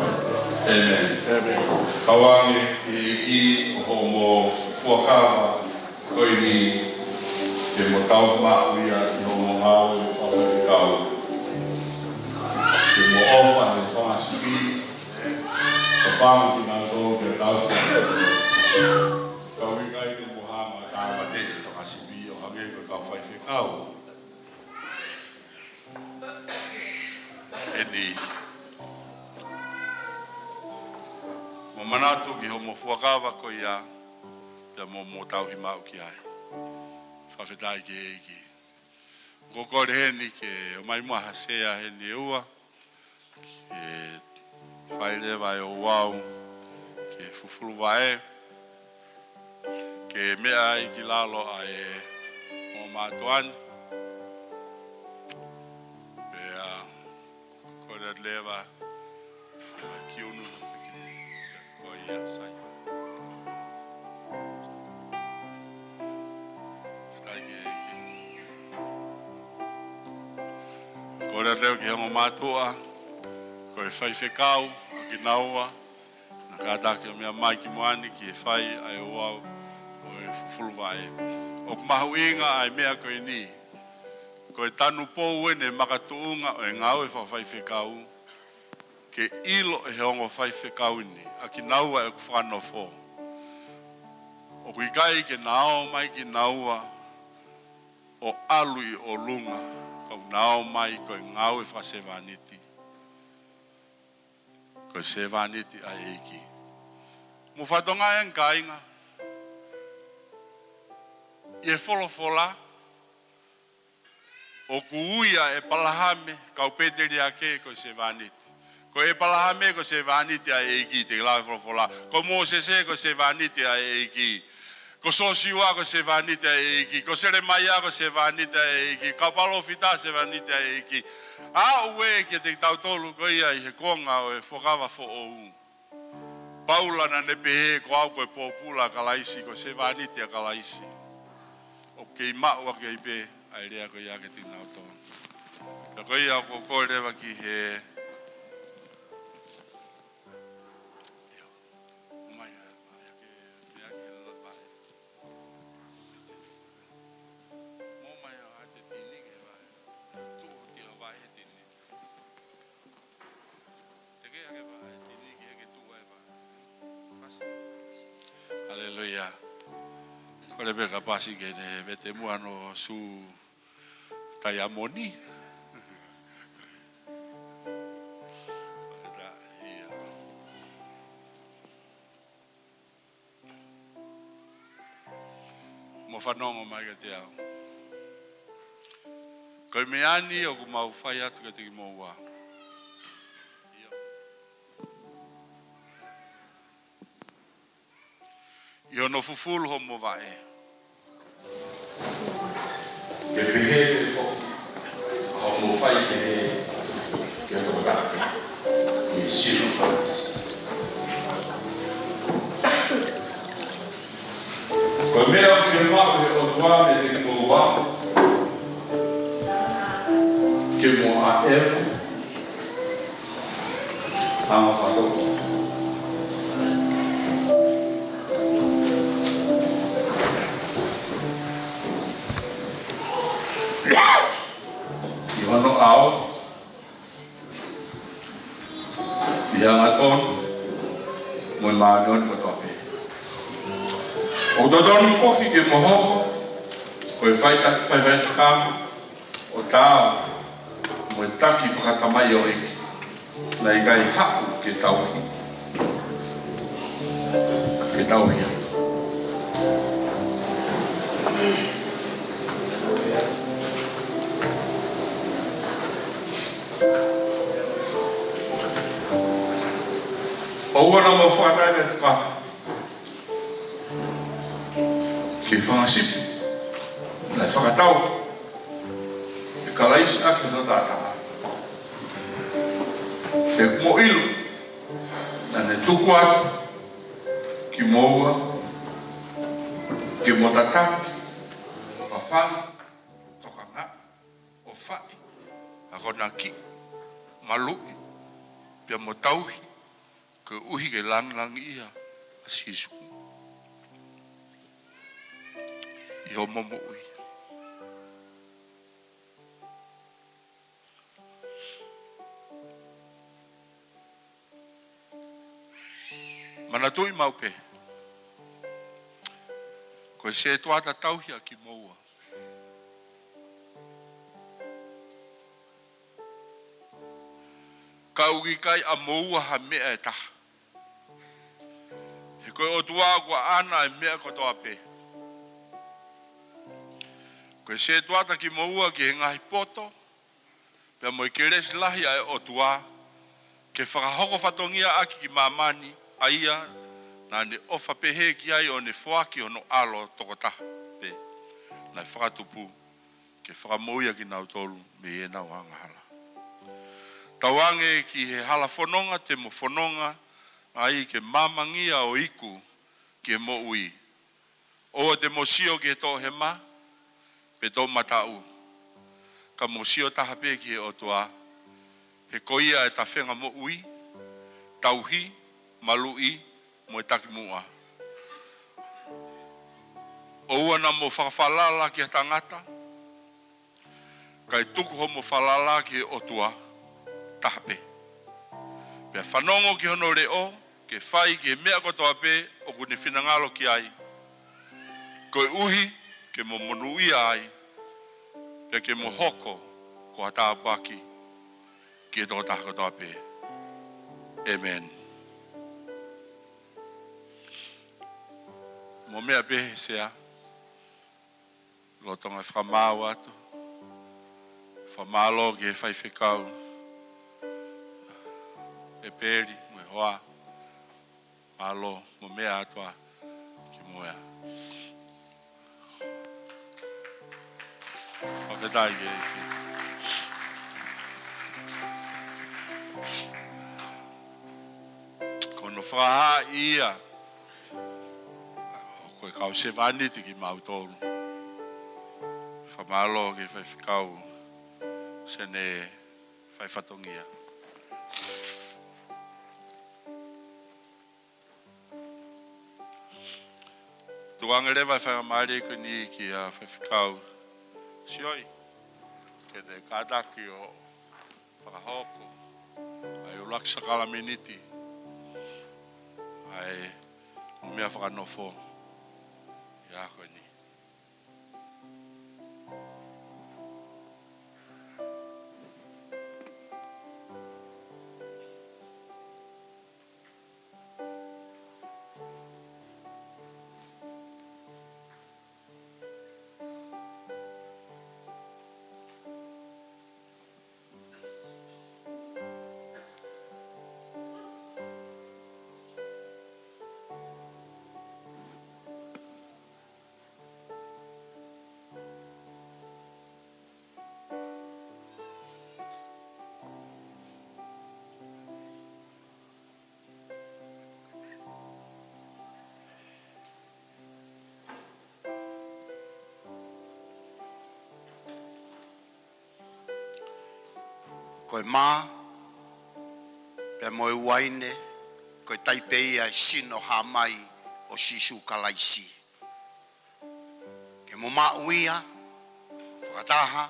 [SPEAKER 12] Amen.
[SPEAKER 11] Amen.
[SPEAKER 12] Kawange i o mo fuakawa koi ni ke mo tau mauia i o mo ngau e whawhawhikau. Ke mo ofa e whangasipi, ka whangu ki ngā tō ke TAUFA. Kawikai ke mo hama tāwate e whangasipi o hange ka KAUFANA. Eni mo manatu ki ho mo fuakawa ko ia te mo tau himau ki ai. Whawhetai ki eiki. Ko kore heni ke o mai mua hasea heni ua. Ke whailewa e Ouau. Ke FUFULU wae. Ke mea ai ki lalo a e o mātuani. Pea kore lewa ki unu. Kore leo ki hango mātua, ko e Faifekau, ki naua, na kātaki o mea mai ki moani ki e whai ai Ouau o e FUFULU wae. O kumahu inga ai mea ko e ni, ko e tanu pou ene makatuunga o e ngau e Faifekau, ke ilo e hongo Faifekau ni, a ki naua e kuwhanofo. O kui kai ke nao mai ki naua o alui o lunga, kau nao mai ko e ngau e whasevaniti. Ko e sevaniti a eiki. Mo whatonga e nkainga, i e wholofola, o kuuia e palahame, kau peteri ake ko e sevaniti. Ko e palahame ko se vaniti a eiki te lau wholofola. Ko Mosese ko se vaniti a eiki. Ko Sosiua ko se vaniti a eiki. Ko Seremaia ko se vaniti a eiki. Ka Palofita se vaniti a eiki. A ue ke te tautolu ko ia i he konga o e whokawa fo ou. Paula na ne pehe ko au ko e popula ka laisi ko se vaniti a ka laisi. O ke i maua ke i pe ai rea ko ia ke tina o tonu. Ka ko ia ko korewa ki he Haleluya. Kore be kapasi ke ne vete muano su tayamoni. Mo fanongo mai ke te au. Ko me ani o ku mau fai atu ke te mo wa. Io no FUFULU ho mo vae. Ke pehe ke foki. Ho mo fai ke he. Ke to rake. Ke silo paris. Ko mea FIEMA'U he o tuame te mo wa. Ke mo a eru. Ama whatoko. Mano ao yang aton mo manon ko tope o dodon foki ke moho ko fai kam o tao mo taki whakatamai o eki na i kai haku ke tauhi O wana mo whanai me te kaha.
[SPEAKER 11] whangasipu, lai whakatau, e kalaisi ake no tātaha. E mo ilu, nane tukuafu, ki moua, ki motataki, whawhanga, tokanga, o whai, akona ki, malui, pia mo tauhi, ke uhi ke lang ia, a sisu. I o momo ui. Manatui maupe. Koe se tuata tauhi a ki moua. Ka ugi kai a moua ha mea e taha. He koe o tua kua ana e mea kotoa pe. Koe se tuata ki moua ki he ngahi poto. Pea moi ke resi lahi a e o tua. Ke whakahoko whatongia aki ki mamani. Aia na ne ofa pehe ki ai o ne FOAKI o no alo tokotaha pe. Na whakatupu ke whakamouia ki nau tolu me e nau hangahala. Tawange ki he hala whanonga te mo whanonga ai ke mamangia o iku ki mo ui. O te mo sio ki he tō he ma pe tō matau. Ka mo sio taha pe ki he o toa. He koia e ta whenga mo ui, tauhi, malui, mo e taki mua. O uana mo whakawhalala ki he tangata, kai tuku ho mo whalala ki he otua, tahape. Pea whanongo ki hono reo, ke whai ki he mea kotoa pe, o kune whinangalo ki ai. Koe uhi, ke mo monuia ai, pea ke mo hoko, ko hata paki, ki he toko taha kotoa pe. Amen. Mo mea pehe sea, lo tonga whamau atu, whamalo ki he Faifekau, EPELI, mo e hoa, malo, mo mea atua, ki moea. Whawhetai ki eki. Kono whaha ia, koe kau se vaniti ki mautolu. Whamalo ki Faifekau, sene whaifatongia. Tuangerewa whangamari ko ni ki a Faifekau, SIOI, ke te kātaki o whakahoko, ai o laksakala miniti, ai o mea whakanofo, ia koe ni.
[SPEAKER 6] Koe mā, pia moe waine, koe taipei ai sino hamai o sisu kalaisi. Ke mo mauia, whakataha,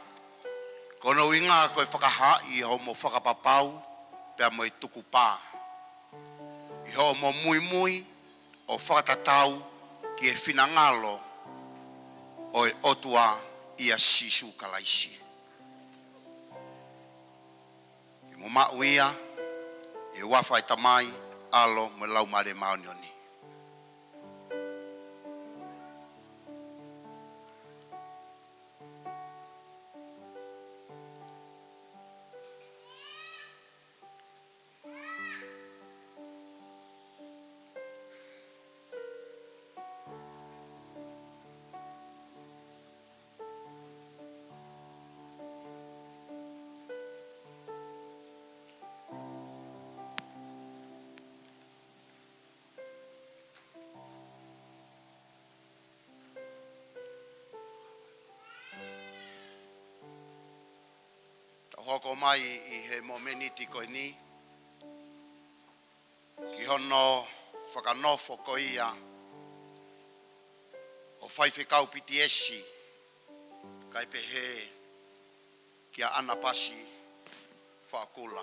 [SPEAKER 6] kono inga koe whakahai ho mo whakapapau, pia moe tuku pā. I ho mo mui mui, o whakatatau ki e whinangalo o e otua ia sisu kalaisi. Mo mauia, e wawhai tamai, alo me lau mare maunioni. hoko mai I he momeniti koe ni. Ki hono whakanofo ko ia o Faifekau Pitiesi kai pehe kia ana pasi whakula.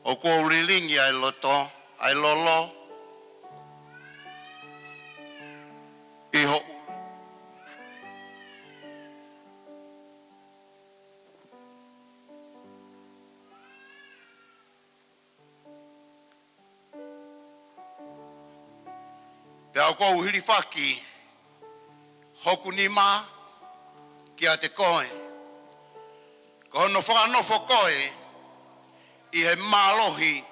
[SPEAKER 6] O ko urilingi ai loto, ai lolo. Iho. Pea ko hilifaki. Hokunima kia te koe. Ko no whakanofo koe. I he malohi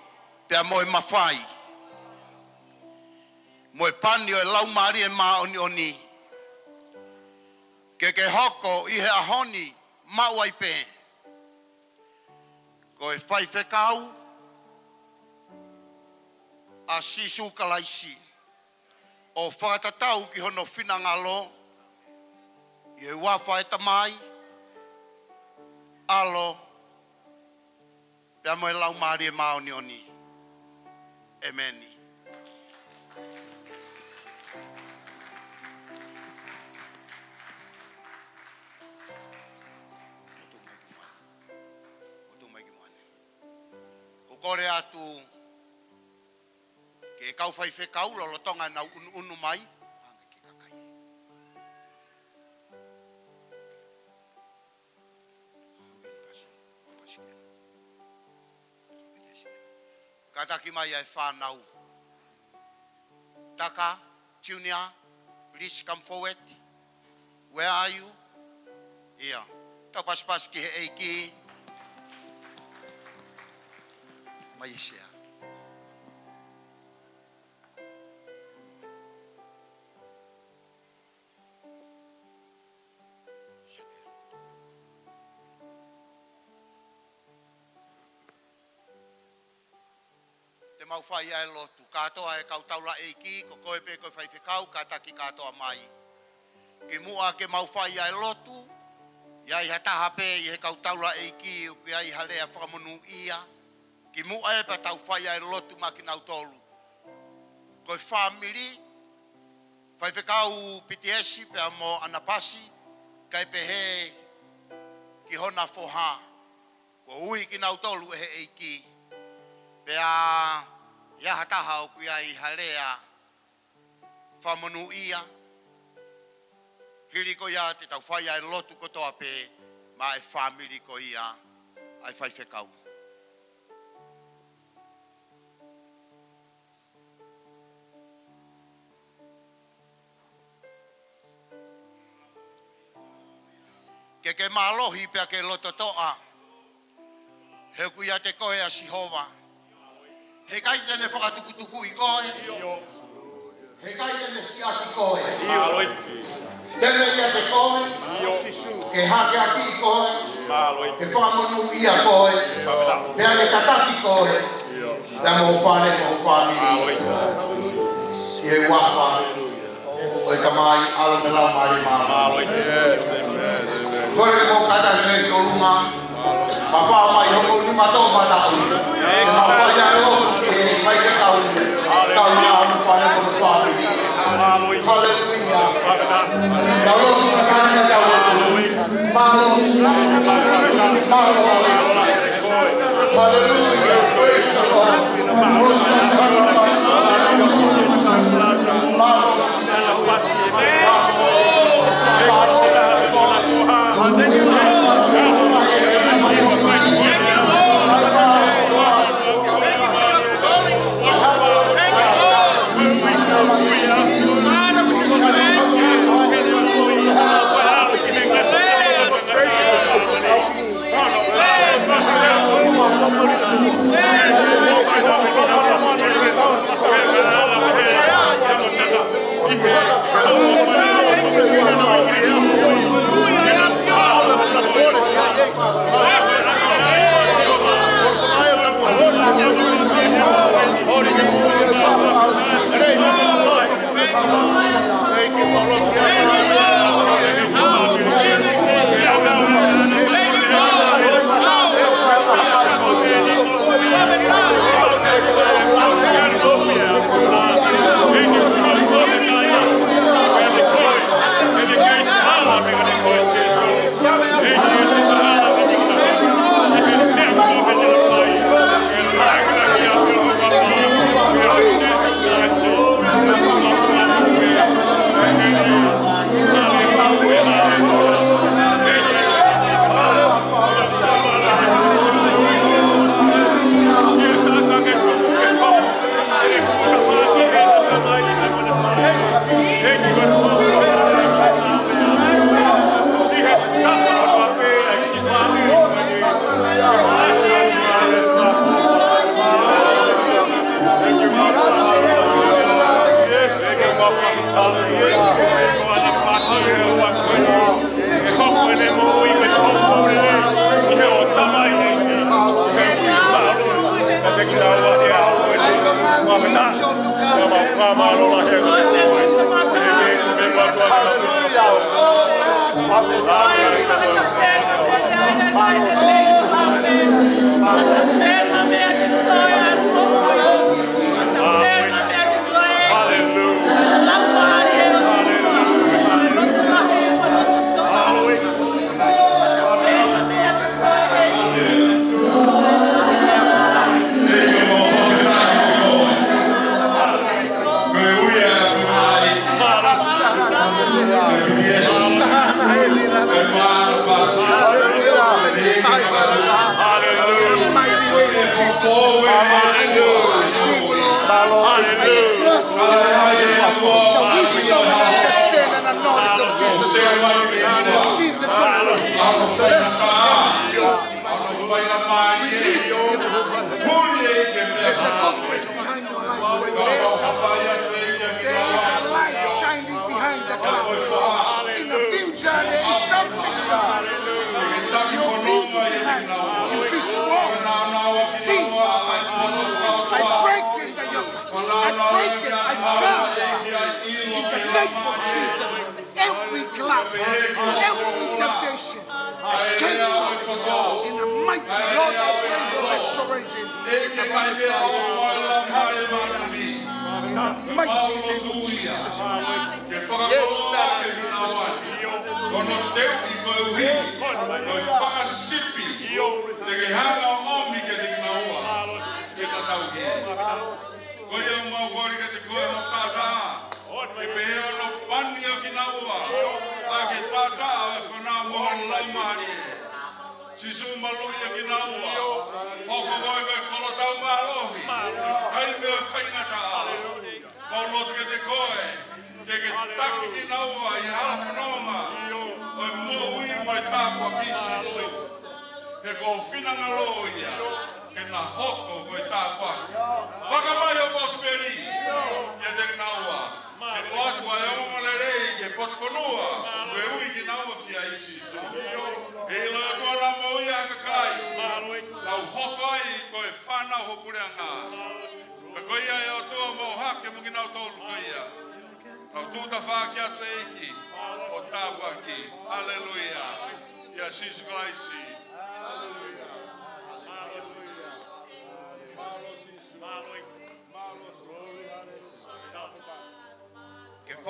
[SPEAKER 6] pea moe mawhai. Moe pani o e lau maari e maoni oni. Ke hoko I he ahoni mau ai pe. Ko e Faifekau a sisu kalaisi. O whakatatau ki hono whinangalo. I he wafa e tamai. Alo. Pea moe lau maari e maoni oni. Ameni. Kore atu ke kau Faifekau lolotonga na unu mai. Kataki mai ai whanau. Taka, Junior, please come forward. Where are you? Yeah. Tau pas ki he eiki. Mai sea. Te mau whai ai lotu. Katoa e kau taula eiki, ko koe pe koe Faifekau, kataki katoa mai. Ki mua ke mau whai ai lotu, iai hataha pe I he kau taula eiki, uki ai halea whakamonu ia. Ki mua e pa tau whai ai lotu maki nau tolu. Koe family, Faifekau Pitiesi pe amo anapasi, kai pe he ki hona foha. Ko ui ki nau tolu e he eiki. Pea ia hataha o kuia I halea whamonu ia. Hili ko ia te tau whai ai lotu kotoa pe ma e family ko ia ai Faifekau. Ke malohi pea ke loto toa. He kuia te koe a Sihova. He kai tene whakatukutuku I koe. He kai tene siaki koe. Tene ia te koe. Ke hake aki I koe. Ke whamonu ia koe. Pea ke tataki koe. Pea mo whane mo whamiri. I he wafa. O e kamai alo me lau mari mama. Kore mo kata me toluma. Papa mai hoko ni mato matau. Papa ya lo ke mai ke kau. Kau ni amu pane ko family. Hallelujah. Kau lo ni kana kau. Hallelujah. Praise the Lord.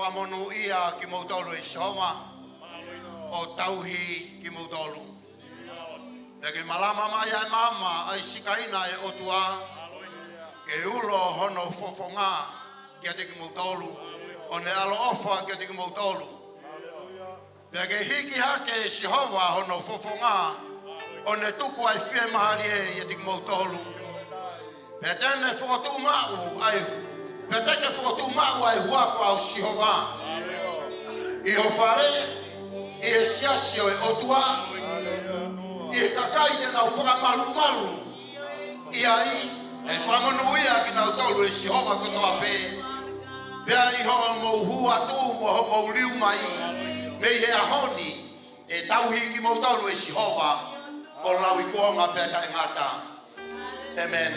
[SPEAKER 6] Whamonuia ki mautolu e sawa o tauhi ki mautolu. Peke malama mai ai mama ai sikaina e otua ke ulo hono fofonga kia te ki mautolu o ne alo ofa kia te ki mautolu. Peke hiki hake si hova hono fofonga o ne tuku ai FIEMA'U e te ki mautolu. Petene fotu mau ai Peteke fotu mau ai huafau si hova. I hofare, i e siasio e otua, i e kakaide nau whakamalu malu. I ai, e whamonuia ki nau tolu e si hova kotoa pe. Pea I ho mo hua tu mo liu mai. Me he ahoni e tau hiki mo tau e Sihova. O lau I kuonga pea ta ngata. Amen.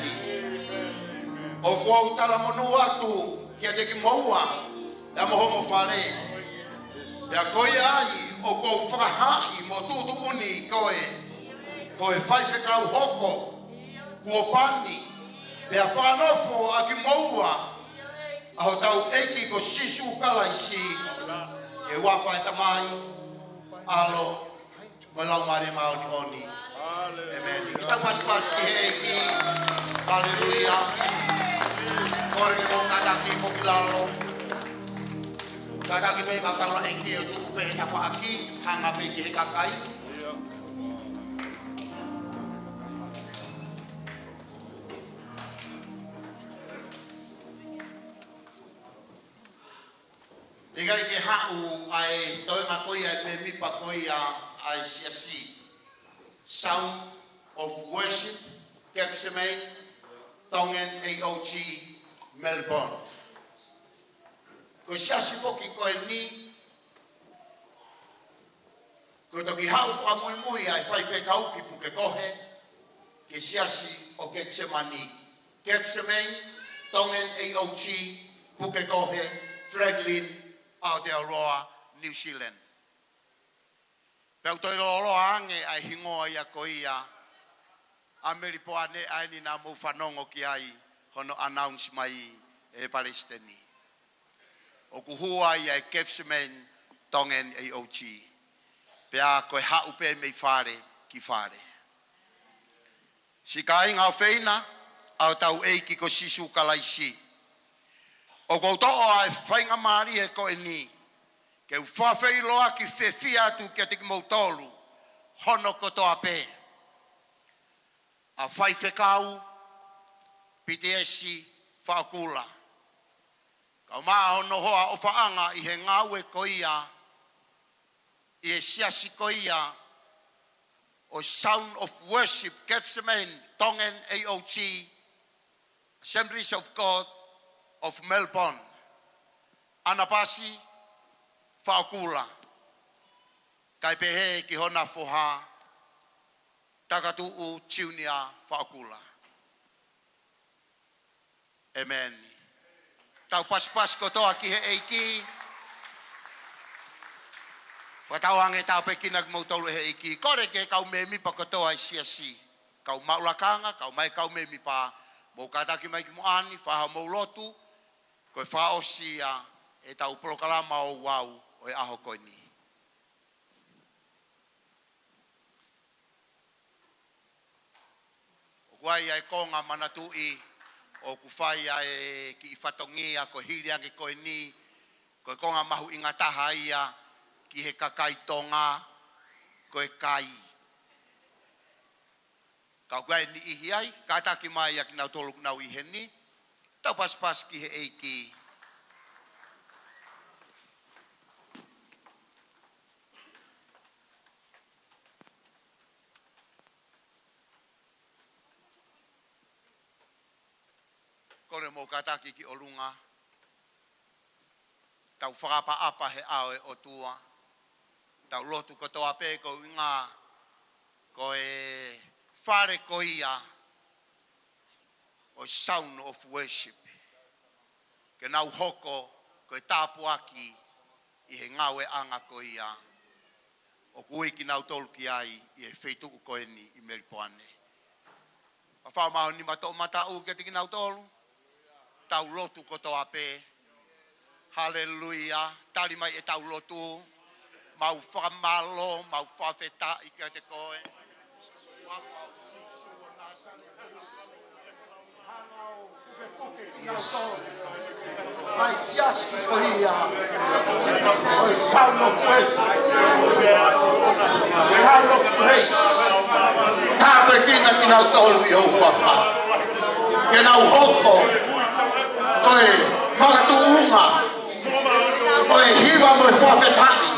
[SPEAKER 6] O kua utala monu atu kia te ki moua. Ea moho mo whare. Ea koe ai o kua whakahai mo tutu uni koe. Koe Faifekau hoko. Kua pani. Ea whanofo a ki moua. Aho tau eiki ko sisu kalaisi. E wawhai tamai. Alo. Mo lau mare mau ni oni. Amen. Kita pas-pas ki eiki. Haleluya. Kore ke mo kadaki ko kilalo. Kadaki me ka taula eiki o tuku pe ta FOAKI. Hanga pe ki he kakai. Iga I ke hau ai toi makoia e pe mipa koia ai siasi. Sound of Worship, Kefsemane, Tongen AOG, Melbourne. Ko siasi foki ko e ni. Ko toki hau whamui ai Faifekau ki puke kohe. Ke siasi o Kefsemane. Kefsemane, Tongen AOG, puke kohe, Franklin, Aotearoa, New Zealand. Pau toi loa ange ai hingoa ia ko ia. Ameripoane ai ni na mo whanongo ki ai hono announce mai e Palestini. O kuhua ia e Kefsemane Tongen AOG. Pea koe hau pe mei whare ki whare. Sikai ngā wheina au tau eiki ko sisu kalaisi. O koutoa ai whainga maari e koe ni. Ke uwhawhei loa ki whewhia tu kia tiki mautolu. Hono kotoa pe. A Faifekau, Pitiesi, whaakula. Kau maa hono hoa o whaanga I he ngau e koia. I e siasi koia. O Sound of Worship, Kefsemane, Tongen AOG, Assemblies of God of Melbourne. Anapasi, whaakula. Kai pehe ki hona foha. Takatu'u tiunia whaakula. Amen. Tau pas kotoa ki he eiki. Patau ange tau pekinak mautolu he eiki. Kore ke kau me mi pa kotoa I siasi. Kau maulakanga, kau mai kau me mi pa. Mau kataki mai ki moani, whaha mau lotu. Koe FAKA'OSI e tau prokalama o Ouau o e aho koe ni. O kuai ai konga manatu'i o kuwhai ai ki I whatongia ko hiriangi koe ni. Koe konga mahu ingataha ia ki he kakai tonga koe kai. Kau kuai ni ihi ai, kataki mai a ki nau toluk nau I he ni. Tau pas ki he eiki. Kore mo kataki ki olunga. Tau whakapa he ao e o tua. Tau lotu kotoa pe ko inga. Ko e whare ko ia. O Sound of Worship. Ke nau hoko ko e tāpuaki I he ngau e anga ko ia. O kui ki nau tolu ki ai I e wheituku ko e ni I Meripoane. A whamaho ni mato matau ke tiki nau tolu. Tau lotu kotoa pe. Haleluya. Tali mai e tau lotu. Mau whamalo, mau whawheta I ke te koe. Wapau sisu o nasa. Mai siasi ko ia. O Sound of Worship. Sound of Praise. Tāpe kina ki nau tolu I hou papa. Ke nau hoko. Koe magatuunga. Koe hiwa mo e whawhetai.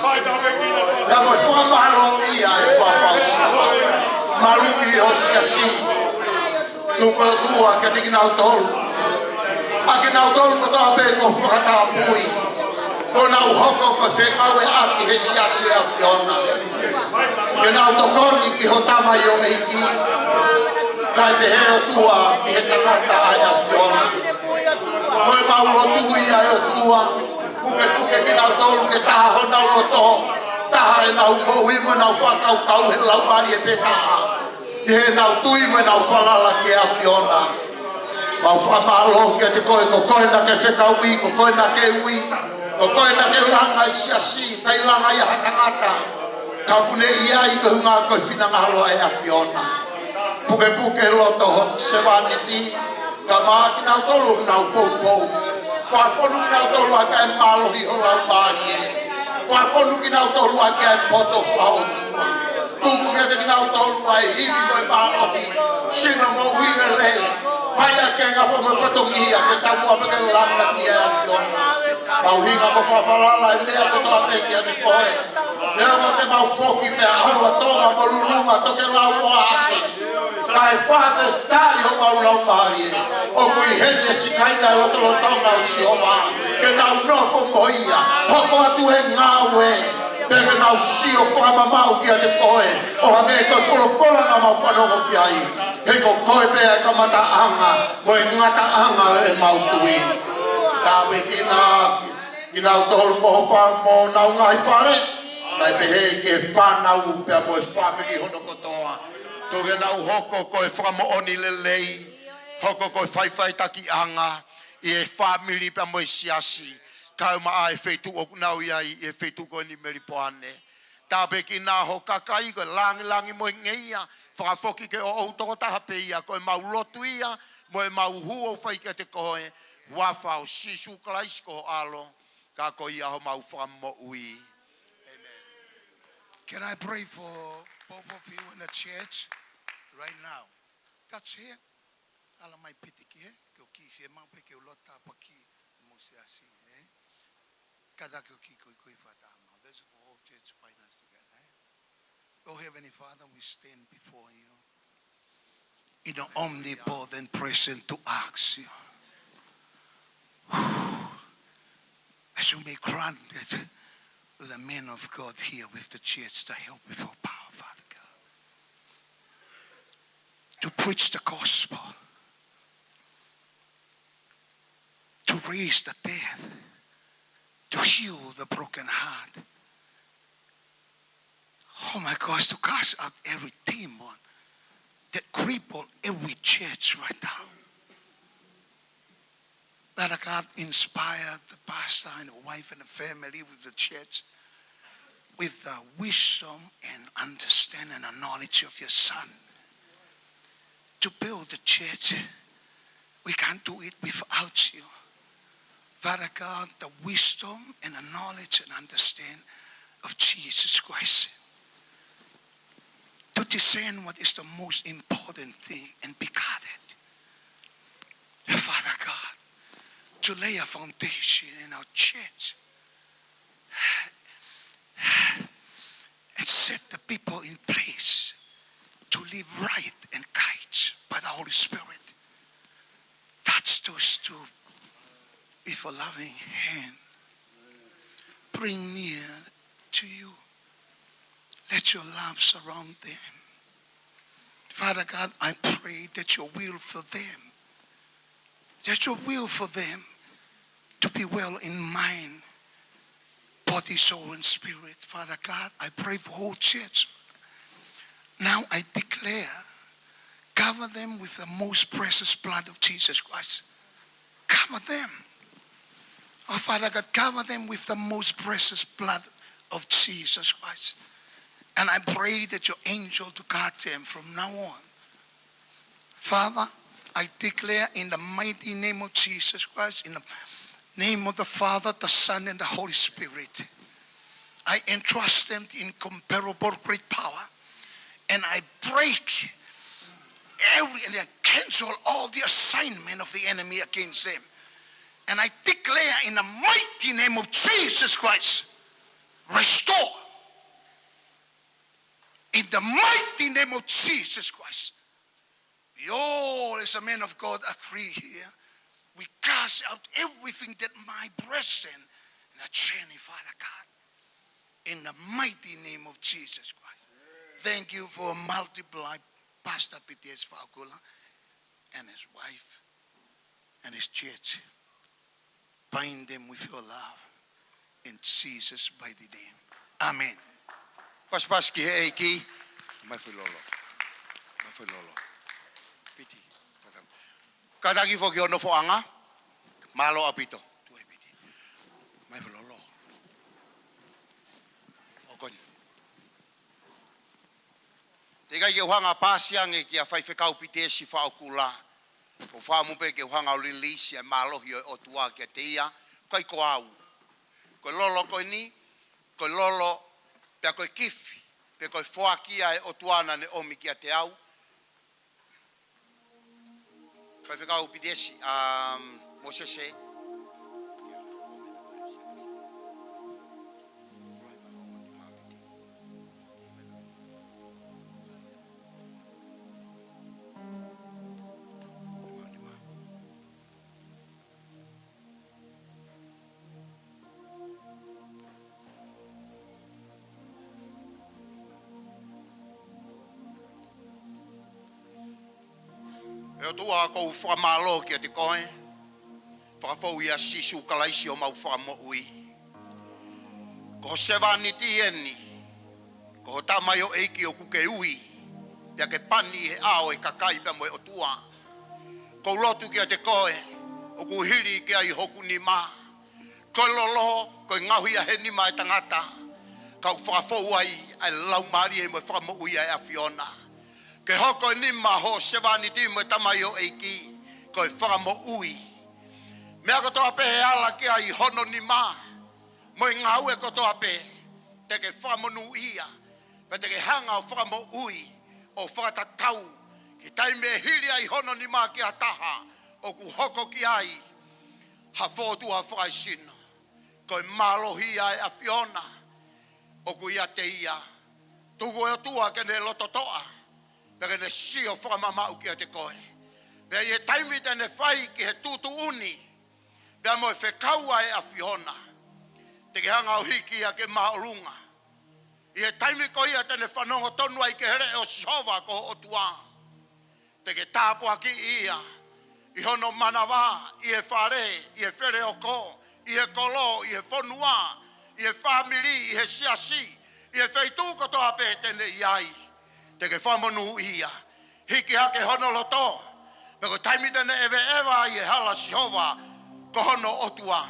[SPEAKER 6] Ka mo e whamalo ia e wapau siwa. Malu I o siasi. Nuka tua ke tiki nau tolu. Ake nau tolu kotoa pe ko whakataha pui. Ko nau hoko ko whekau e aki he siase a whiona. Ke nau tokoni ki ho tama i o eiki. Kai te heo tua ki he tangata ai a whiona. Koe mau LOTU'I ai o tua. Puke ki nau tolu ke taha ho nau loto. Taha e nau koui mo nau whakau he lau mari e petaha. I he nau tui mo nau whalala ki a whiona. Mau whamalo ki a te koe ko koe na ke whekau i, ko koe na ke ui. Ko koe na ke langa i siasi, kai langa i hatangata. Ka pune ia i ka hunga koe whinangalo e a whiona. Puke loto hot sevaniti. Ka maa ki nau tolu nau pou. Whakonu ki nau tolu a ka e malohi o lau mārie. Whakonu ki nau tolu a ka e poto whao tua. Tuku ki a te ki nau tolu a e hivi mo e malohi. Sino mo huime lei. Paya ke nga fo mo whatongia ke tamua pe ke langa ki e a whiona. Mau hinga ko whawhalala e mea kotoa pe ki a te koe. Nea mo te mau foki pe a aurua tonga mo lulunga to ke lau moa ake. Kai whase tai ho mau lau marie. O kui hene si kaina e loto lotonga o si oma. Ke nau nofo moia. Hoko atu e ngawe. Pere nau si o whamamau ki a te koe. O hange koe polopola na mau panongo ki ai. He ko koe pe e ka mata anga. Mo e ngata anga e mau tui. Tāwe ki nau tolu mo mo nau ngai whare. Kai pe he ki e whanau pe mo e whamiri hono kotoa. Toge nau hoko koe whamaoni lelei. Hoko koe whaiwhai taki anga. I e whamiri pe mo e siasi. Kau maa e whetu o nau iai e whetu koe ni meripoane. Tāpe ki nā ho kakai koe langi mo e ngeia. Whakafoki ke o outoko taha pe ia. Koe mau LOTU'I ia. Mo e mau huo whai ke te koe. Wafau sisu klaisko alo. Ka koe ia ho mau whakamo'ui.
[SPEAKER 13] Can I pray for both of you in the church right now? That's here. Ala mai pitiki he. Ke o ki FIEMA'U pe ke o lota pa ki mo se asi. Kada ke o ki koi whatama. There's a whole church finance together. Oh Heavenly Father, we stand before you in the omnipotent present to ask you. As you may grant it to the men of God here with the church to help with our power, Father God. To preach the gospel. To raise the dead. To heal the broken heart. Oh my gosh, to cast out every demon that cripple every church right now. That God inspired the pastor and the wife and the family with the church with the wisdom and understanding and knowledge of your Son to build the church. We can't do it without you. Father God, the wisdom and the knowledge and understanding of Jesus Christ. To discern what is the most important thing and be guarded. Father God, to lay a foundation in our church and set the people in place to live right and guide by the Holy Spirit. Touch those two with a loving hand. Bring near to you. Let your love surround them. Father God, I pray that your will for them to be well in mind, body, soul, and spirit. Father God, I pray for whole church. Now I declare, cover them with the most precious blood of Jesus Christ. Cover them. Oh, Father God, cover them with the most precious blood of Jesus Christ. And I pray that your angel to guard them from now on. Father, I declare in the mighty name of Jesus Christ, in the name of the Father, the Son, and the Holy Spirit, I entrust them to incomparable great power. And I break and I cancel all the assignment of the enemy against them. And I declare in the mighty name of Jesus Christ, restore. In the mighty name of Jesus Christ. We all, as a man of God, agree here We cast out everything that my brethren are training, Father God. In the mighty name of Jesus Christ. Thank you for multiply Pastor Pitiesi and his wife and his church. Bind them with your love. In Jesus' mighty name. Amen.
[SPEAKER 6] Pas ki he ki. Mai filolo. Mai filolo. Piti. Kadagi fo ki ono fo anga. Malo apito. Tuai piti. Mai filolo. Okon. Tega ke hanga pasiang e ki a Faifekau Pitiesi fa okula. O fa mu pe ke hanga o release e malo hi o tua ke teia kai ko au. Ko lolo ko ni, ko lolo pe ko kifi, pe ko FOAKI e o tuana ne omi ki te au. Faifekau Pitiesi Mosese. E o tua kou whamalo ki te koe. Whakafau ia sisu kalaisi o mau whakamo'ui. Ko sevani ti eni. Ko tamai o eiki o kuke ui. Pia ke pani he ao e kakai pia moe o tua. Ko lotu ki te koe. O ku hiri ki ai hoku ni ma. Ko lolo, ko ngahui a he ni ma e tangata. Kau whakafau ai ai lau mari e moe whakamo'ui ai a Fiona. Ke hoko ni maho sevani ti mo tamai o eiki ko whamo ui. Mea kotoa pe he ala ki ai hono ni ma. Mo ngau e kotoa pe te ke whamo nu ia. Pe te ke hanga o whamo ui o whakatatau. Ki taime hiri ai hono ni ma ki a taha o ku hoko ki ai. Ha fotu ha whakaisino. Ko malohi ai a Fiona o ku ia te ia. Tuku e tua ke ne lototoa. Pere ne si o whakamamau ki a te koe. Pea i e taimi tene whai ki he tutu uni. Pea mo e whekaua e a Fiona. Te ke hanga o hiki a ke maolunga. I e taimi ko ia tene whanongo tonua i ke here o sova ko o tua. Te ke tāpua ki ia. I hono manawa, i e whare, i e where o ko. I e kolo, i e whonua. I e whamiri, i e siasi. I e wheitu kotoa pe tene iai. Te ke whamonu ia. Hiki hake hono loto. Me ko taimi tene ewe ewa i e hala sihova. Ko hono otua.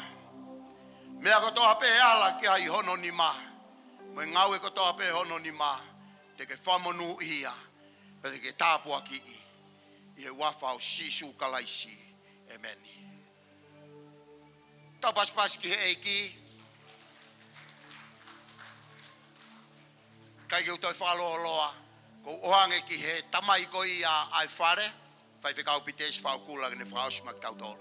[SPEAKER 6] Mea ko toa pe ala ki ai hono ni ma. Mo ngau e ko toa pe hono ni ma. Te ke whamonu ia. Pe te ke tāpua ki i. I e wafau sisu kalaisi. Amen. Tau paspas ki he eiki. Kai ki utoi whaloa loa. Ko ohange ki he tamai ko i a ai whare. Faifekau Pitiesi whaukula ne whaosi mak tautolo.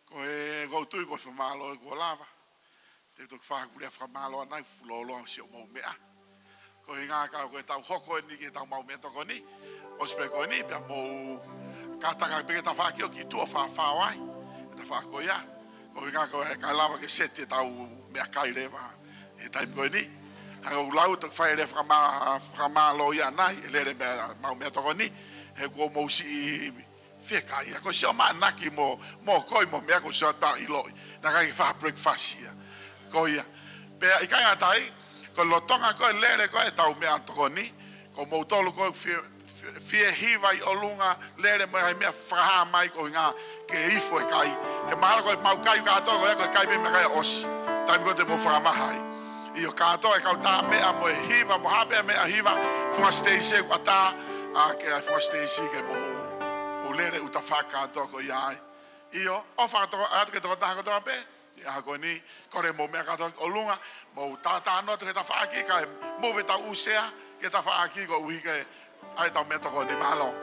[SPEAKER 8] Ko e goutui ko whamalo e kua lava. Te tuk whakurea whamalo anai fulolo si o mau mea. Ko i ngā kau koe tau hoko e ni ki tau mau mea toko ni. O spe koe ni pia mou kātaka peke ta whaki o ki tua whawhawai. E ta whako ia. Ko i ngā koe e kai lava ke seti e tau mea kai rewa. E taim koe ni. Hanga ulau tuk whaere whamalo ia nai. E lere mea mau mea toko ni. He kua mou si i whiekai. Ko si o maa naki mo koi mo mea ko si o tau i loi. Nā kai wha breakfast ia. Ko ia. Pea i kai ngatai. Ko lotonga ko lere ko e tau mea toko ni. Ko moutolu ko fie hiva i olunga lere mo hai mea whaha mai ko ngā ke ifo e kai. E mahara ko e mau kai kātoa ko e ko e kai me kai osi. Taimi ko te mo whakamahai. I o kātoa e kau tā mea mo e hiva mo hapea mea hiva. Funga steise ko ata a ke ai funga steise ke mo lere uta whakātoa ko i ai. I o whakatoa atu ke toko taha katoa pe. I a ko ni kore mo mea kātoa olunga. Mo tata no te ta whaaki ka mo ve ta usea ke ta whaaki ko uhi ke ai ta me to ko ni malo.